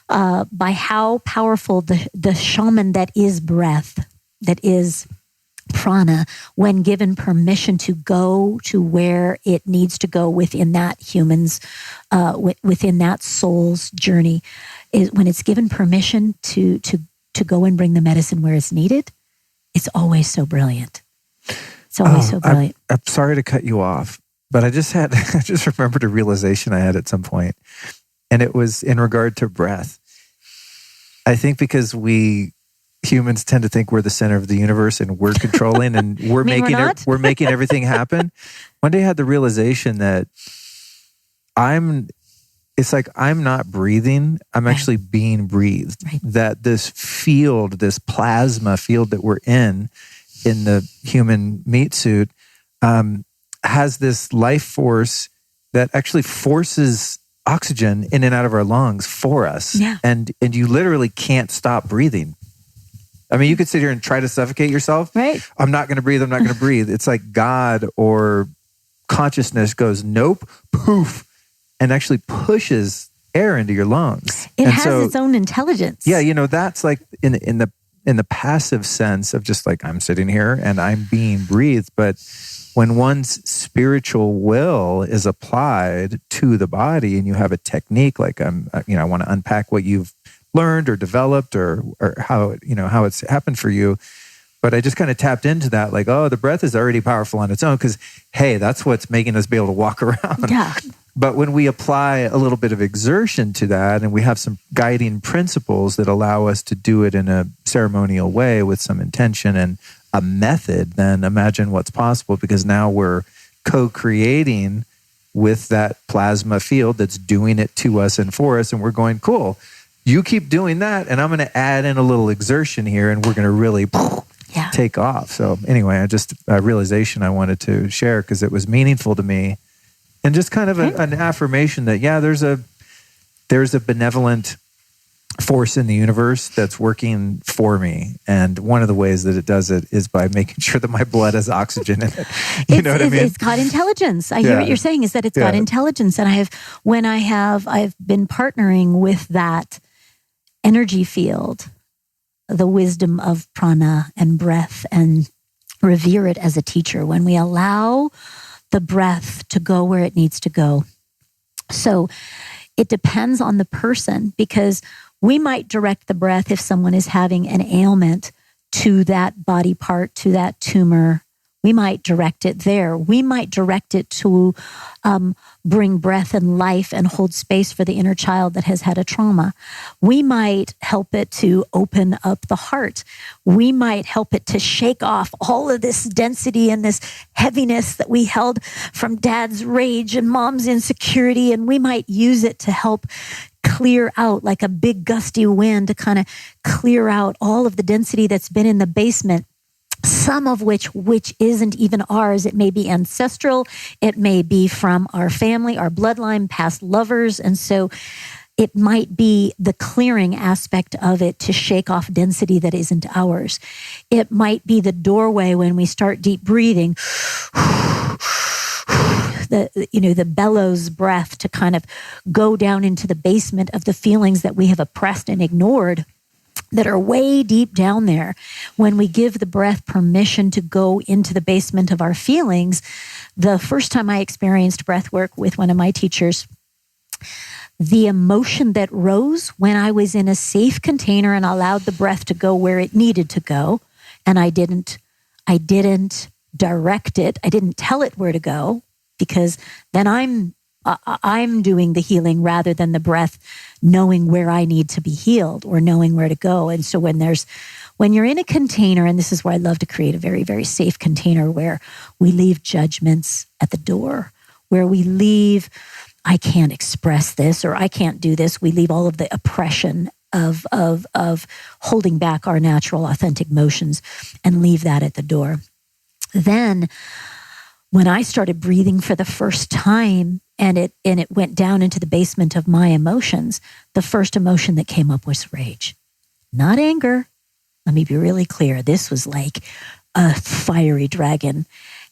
by how powerful the shaman that is breath, that is prana, when given permission to go to where it needs to go within that human's, within that soul's journey, is when it's given permission to go and bring the medicine where it's needed. It's always so brilliant. It's always so brilliant. I'm sorry to cut you off, but I just remembered a realization I had at some point, and it was in regard to breath. I think because we humans tend to think we're the center of the universe and we're controlling and we're making everything happen. One day I had the realization that it's like I'm not breathing, I'm actually being breathed. Right. That this field, this plasma field that we're in the human meat suit, has this life force that actually forces oxygen in and out of our lungs for us. Yeah. And you literally can't stop breathing. I mean, you could sit here and try to suffocate yourself. Right. I'm not going to breathe. I'm not going to breathe. It's like God or consciousness goes, nope, poof, and actually pushes air into your lungs. It has its own intelligence. Yeah, that's like in the passive sense of just like I'm sitting here and I'm being breathed. But when one's spiritual will is applied to the body and you have a technique, like I want to unpack what you've learned or developed or how it's happened for you. But I just kind of tapped into that, like, the breath is already powerful on its own because, hey, that's what's making us be able to walk around. Yeah. But when we apply a little bit of exertion to that and we have some guiding principles that allow us to do it in a ceremonial way with some intention and a method, then imagine what's possible, because now we're co-creating with that plasma field that's doing it to us and for us. And we're going, cool, you keep doing that, and I'm going to add in a little exertion here, and we're going to really take off. So anyway, I just a realization I wanted to share because it was meaningful to me, and just kind of an affirmation that there's a benevolent force in the universe that's working for me, and one of the ways that it does it is by making sure that my blood has oxygen in it. You know what I mean? It's got intelligence. I hear what you're saying is that it's got intelligence, and I've been partnering with that energy field, the wisdom of prana and breath, and revere it as a teacher when we allow the breath to go where it needs to go. So it depends on the person, because we might direct the breath if someone is having an ailment to that body part, to that tumor. We might direct it there. We might direct it to bring breath and life and hold space for the inner child that has had a trauma. We might help it to open up the heart. We might help it to shake off all of this density and this heaviness that we held from dad's rage and mom's insecurity. And we might use it to help clear out, like a big gusty wind, to kind of clear out all of the density that's been in the basement. Some of which isn't even ours. It may be ancestral. It may be from our family, our bloodline, past lovers. And so it might be the clearing aspect of it to shake off density that isn't ours. It might be the doorway when we start deep breathing, the bellows breath, to kind of go down into the basement of the feelings that we have oppressed and ignored, that are way deep down there. When we give the breath permission to go into the basement of our feelings, the first time I experienced breath work with one of my teachers, the emotion that rose when I was in a safe container and allowed the breath to go where it needed to go, and I didn't direct it, I didn't tell it where to go, because then I'm doing the healing rather than the breath knowing where I need to be healed or knowing where to go. And so when you're in a container, and this is where I love to create a very, very safe container where we leave judgments at the door, where we leave, I can't express this or I can't do this. We leave all of the oppression of holding back our natural, authentic motions and leave that at the door. Then when I started breathing for the first time, and it went down into the basement of my emotions, the first emotion that came up was rage, not anger. Let me be really clear. This was like a fiery dragon.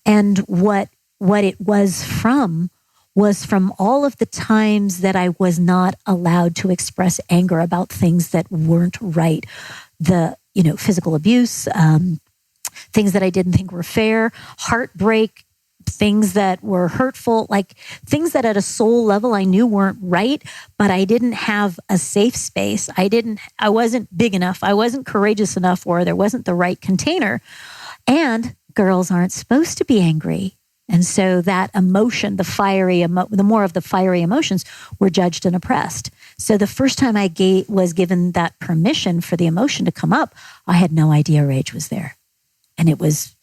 And what it was from all of the times that I was not allowed to express anger about things that weren't right. The, physical abuse, things that I didn't think were fair, heartbreak, things that were hurtful, like things that at a soul level I knew weren't right, but I didn't have a safe space. I wasn't big enough. I wasn't courageous enough, or there wasn't the right container. And girls aren't supposed to be angry. And so that emotion, the more of the fiery emotions were judged and oppressed. So the first time I was given that permission for the emotion to come up, I had no idea rage was there. And it was,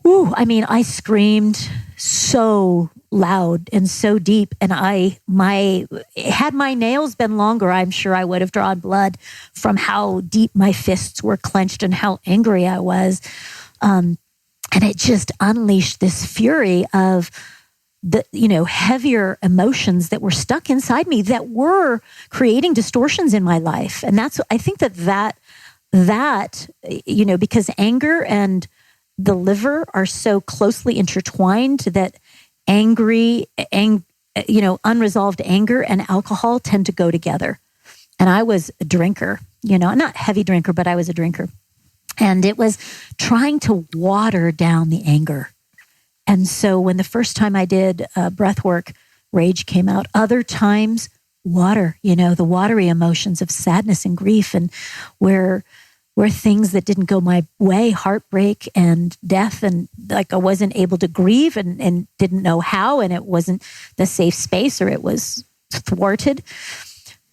I screamed so loud and so deep. And had my nails been longer, I'm sure I would have drawn blood from how deep my fists were clenched and how angry I was. And it just unleashed this fury of the, heavier emotions that were stuck inside me that were creating distortions in my life. And I think that, because anger and the liver are so closely intertwined that unresolved anger and alcohol tend to go together. And I was a drinker, not a heavy drinker, but I was a drinker. And it was trying to water down the anger. And so when the first time I did breath work, rage came out. Other times, water, the watery emotions of sadness and grief, and where things that didn't go my way, heartbreak and death, and like I wasn't able to grieve and didn't know how, and it wasn't the safe space, or it was thwarted.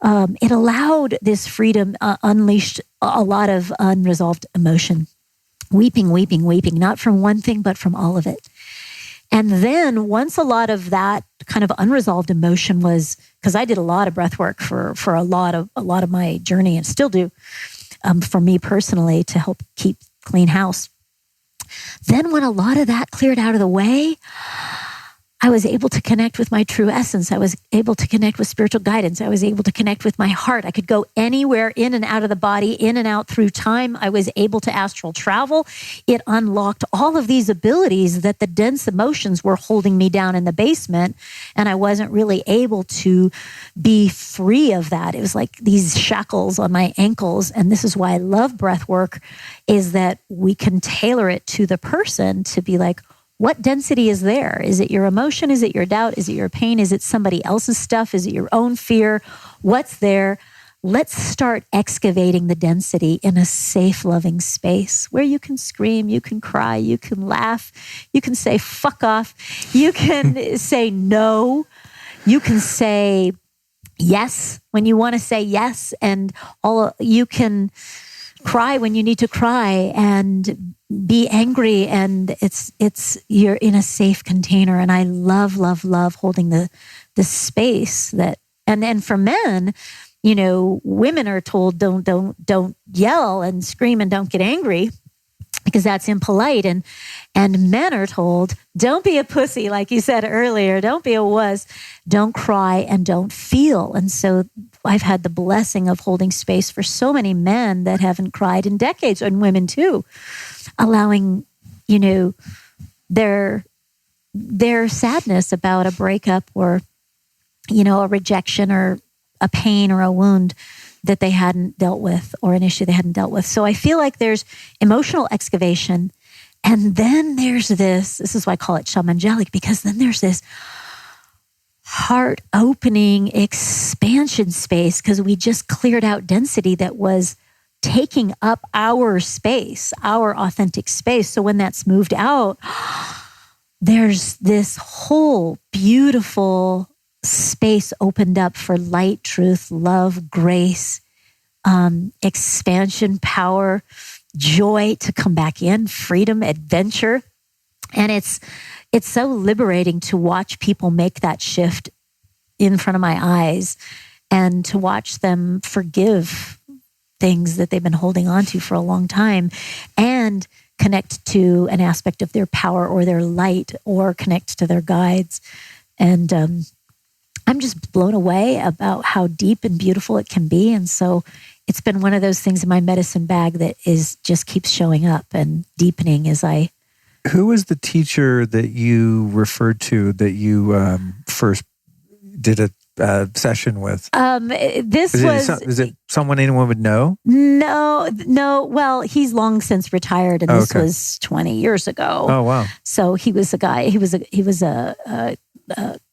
It allowed this freedom, unleashed a lot of unresolved emotion, weeping, not from one thing, but from all of it. And then once a lot of that kind of unresolved emotion was, because I did a lot of breath work for a lot of my journey, and still do, for me personally, to help keep clean house. Then when a lot of that cleared out of the way, I was able to connect with my true essence. I was able to connect with spiritual guidance. I was able to connect with my heart. I could go anywhere, in and out of the body, in and out through time. I was able to astral travel. It unlocked all of these abilities that the dense emotions were holding me down in the basement, and I wasn't really able to be free of that. It was like these shackles on my ankles, and this is why I love breath work, is that we can tailor it to the person to be like, what density is there? Is it your emotion? Is it your doubt? Is it your pain? Is it somebody else's stuff? Is it your own fear? What's there? Let's start excavating the density in a safe, loving space where you can scream, you can cry, you can laugh, you can say fuck off, you can say no, you can say yes when you want to say yes, and you can cry when you need to cry, and be angry, and you're in a safe container. And I love holding the space that, and for men, women are told don't yell and scream and don't get angry because that's impolite, and men are told don't be a pussy, like you said earlier, don't be a wuss, don't cry and don't feel. And so I've had the blessing of holding space for so many men that haven't cried in decades, and women too, allowing, their sadness about a breakup, or, a rejection, or a pain, or a wound that they hadn't dealt with, or an issue they hadn't dealt with. So I feel like there's emotional excavation. And then there's this is why I call it Shamangelic, because then there's this heart opening expansion space, because we just cleared out density that was taking up our space, our authentic space. So when that's moved out, there's this whole beautiful space opened up for light, truth, love, grace, expansion, power, joy to come back in, freedom, adventure. And it's so liberating to watch people make that shift in front of my eyes, and to watch them forgive things that they've been holding on to for a long time, and connect to an aspect of their power or their light, or connect to their guides. And I'm just blown away about how deep and beautiful it can be. And so it's been one of those things in my medicine bag that just keeps showing up and deepening as I... Who was the teacher that you referred to that you first did a session with? This is it someone anyone would know? No. Well, he's long since retired, and this was 20 years ago. Oh wow! So he was a guy. He was a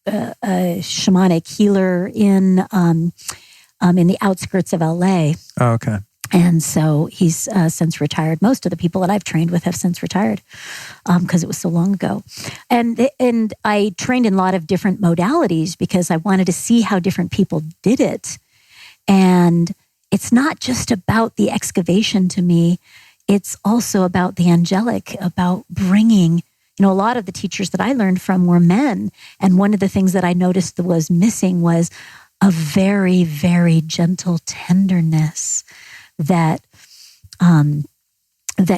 shamanic healer in the outskirts of LA. Oh, okay. And so he's since retired. Most of the people that I've trained with have since retired because it was so long ago. And I trained in a lot of different modalities because I wanted to see how different people did it. And it's not just about the excavation to me. It's also about the angelic, about bringing, a lot of the teachers that I learned from were men. And one of the things that I noticed that was missing was a very, very gentle tenderness that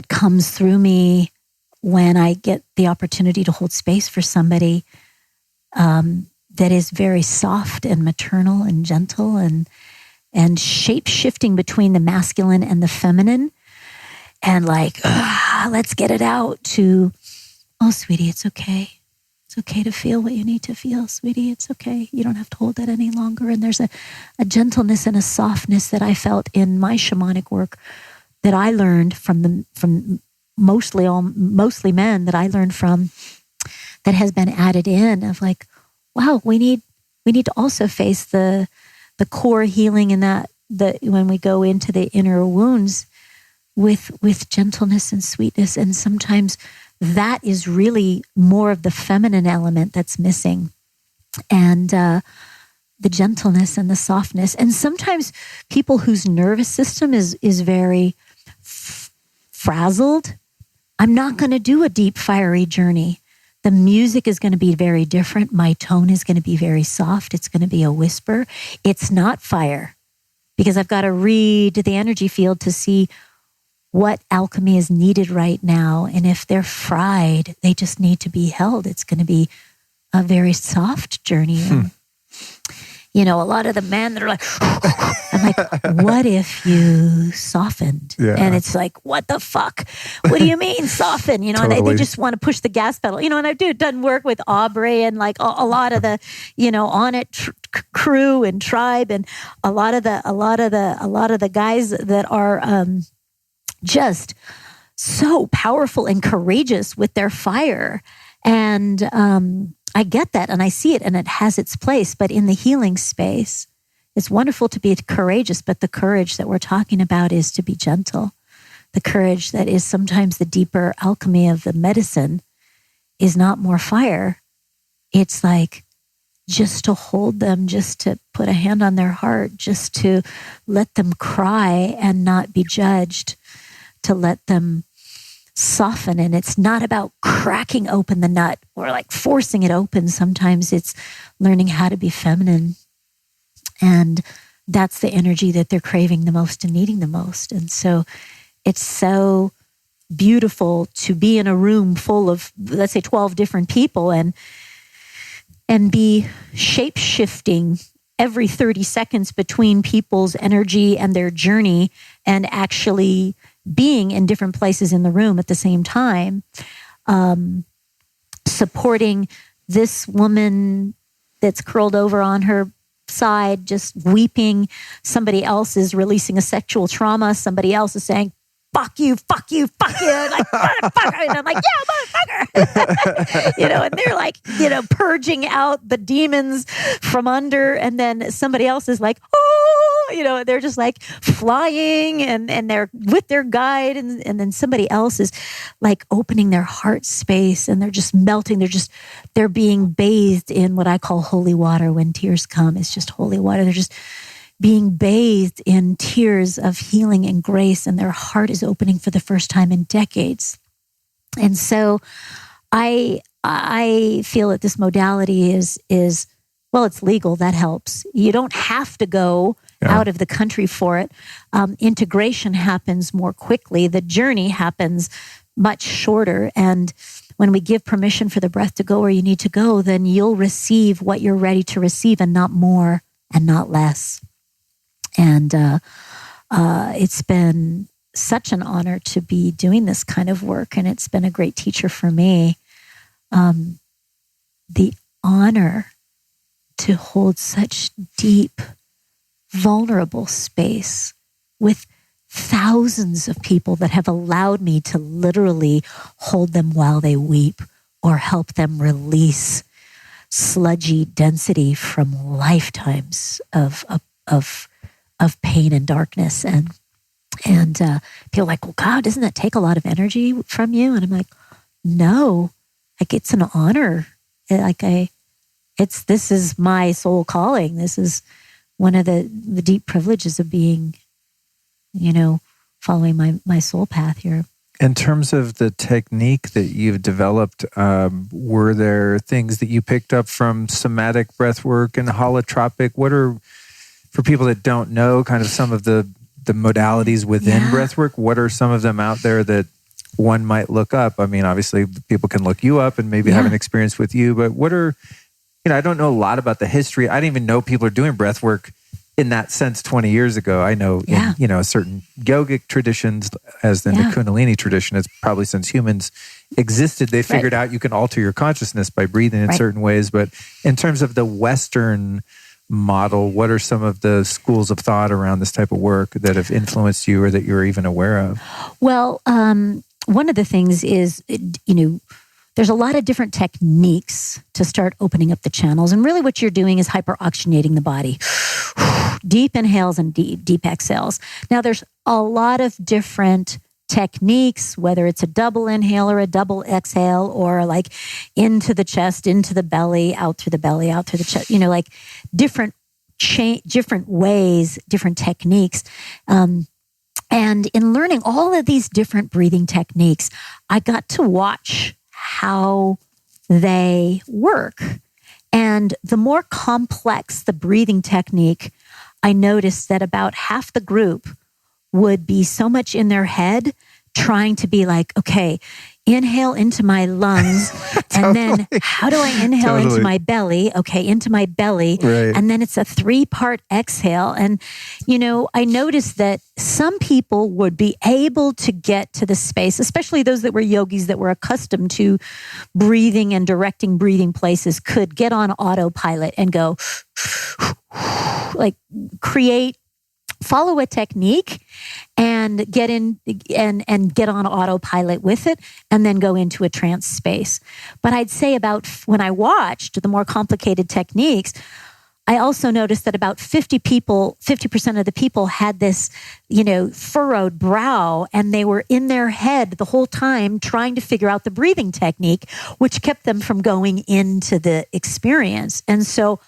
comes through me when I get the opportunity to hold space for somebody that is very soft and maternal and gentle and shape-shifting between the masculine and the feminine, and let's get it out, to, oh, sweetie, it's okay. It's okay to feel what you need to feel, sweetie. It's okay. You don't have to hold that any longer. And there's a gentleness and a softness that I felt in my shamanic work that I learned from mostly men that I learned from, that has been added in, of wow, we need to also face the core healing, and that when we go into the inner wounds with gentleness and sweetness. And sometimes that is really more of the feminine element that's missing, and the gentleness and the softness. And sometimes people whose nervous system is very frazzled, I'm not going to do a deep, fiery journey. The music is going to be very different. My tone is going to be very soft. It's going to be a whisper. It's not fire, because I've got to read the energy field to see what alchemy is needed right now. And if they're fried, they just need to be held. It's going to be a very soft journey. A lot of the men that are like, I'm like, what if you softened? Yeah. And it's like, what the fuck? What do you mean soften? Totally. They just want to push the gas pedal. And I've done work with Aubrey and a lot of the, On It crew and tribe, and a lot of the guys that are just so powerful and courageous with their fire. And I get that, and I see it, and it has its place. But in the healing space, it's wonderful to be courageous, but the courage that we're talking about is to be gentle. The courage that is sometimes the deeper alchemy of the medicine is not more fire. It's just to hold them, just to put a hand on their heart, just to let them cry and not be judged, to let them soften. And it's not about cracking open the nut or forcing it open. Sometimes it's learning how to be feminine. And that's the energy that they're craving the most and needing the most. And so it's so beautiful to be in a room full of, let's say, 12 different people and be shape-shifting every 30 seconds between people's energy and their journey, and actually being in different places in the room at the same time, supporting this woman that's curled over on her side, just weeping. Somebody else is releasing a sexual trauma. Somebody else is saying, fuck you, fuck you, fuck you. And motherfucker. And I'm like, yeah, motherfucker. And they're purging out the demons from under. And then somebody else is like, oh, they're just flying and they're with their guide. And then somebody else is opening their heart space, and they're just melting. They're being bathed in what I call holy water. When tears come, it's just holy water. They're just being bathed in tears of healing and grace, and their heart is opening for the first time in decades. And so I feel that this modality is well, it's legal. That helps. You don't have to go out of the country for it. Integration happens more quickly. The journey happens much shorter. And when we give permission for the breath to go where you need to go, then you'll receive what you're ready to receive, and not more and not less. And it's been such an honor to be doing this kind of work, and it's been a great teacher for me. The honor to hold such deep, vulnerable space with thousands of people that have allowed me to literally hold them while they weep or help them release sludgy density from lifetimes of pain and darkness. And people are like, well, God, doesn't that take a lot of energy from you? And I'm like, no, like it's an honor. This is my soul calling. This is one of the deep privileges of being, following my soul path here. In terms of the technique that you've developed, were there things that you picked up from somatic breathwork and holotropic? What are, for people that don't know, kind of some of the modalities within breathwork? What are some of them out there that one might look up? I mean, obviously people can look you up and maybe have an experience with you, but what are, I don't know a lot about the history. I didn't even know people are doing breathwork in that sense 20 years ago. I know in, certain yogic traditions, as in the Kundalini tradition, it's probably since humans existed, they figured out you can alter your consciousness by breathing in certain ways. But in terms of the Western model, what are some of the schools of thought around this type of work that have influenced you or that you're even aware of? Well, one of the things is, there's a lot of different techniques to start opening up the channels. And really what you're doing is hyperoxygenating the body. Deep inhales and deep exhales. Now, there's a lot of different techniques, whether it's a double inhale or a double exhale, or like into the chest, into the belly, out through the belly, out through the chest, like different ways, different techniques. And in learning all of these different breathing techniques, I got to watch how they work. And the more complex the breathing technique, I noticed that about half the group would be so much in their head trying to be like, okay, inhale into my lungs. And then how do I inhale into my belly? Okay, into my belly. Right. And then it's a 3-part exhale. And, I noticed that some people would be able to get to the space, especially those that were yogis that were accustomed to breathing and directing breathing places, could get on autopilot and go like follow a technique and get in and get on autopilot with it and then go into a trance space. But I'd say when I watched the more complicated techniques, I also noticed that about 50% of the people had this, furrowed brow, and they were in their head the whole time trying to figure out the breathing technique, which kept them from going into the experience. And so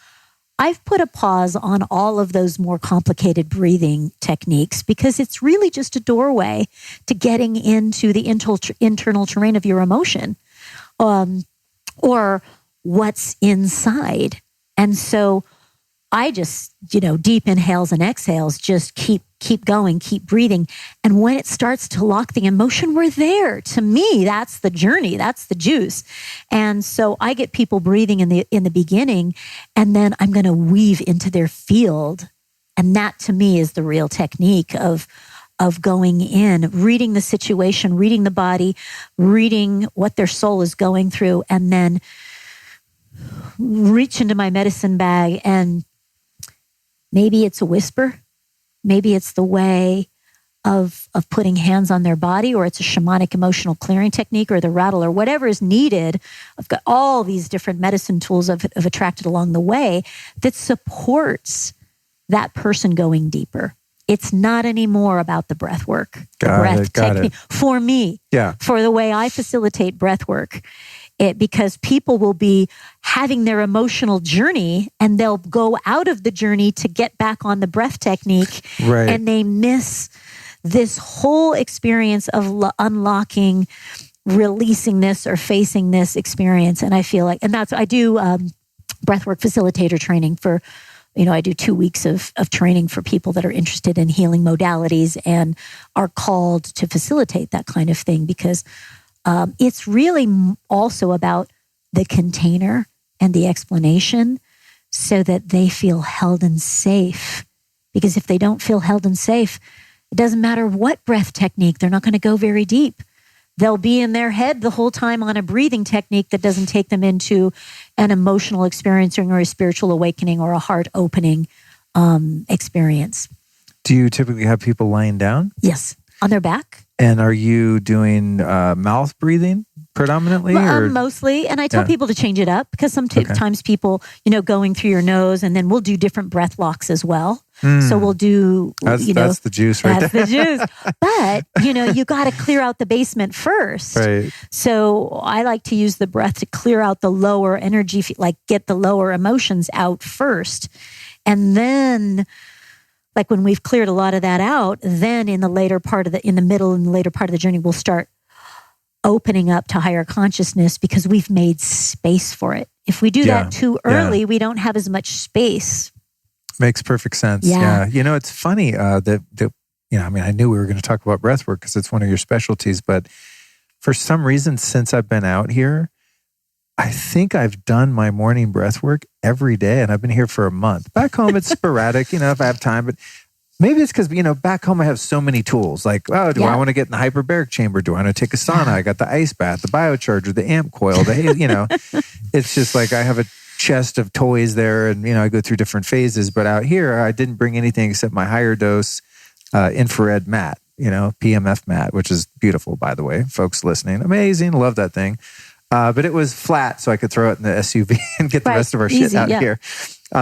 I've put a pause on all of those more complicated breathing techniques because it's really just a doorway to getting into the internal terrain of your emotion, or what's inside. And so I just, deep inhales and exhales, just keep going, keep breathing. And when it starts to lock the emotion, we're there. To me, that's the journey. That's the juice. And so I get people breathing in the beginning, and then I'm going to weave into their field. And that to me is the real technique of going in, reading the situation, reading the body, reading what their soul is going through, and then reach into my medicine bag, and maybe it's a whisper. Maybe it's the way of putting hands on their body, or it's a shamanic emotional clearing technique, or the rattle, or whatever is needed. I've got all these different medicine tools I've attracted along the way that supports that person going deeper. It's not anymore about the breath work, the breath technique. For me, for the way I facilitate breath work. Because people will be having their emotional journey and they'll go out of the journey to get back on the breath technique, and they miss this whole experience of unlocking, releasing this or facing this experience. And I feel like, and I do breathwork facilitator training for, I do 2 weeks of training for people that are interested in healing modalities and are called to facilitate that kind of thing, because it's really also about the container and the explanation so that they feel held and safe. Because if they don't feel held and safe, it doesn't matter what breath technique, they're not going to go very deep. they'll be in their head the whole time on a breathing technique that doesn't take them into an emotional experiencing or a spiritual awakening or a heart opening experience. Do you typically have people lying down? Yes, on their back. And are you doing mouth breathing predominantly? Or? Mostly. And I tell people to change it up because sometimes people, going through your nose, and then we'll do different breath locks as well. So we'll do, that's the juice right there. That's the juice. But, you got to clear out the basement first. Right. So I like to use the breath to clear out the lower energy, like get the lower emotions out first. And then, like when we've cleared a lot of that out, then in the middle and later part of the journey, we'll start opening up to higher consciousness because we've made space for it. If we do that too early, we don't have as much space. Makes perfect sense. Yeah. It's funny that I knew we were going to talk about breath work because it's one of your specialties, but for some reason, since I've been out here, I think I've done my morning breath work every day, and I've been here for a month. Back home, it's sporadic, if I have time, but maybe it's because, back home I have so many tools. Like, I want to get in the hyperbaric chamber? Do I want to take a sauna? I got the ice bath, the biocharger, the amp coil, it's just like I have a chest of toys there, and I go through different phases. But out here, I didn't bring anything except my higher dose infrared mat, PMF mat, which is beautiful, by the way, folks listening. Amazing, love that thing. But it was flat, so I could throw it in the SUV and get the rest of our shit out here.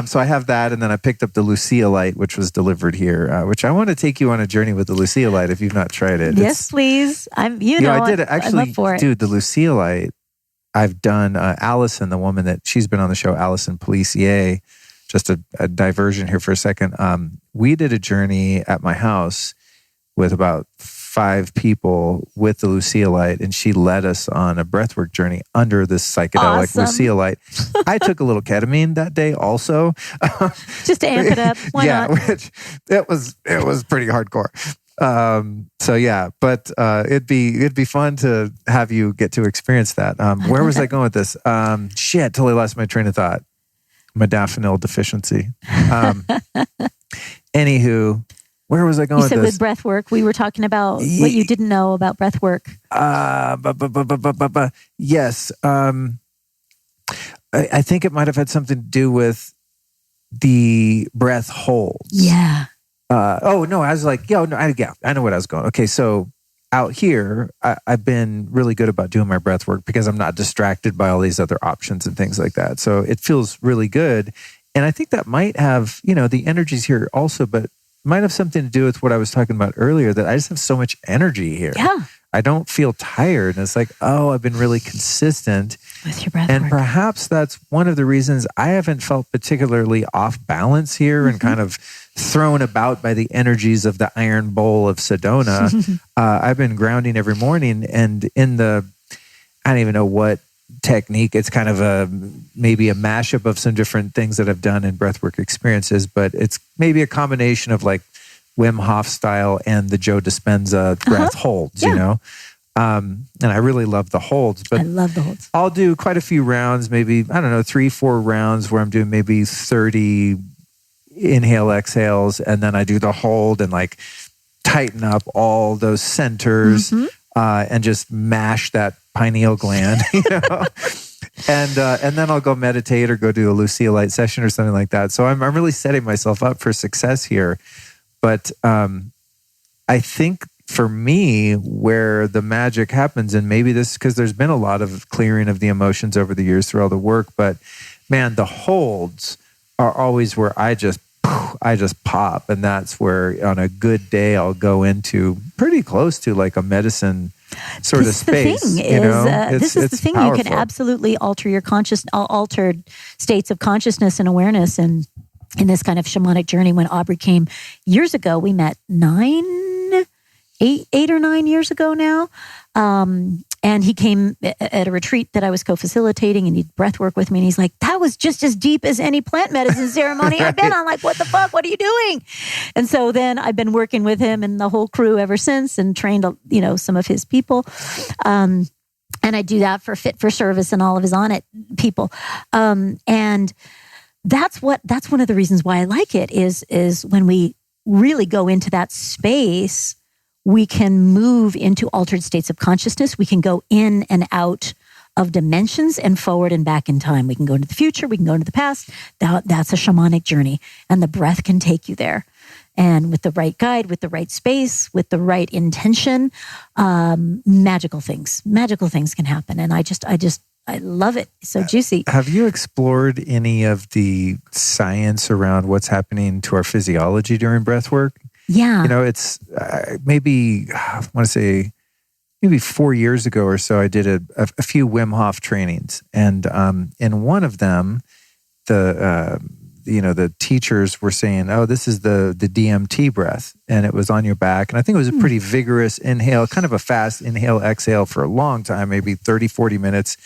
So I have that, and then I picked up the Lucia light, which was delivered here, which I want to take you on a journey with the Lucia light if you've not tried it. Yes, please. I did it. Actually, I'm up for it. Dude, the Lucia light, I've done Allison, the woman that she's been on the show, Allison Policier, just a diversion here for a second. We did a journey at my house with about 5 people with the Lucia light, and she led us on a breathwork journey under this psychedelic Lucia light. I took a little ketamine that day also. Just to amp it up. Why not? Which it was pretty hardcore. But it'd be fun to have you get to experience that. Where was I going with this? Totally lost my train of thought. Modafinil deficiency. Anywho, where was I going with this? You said with breath work, we were talking about what you didn't know about breath work. Yes. I think it might have had something to do with the breath holds. Yeah. I was like, I know what I was going. Okay, so out here, I've been really good about doing my breath work because I'm not distracted by all these other options and things like that. So it feels really good. And I think that might have, the energies here also, but might have something to do with what I was talking about earlier, that I just have so much energy here. Yeah. I don't feel tired. And it's like, I've been really consistent with your breath and work. Perhaps that's one of the reasons I haven't felt particularly off balance here and kind of thrown about by the energies of the iron bowl of Sedona. I've been grounding every morning, and in I don't even know what technique. It's kind of maybe a mashup of some different things that I've done in breathwork experiences, but it's maybe a combination of like Wim Hof style and the Joe Dispenza breath holds, and I really love the holds. But I love the holds. I'll do quite a few rounds, maybe, 3-4 rounds where I'm doing maybe 30 inhale exhales, and then I do the hold and like tighten up all those centers and just mash that pineal gland, and then I'll go meditate or go do a Lucia light session or something like that. So I'm really setting myself up for success here. But I think for me, where the magic happens, and maybe this because there's been a lot of clearing of the emotions over the years through all the work, but man, the holds are always where I just pop, and that's where on a good day I'll go into pretty close to like a medicine sort of space. This is the thing. Powerful. You can absolutely alter your altered states of consciousness and awareness, and in this kind of shamanic journey. When Aubrey came years ago, we met 8 or 9 years ago now. And he came at a retreat that I was co-facilitating, and he did breath work with me. And he's like, that was just as deep as any plant medicine ceremony I've been on. Like, what the fuck? What are you doing? And so then I've been working with him and the whole crew ever since, and trained, some of his people. And I do that for Fit for Service and all of his On It people. And that's one of the reasons why I like it is when we really go into that space we can move into altered states of consciousness. We can go in and out of dimensions and forward and back in time. We can go into the future. We can go into the past. That's a shamanic journey. And the breath can take you there. And with the right guide, with the right space, with the right intention, magical things can happen. And I love it. It's so juicy. Have you explored any of the science around what's happening to our physiology during breath work? Yeah. It's maybe 4 years ago or so, I did a few Wim Hof trainings. And in one of them, the teachers were saying, oh, this is the DMT breath. And it was on your back. And I think it was a pretty vigorous inhale, kind of a fast inhale, exhale for a long time, maybe 30, 40 minutes.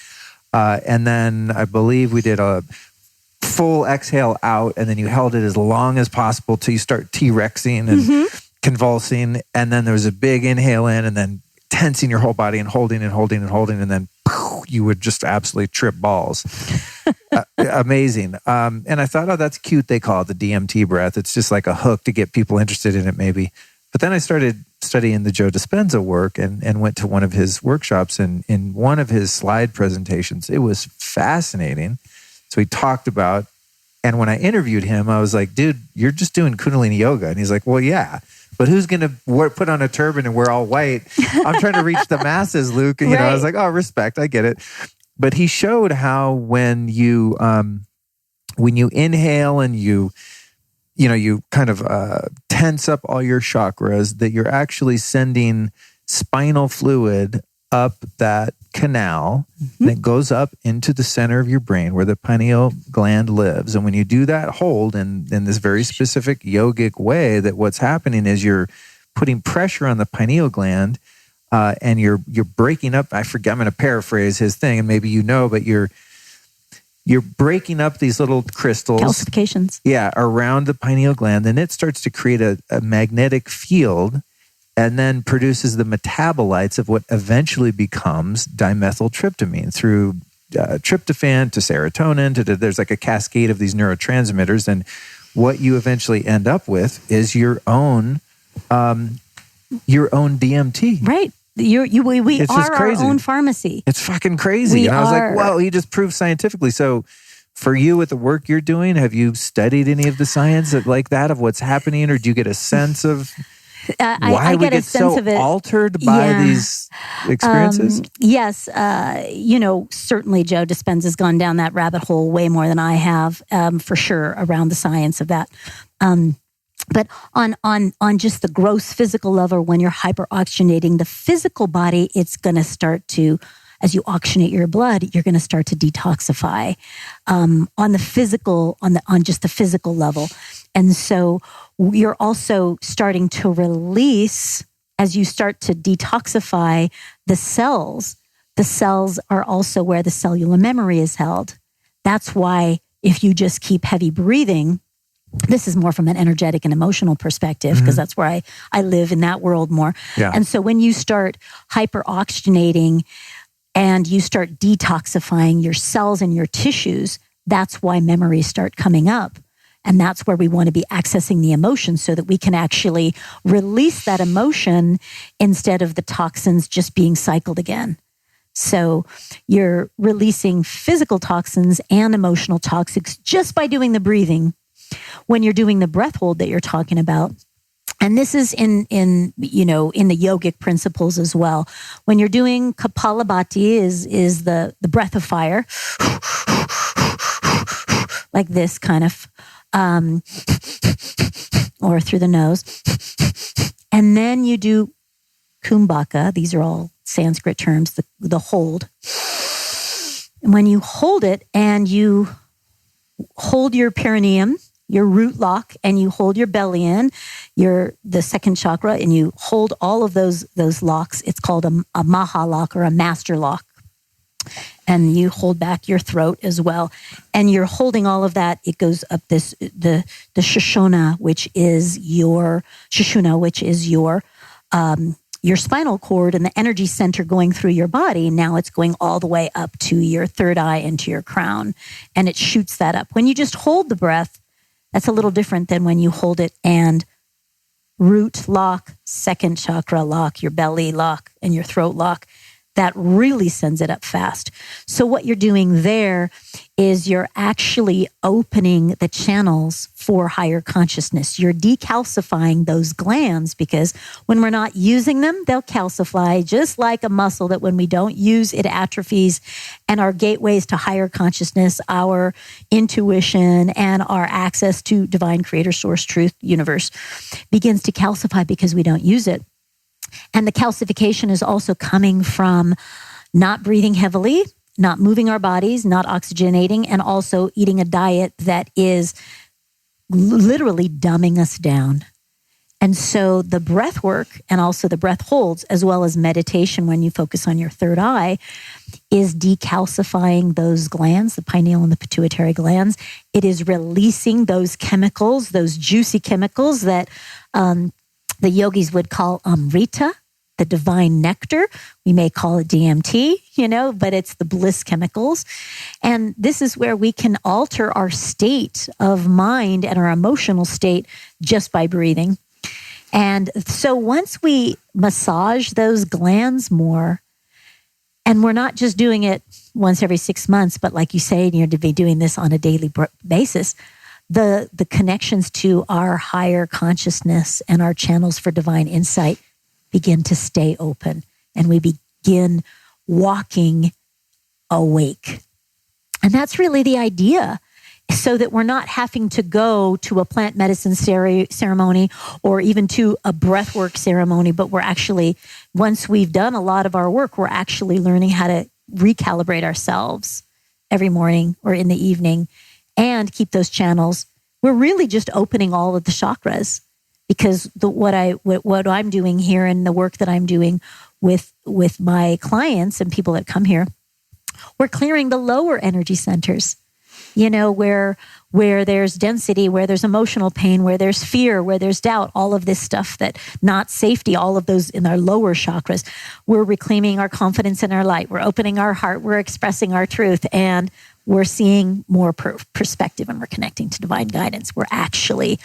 And then I believe we did a full exhale out, and then you held it as long as possible till you start T-Rexing and convulsing. And then there was a big inhale in, and then tensing your whole body and holding and holding and holding. And then you would just absolutely trip balls. Amazing. And I thought, oh, that's cute. They call it the DMT breath. It's just like a hook to get people interested in it maybe. But then I started studying the Joe Dispenza work and went to one of his workshops. And in one of his slide presentations, it was fascinating. So he talked about, and when I interviewed him, I was like, dude, you're just doing Kundalini yoga. And he's like, well, yeah, but who's going to put on a turban and wear all white? I'm trying to reach the masses, Luke. And, I was like, oh, respect, I get it. But he showed how when you inhale and you kind of tense up all your chakras, that you're actually sending spinal fluid up that canal that goes up into the center of your brain where the pineal gland lives. And when you do that hold in this very specific yogic way, that what's happening is you're putting pressure on the pineal gland and you're breaking up, I forget, I'm going to paraphrase his thing, and maybe but you're breaking up these little crystals. Calcifications. Yeah, around the pineal gland. Then it starts to create a magnetic field and then produces the metabolites of what eventually becomes dimethyltryptamine through tryptophan to serotonin. There's like a cascade of these neurotransmitters. And what you eventually end up with is your own DMT. Right. We are our own pharmacy. It's fucking crazy. I was like, whoa, he just proved scientifically. So for you with the work you're doing, have you studied any of the science like that of what's happening? Or do you get a sense of why we get so altered by these experiences? Yes. Certainly Joe Dispenza's gone down that rabbit hole way more than I have, for sure, around the science of that. But on just the gross physical level, when you're hyperoxygenating the physical body, it's going to start to, as you oxygenate your blood, you're going to start to detoxify on just the physical level. And so you're also starting to release, as you start to detoxify the cells. The cells are also where the cellular memory is held. That's why if you just keep heavy breathing, this is more from an energetic and emotional perspective, because that's where I live in that world more. Yeah. And so when you start hyperoxygenating and you start detoxifying your cells and your tissues, that's why memories start coming up. And that's where we want to be accessing the emotion so that we can actually release that emotion instead of the toxins just being cycled again. So you're releasing physical toxins and emotional toxics just by doing the breathing when you're doing the breath hold that you're talking about. And this is in the yogic principles as well. When you're doing Kapalabhati is the breath of fire, like this kind of, or through the nose. And then you do Kumbhaka. These are all Sanskrit terms, the hold. And when you hold it and you hold your perineum, your root lock, and you hold your belly in, the second chakra, and you hold all of those locks. It's called a maha lock or a master lock. And you hold back your throat as well. And you're holding all of that. It goes up the Shoshana, which is your spinal cord and the energy center going through your body. Now it's going all the way up to your third eye and to your crown. And it shoots that up. When you just hold the breath, that's a little different than when you hold it and root lock, second chakra lock, your belly lock, and your throat lock. That really sends it up fast. So what you're doing there is you're actually opening the channels for higher consciousness. You're decalcifying those glands, because when we're not using them, they'll calcify just like a muscle that when we don't use it atrophies, and our gateways to higher consciousness, our intuition, and our access to divine creator, source, truth, universe begins to calcify because we don't use it. And the calcification is also coming from not breathing heavily, not moving our bodies, not oxygenating, and also eating a diet that is literally dumbing us down. And so the breath work and also the breath holds, as well as meditation when you focus on your third eye, is decalcifying those glands, the pineal and the pituitary glands. It is releasing those chemicals, those juicy chemicals that the yogis would call amrita, the divine nectar. We may call it DMT, but it's the bliss chemicals. And this is where we can alter our state of mind and our emotional state just by breathing. And so once we massage those glands more, and we're not just doing it once every 6 months, but like you say, you're to be doing this on a daily basis, the connections to our higher consciousness and our channels for divine insight begin to stay open, and we begin walking awake. And that's really the idea, so that we're not having to go to a plant medicine ceremony or even to a breathwork ceremony, but we're actually, once we've done a lot of our work, we're actually learning how to recalibrate ourselves every morning or in the evening and keep those channels. We're really just opening all of the chakras, because what I'm doing here and the work that I'm doing with my clients and people that come here, we're clearing the lower energy centers, where there's density, where there's emotional pain, where there's fear, where there's doubt, all of this stuff that not safety, all of those in our lower chakras. We're reclaiming our confidence in our light. We're opening our heart. We're expressing our truth, and we're seeing more perspective, and we're connecting to divine guidance. We're actually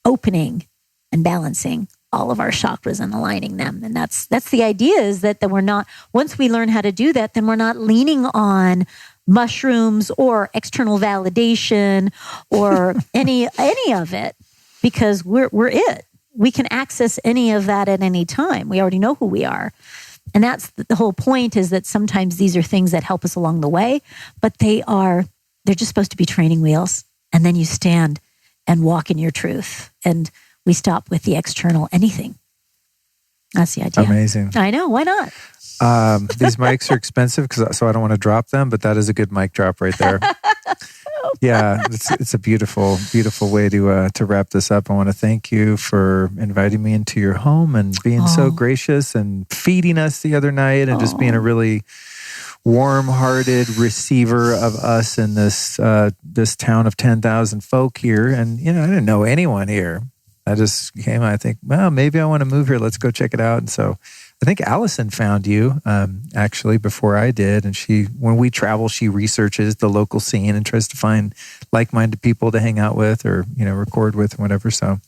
opening and balancing all of our chakras and aligning them. And that's the idea, is that we're not, once we learn how to do that, then we're not leaning on mushrooms or external validation or any of it, because we're it. We can access any of that at any time. We already know who we are. And that's the whole point, is that sometimes these are things that help us along the way, but they're just supposed to be training wheels. And then you stand and walk in your truth, and we stop with the external anything. That's the idea. Amazing. I know. Why not? These mics are expensive, so I don't want to drop them, but that is a good mic drop right there. Yeah, it's a beautiful, beautiful way to wrap this up. I want to thank you for inviting me into your home and being so gracious and feeding us the other night, and just being a really warm-hearted receiver of us in this town of 10,000 folk here. And I didn't know anyone here. I just came. I think, well, maybe I want to move here. Let's go check it out. And so I think Allison found you actually before I did. And when we travel, she researches the local scene and tries to find like-minded people to hang out with or record with, whatever. So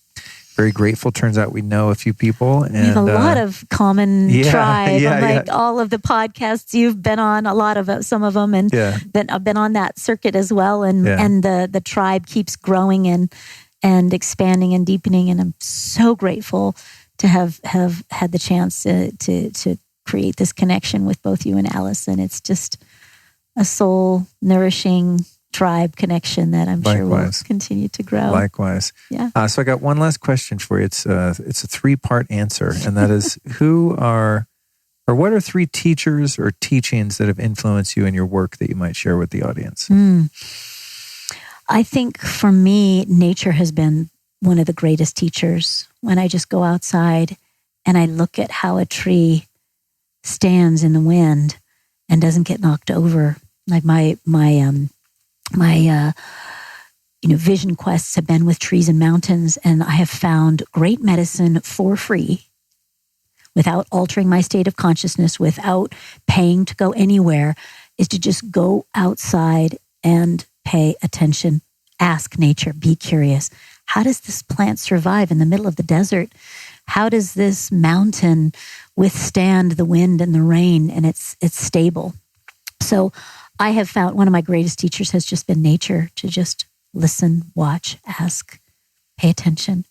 very grateful. Turns out we know a few people. And, we have a lot of common tribe. All of the podcasts you've been on, a lot of some of them, and then I've been on that circuit as well. And the tribe keeps growing and expanding and deepening. And I'm so grateful to have had the chance to create this connection with both you and Allison. It's just a soul nourishing tribe connection that I'm sure will continue to grow. Likewise. Yeah. So I got one last question for you. It's a 3-part answer, and that is what are 3 teachers or teachings that have influenced you in your work that you might share with the audience? I think for me, nature has been one of the greatest teachers. When I just go outside and I look at how a tree stands in the wind and doesn't get knocked over. Like my vision quests have been with trees and mountains, and I have found great medicine for free without altering my state of consciousness, without paying to go anywhere, is to just go outside and pay attention, ask nature, be curious. how does this plant survive in the middle of the desert? How does this mountain withstand the wind and the rain, and it's stable? So I have found one of my greatest teachers has just been nature, to just listen, watch, ask, pay attention,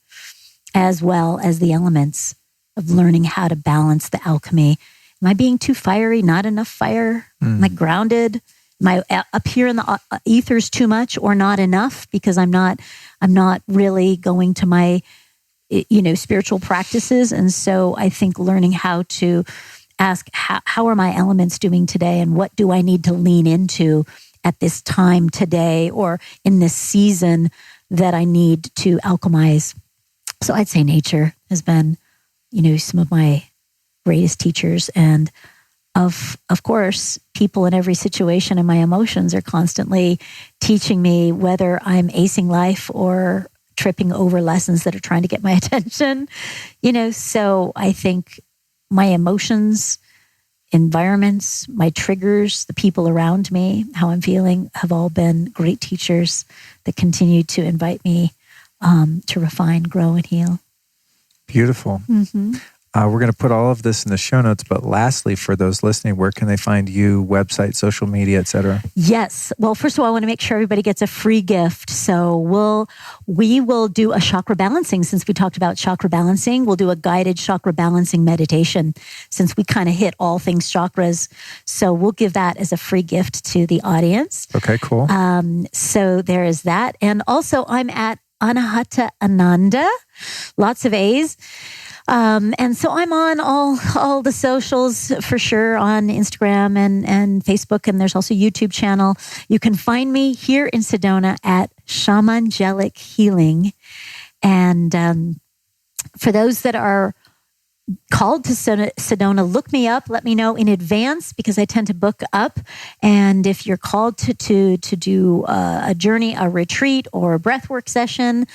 as well as the elements of learning how to balance the alchemy. Am I being too fiery? Not enough fire? Am I grounded? Am I up here in the ethers too much or not enough? Because I'm not really going to my, spiritual practices. And so I think learning how to ask, how are my elements doing today? And what do I need to lean into at this time today or in this season that I need to alchemize? So I'd say nature has been, some of my greatest teachers. And of course, people in every situation and my emotions are constantly teaching me whether I'm acing life or tripping over lessons that are trying to get my attention. So I think my emotions, environments, my triggers, the people around me, how I'm feeling have all been great teachers that continue to invite me to refine, grow, and heal. Beautiful. Mm-hmm. We're going to put all of this in the show notes, but lastly, for those listening, where can they find you, website, social media, et cetera? Yes. Well, first of all, I want to make sure everybody gets a free gift. So we will do a chakra balancing. Since we talked about chakra balancing, we'll do a guided chakra balancing meditation since we kind of hit all things chakras. So we'll give that as a free gift to the audience. Okay, cool. So there is that. And also I'm at Anahata Ananda, lots of A's. And so I'm on all the socials for sure, on Instagram and Facebook, and there's also a YouTube channel. You can find me here in Sedona at Shamangelic Healing. And for those that are called to Sedona, look me up, let me know in advance because I tend to book up. And if you're called to do a journey, a retreat, or a breathwork session,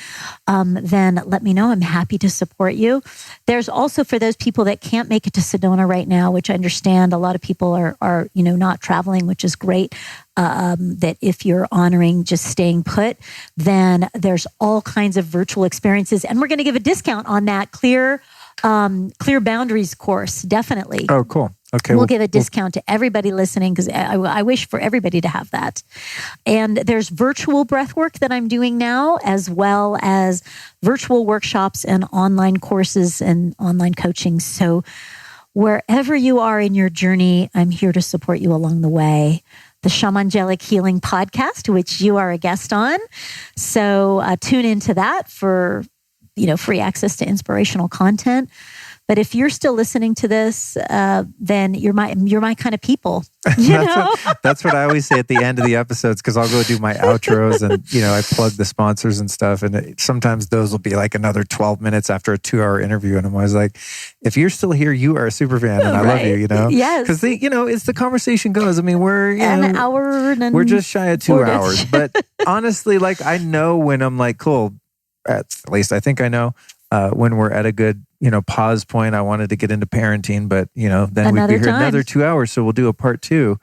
then let me know. I'm happy to support you. There's also, for those people that can't make it to Sedona right now, which I understand a lot of people are not traveling, which is great. That if you're honoring just staying put, then there's all kinds of virtual experiences. And we're going to give a discount on that Clear Boundaries course, definitely. Oh, cool. Okay. We'll give a discount to everybody listening because I wish for everybody to have that. And there's virtual breathwork that I'm doing now, as well as virtual workshops and online courses and online coaching. So wherever you are in your journey, I'm here to support you along the way. The Shamangelic Healing podcast, which you are a guest on. So tune into that for free access to inspirational content. But if you're still listening to this, then you're my kind of people. That's what I always say at the end of the episodes, because I'll go do my outros and I plug the sponsors and stuff. And sometimes those will be like another 12 minutes after a 2-hour interview, and I'm always like, if you're still here, you are a super fan, and I love you. Yes, because it's the conversation goes. I mean, we're an hour, and we're just shy of 2 hours. But honestly, like I know when I'm like, cool. At least I think I know when we're at a good, pause point. I wanted to get into parenting, but then we'd be here another 2 hours. So we'll do a part 2.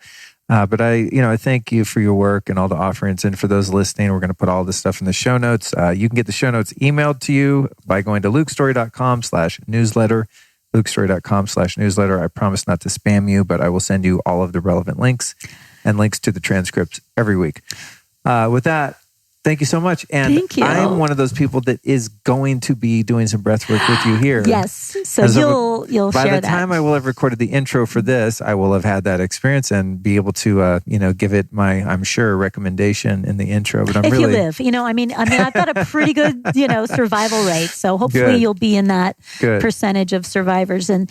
But I thank you for your work and all the offerings. And for those listening, we're going to put all this stuff in the show notes. You can get the show notes emailed to you by going to lukestory.com/newsletter, lukestory.com/newsletter. I promise not to spam you, but I will send you all of the relevant links and links to the transcripts every week. With that, thank you so much. And thank you. I'm one of those people that is going to be doing some breath work with you here. Yes. So you'll share that. By the time I will have recorded the intro for this, I will have had that experience and be able to, give it my, I'm sure, recommendation in the intro. But if you live, I've got a pretty good, survival rate. So hopefully you'll be in that percentage of survivors. And,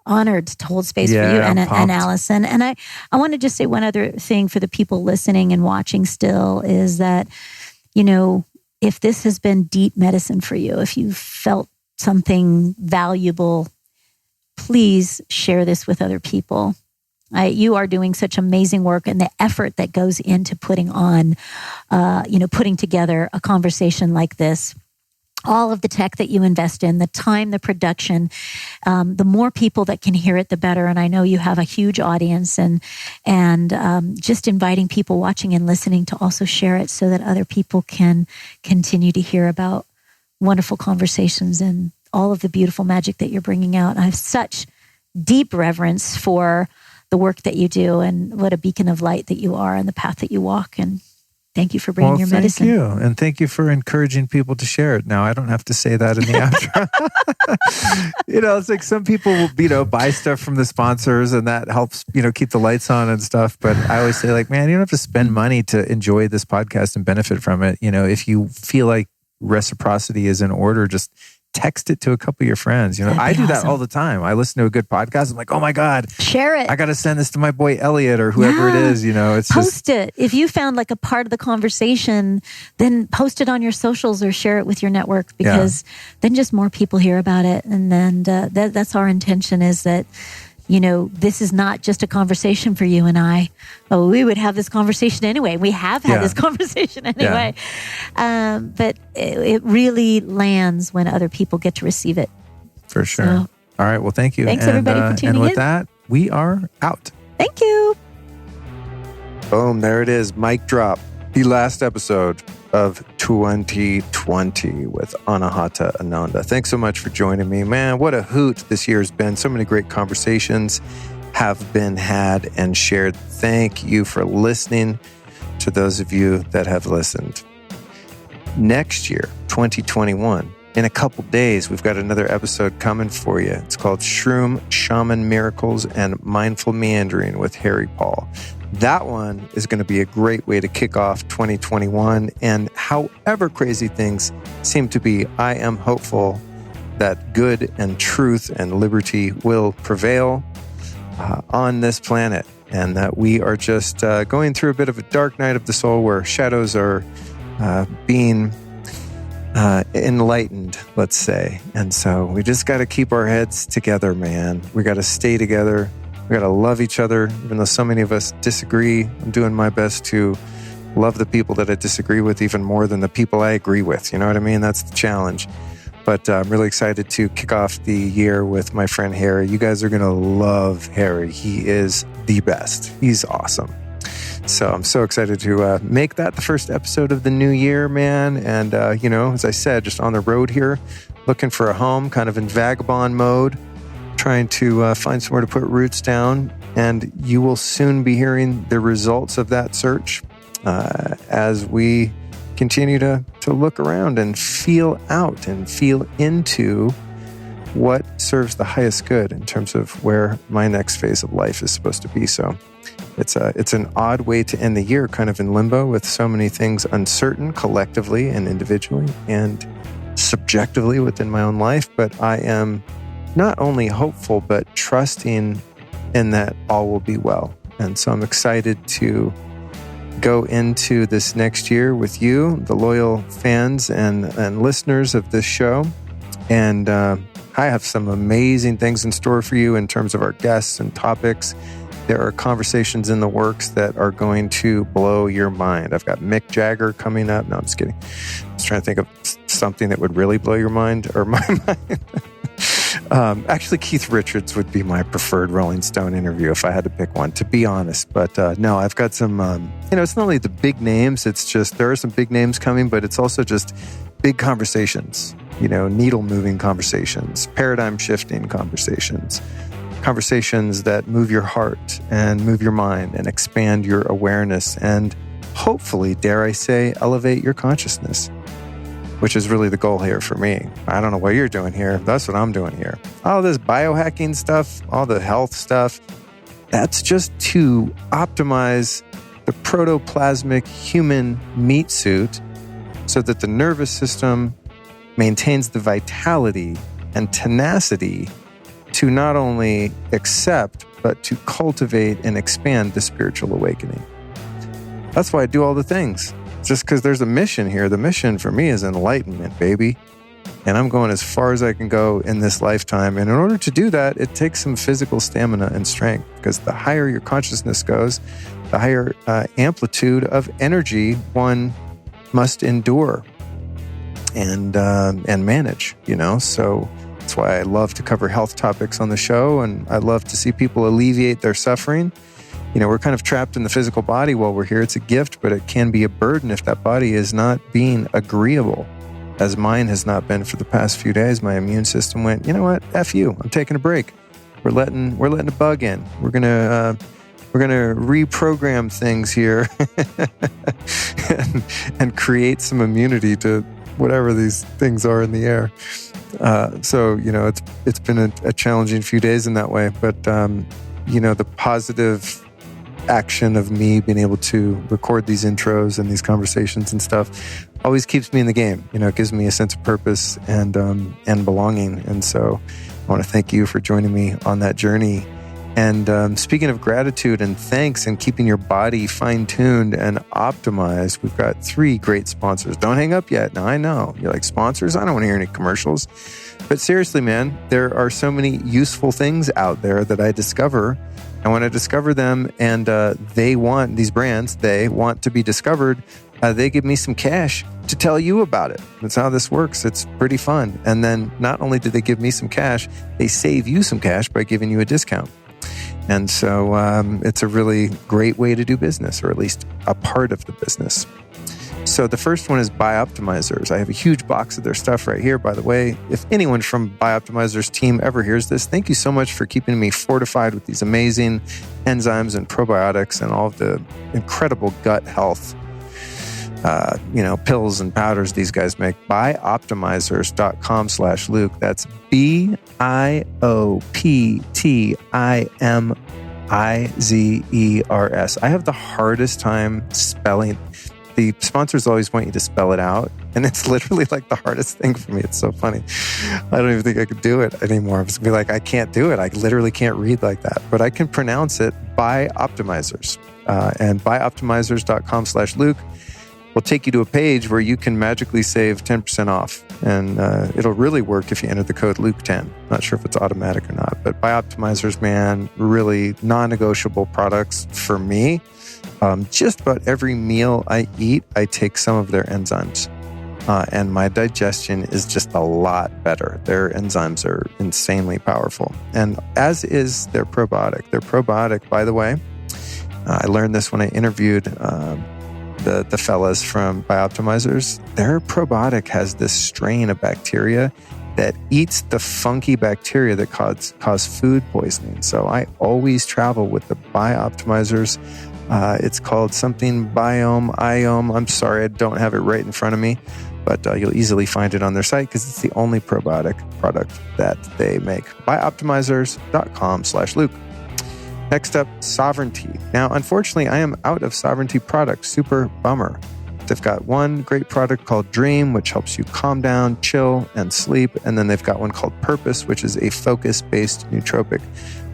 honored to hold space for you and Allison. And I want to just say one other thing for the people listening and watching still is that, if this has been deep medicine for you, if you felt something valuable, please share this with other people. You are doing such amazing work, and the effort that goes into putting together a conversation like this all of the tech that you invest in, the time, the production, the more people that can hear it, the better. And I know you have a huge audience, and just inviting people watching and listening to also share it so that other people can continue to hear about wonderful conversations and all of the beautiful magic that you're bringing out. I have such deep reverence for the work that you do and what a beacon of light that you are and the path that you walk. And thank you for bringing your medicine. Thank you. And thank you for encouraging people to share it. Now, I don't have to say that in the outro. It's like some people will, buy stuff from the sponsors, and that helps, keep the lights on and stuff. But I always say, like, man, you don't have to spend money to enjoy this podcast and benefit from it. If you feel like reciprocity is in order, just text it to a couple of your friends. I do that all the time. I listen to a good podcast. I'm like, oh my God, share it. I got to send this to my boy Elliot or whoever it is. It's post it. If you found like a part of the conversation, then post it on your socials or share it with your network, because then just more people hear about it. And then that's our intention, is that, this is not just a conversation for you and I. Oh, we would have this conversation anyway. We have had this conversation anyway. But it really lands when other people get to receive it. For sure. So, all right. Well, thank you. Thanks everybody for tuning in. And with that, we are out. Thank you. Boom. There it is. Mic drop. The last episode of 2020 with Anahata Ananda. Thanks so much for joining me. Man, what a hoot this year has been. So many great conversations have been had and shared. Thank you for listening, to those of you that have listened. Next year, 2021, in a couple days, we've got another episode coming for you. It's called Shroom Shaman Miracles and Mindful Meandering with Harry Paul. That one is going to be a great way to kick off 2021. And however crazy things seem to be, I am hopeful that good and truth and liberty will prevail on this planet, and that we are just going through a bit of a dark night of the soul where shadows are being enlightened, let's say. And so we just got to keep our heads together, man. We got to stay together. We got to love each other, even though so many of us disagree. I'm doing my best to love the people that I disagree with even more than the people I agree with. You know what I mean? That's the challenge. But I'm really excited to kick off the year with my friend Harry. You guys are going to love Harry. He is the best. He's awesome. So I'm so excited to make that the first episode of the new year, man. And, as I said, just on the road here, looking for a home, kind of in vagabond mode, trying to find somewhere to put roots down. And you will soon be hearing the results of that search as we continue to look around and feel out and feel into what serves the highest good in terms of where my next phase of life is supposed to be. So it's an odd way to end the year, kind of in limbo with so many things uncertain collectively and individually and subjectively within my own life. But I am not only hopeful, but trusting in that all will be well. And so I'm excited to go into this next year with you, the loyal fans and listeners of this show. And I have some amazing things in store for you in terms of our guests and topics. There are conversations in the works that are going to blow your mind. I've got Mick Jagger coming up. No, I'm just kidding. I was trying to think of something that would really blow your mind or my mind. Actually, Keith Richards would be my preferred Rolling Stone interview if I had to pick one, to be honest. But no, I've got some, it's not only the big names, it's just, there are some big names coming, but it's also just big conversations, needle moving conversations, paradigm shifting conversations that move your heart and move your mind and expand your awareness and hopefully, dare I say, elevate your consciousness, which is really the goal here for me. I don't know what you're doing here. That's what I'm doing here. All this biohacking stuff, all the health stuff, that's just to optimize the protoplasmic human meat suit so that the nervous system maintains the vitality and tenacity to not only accept, but to cultivate and expand the spiritual awakening. That's why I do all the things. Just because there's a mission here. The mission for me is enlightenment, baby. And I'm going as far as I can go in this lifetime. And in order to do that, it takes some physical stamina and strength, because the higher your consciousness goes, the higher amplitude of energy one must endure. and manage, So that's why I love to cover health topics on the show, and I love to see people alleviate their suffering. We're kind of trapped in the physical body while we're here. It's a gift, but it can be a burden if that body is not being agreeable, as mine has not been for the past few days. My immune system went, you know what? F you. I'm taking a break. We're letting a bug in. We're gonna reprogram things here and create some immunity to whatever these things are in the air. So it's been a challenging few days in that way. But the positive action of me being able to record these intros and these conversations and stuff always keeps me in the game. It gives me a sense of purpose and belonging. And so I want to thank you for joining me on that journey. And speaking of gratitude and thanks and keeping your body fine-tuned and optimized, we've got 3 great sponsors. Don't hang up yet. Now, I know you're like, sponsors? I don't want to hear any commercials. But seriously, man, there are so many useful things out there that I discover. And when I discover them and these brands want to be discovered, they give me some cash to tell you about it. That's how this works. It's pretty fun. And then not only do they give me some cash, they save you some cash by giving you a discount. And so it's a really great way to do business, or at least a part of the business. So the first one is Bioptimizers. I have a huge box of their stuff right here. By the way, if anyone from Bioptimizers team ever hears this, thank you so much for keeping me fortified with these amazing enzymes and probiotics and all of the incredible gut health pills and powders these guys make. Bioptimizers.com/Luke. That's BIOPTIMIZERS. I have the hardest time spelling. The sponsors always want you to spell it out, and it's literally like the hardest thing for me. It's so funny. I don't even think I could do it anymore. I was going to be like, I can't do it. I literally can't read like that, but I can pronounce it. Bioptimizers. And bioptimizers.com/Luke will take you to a page where you can magically save 10% off. And it'll really work if you enter the code Luke10. Not sure if it's automatic or not, but Bioptimizers, man, really non-negotiable products for me. Just about every meal I eat, I take some of their enzymes. And my digestion is just a lot better. Their enzymes are insanely powerful. And as is their probiotic. Their probiotic, by the way, I learned this when I interviewed the fellas from Bioptimizers. Their probiotic has this strain of bacteria that eats the funky bacteria that cause food poisoning. So I always travel with the Bioptimizers. It's called something Iome. I'm sorry, I don't have it right in front of me, but you'll easily find it on their site because it's the only probiotic product that they make. Bioptimizers.com/Luke. Next up, Sovereignty. Now, unfortunately, I am out of Sovereignty products. Super bummer. They've got one great product called Dream, which helps you calm down, chill, and sleep. And then they've got one called Purpose, which is a focus-based nootropic.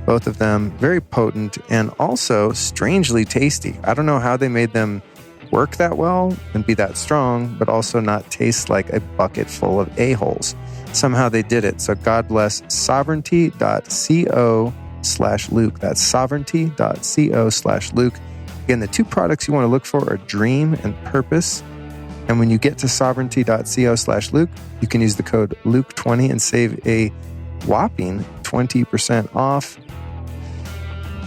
Both of them very potent and also strangely tasty. I don't know how they made them work that well and be that strong, but also not taste like a bucket full of a-holes. Somehow they did it. So God bless sovereignty.co/Luke. That's sovereignty.co/Luke. Again, the 2 products you want to look for are Dream and Purpose. And when you get to sovereignty.co/Luke, you can use the code Luke20 and save a whopping 20% off.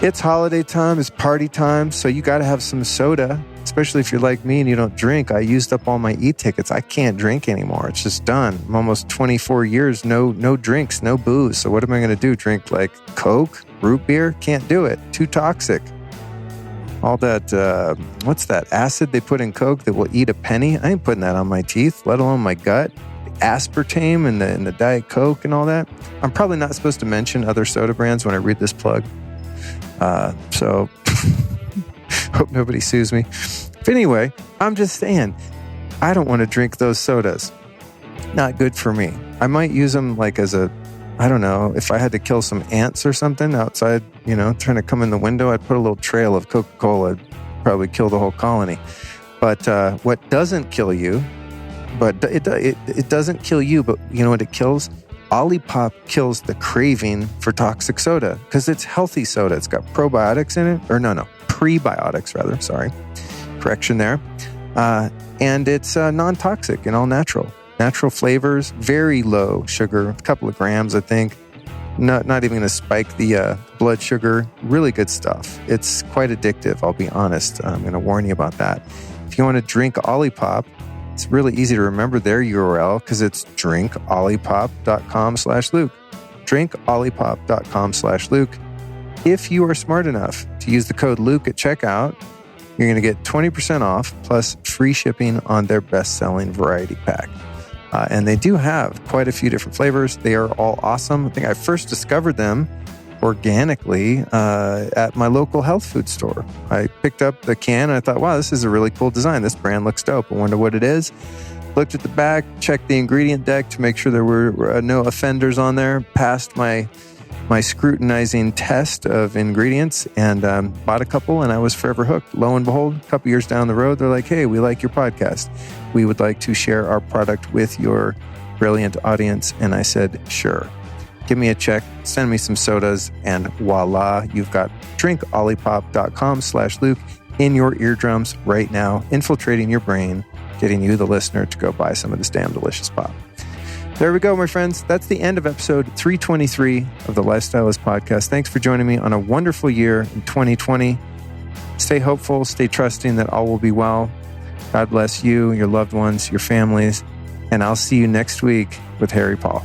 It's holiday time, it's party time, so you got to have some soda, especially if you're like me and you don't drink. I used up all my e-tickets. I can't drink anymore. It's just done. I'm almost 24 years, no drinks, no booze. So what am I going to do? Drink like Coke, root beer? Can't do it. Too toxic. All that, what's that acid they put in Coke that will eat a penny? I ain't putting that on my teeth, let alone my gut. Aspartame and the Diet Coke and all that. I'm probably not supposed to mention other soda brands when I read this plug. So hope nobody sues me. But anyway, I'm just saying, I don't want to drink those sodas. Not good for me. I might use them like as a, I don't know, if I had to kill some ants or something outside, trying to come in the window, I'd put a little trail of Coca-Cola. I'd probably kill the whole colony. But what doesn't kill you, but it doesn't kill you, but you know what it kills? Olipop kills the craving for toxic soda because it's healthy soda. It's got probiotics in it, or no, prebiotics rather. Sorry, correction there. And it's non-toxic and all natural. natural flavors, very low sugar, a couple of grams, I think. Not even going to spike the blood sugar. Really good stuff. It's quite addictive, I'll be honest. I'm going to warn you about that. If you want to drink Olipop, it's really easy to remember their URL because it's drinkolipop.com/Luke. drinkolipop.com/Luke. If you are smart enough to use the code Luke at checkout, you're going to get 20% off plus free shipping on their best-selling variety pack. And they do have quite a few different flavors. They are all awesome. I think I first discovered them organically at my local health food store. I picked up the can and I thought, wow, this is a really cool design. This brand looks dope. I wonder what it is. Looked at the back, checked the ingredient deck to make sure there were no offenders on there, passed my scrutinizing test of ingredients, and bought a couple, and I was forever hooked. Lo and behold, a couple years down the road, they're like, hey, we like your podcast. We would like to share our product with your brilliant audience. And I said, sure. Give me a check, send me some sodas, and voila, you've got drinkolipop.com/Luke in your eardrums right now, infiltrating your brain, getting you, the listener, to go buy some of this damn delicious pop. There we go, my friends. That's the end of episode 323 of the Lifestylist Podcast. Thanks for joining me on a wonderful year in 2020. Stay hopeful, stay trusting that all will be well. God bless you, your loved ones, your families, and I'll see you next week with Harry Paul.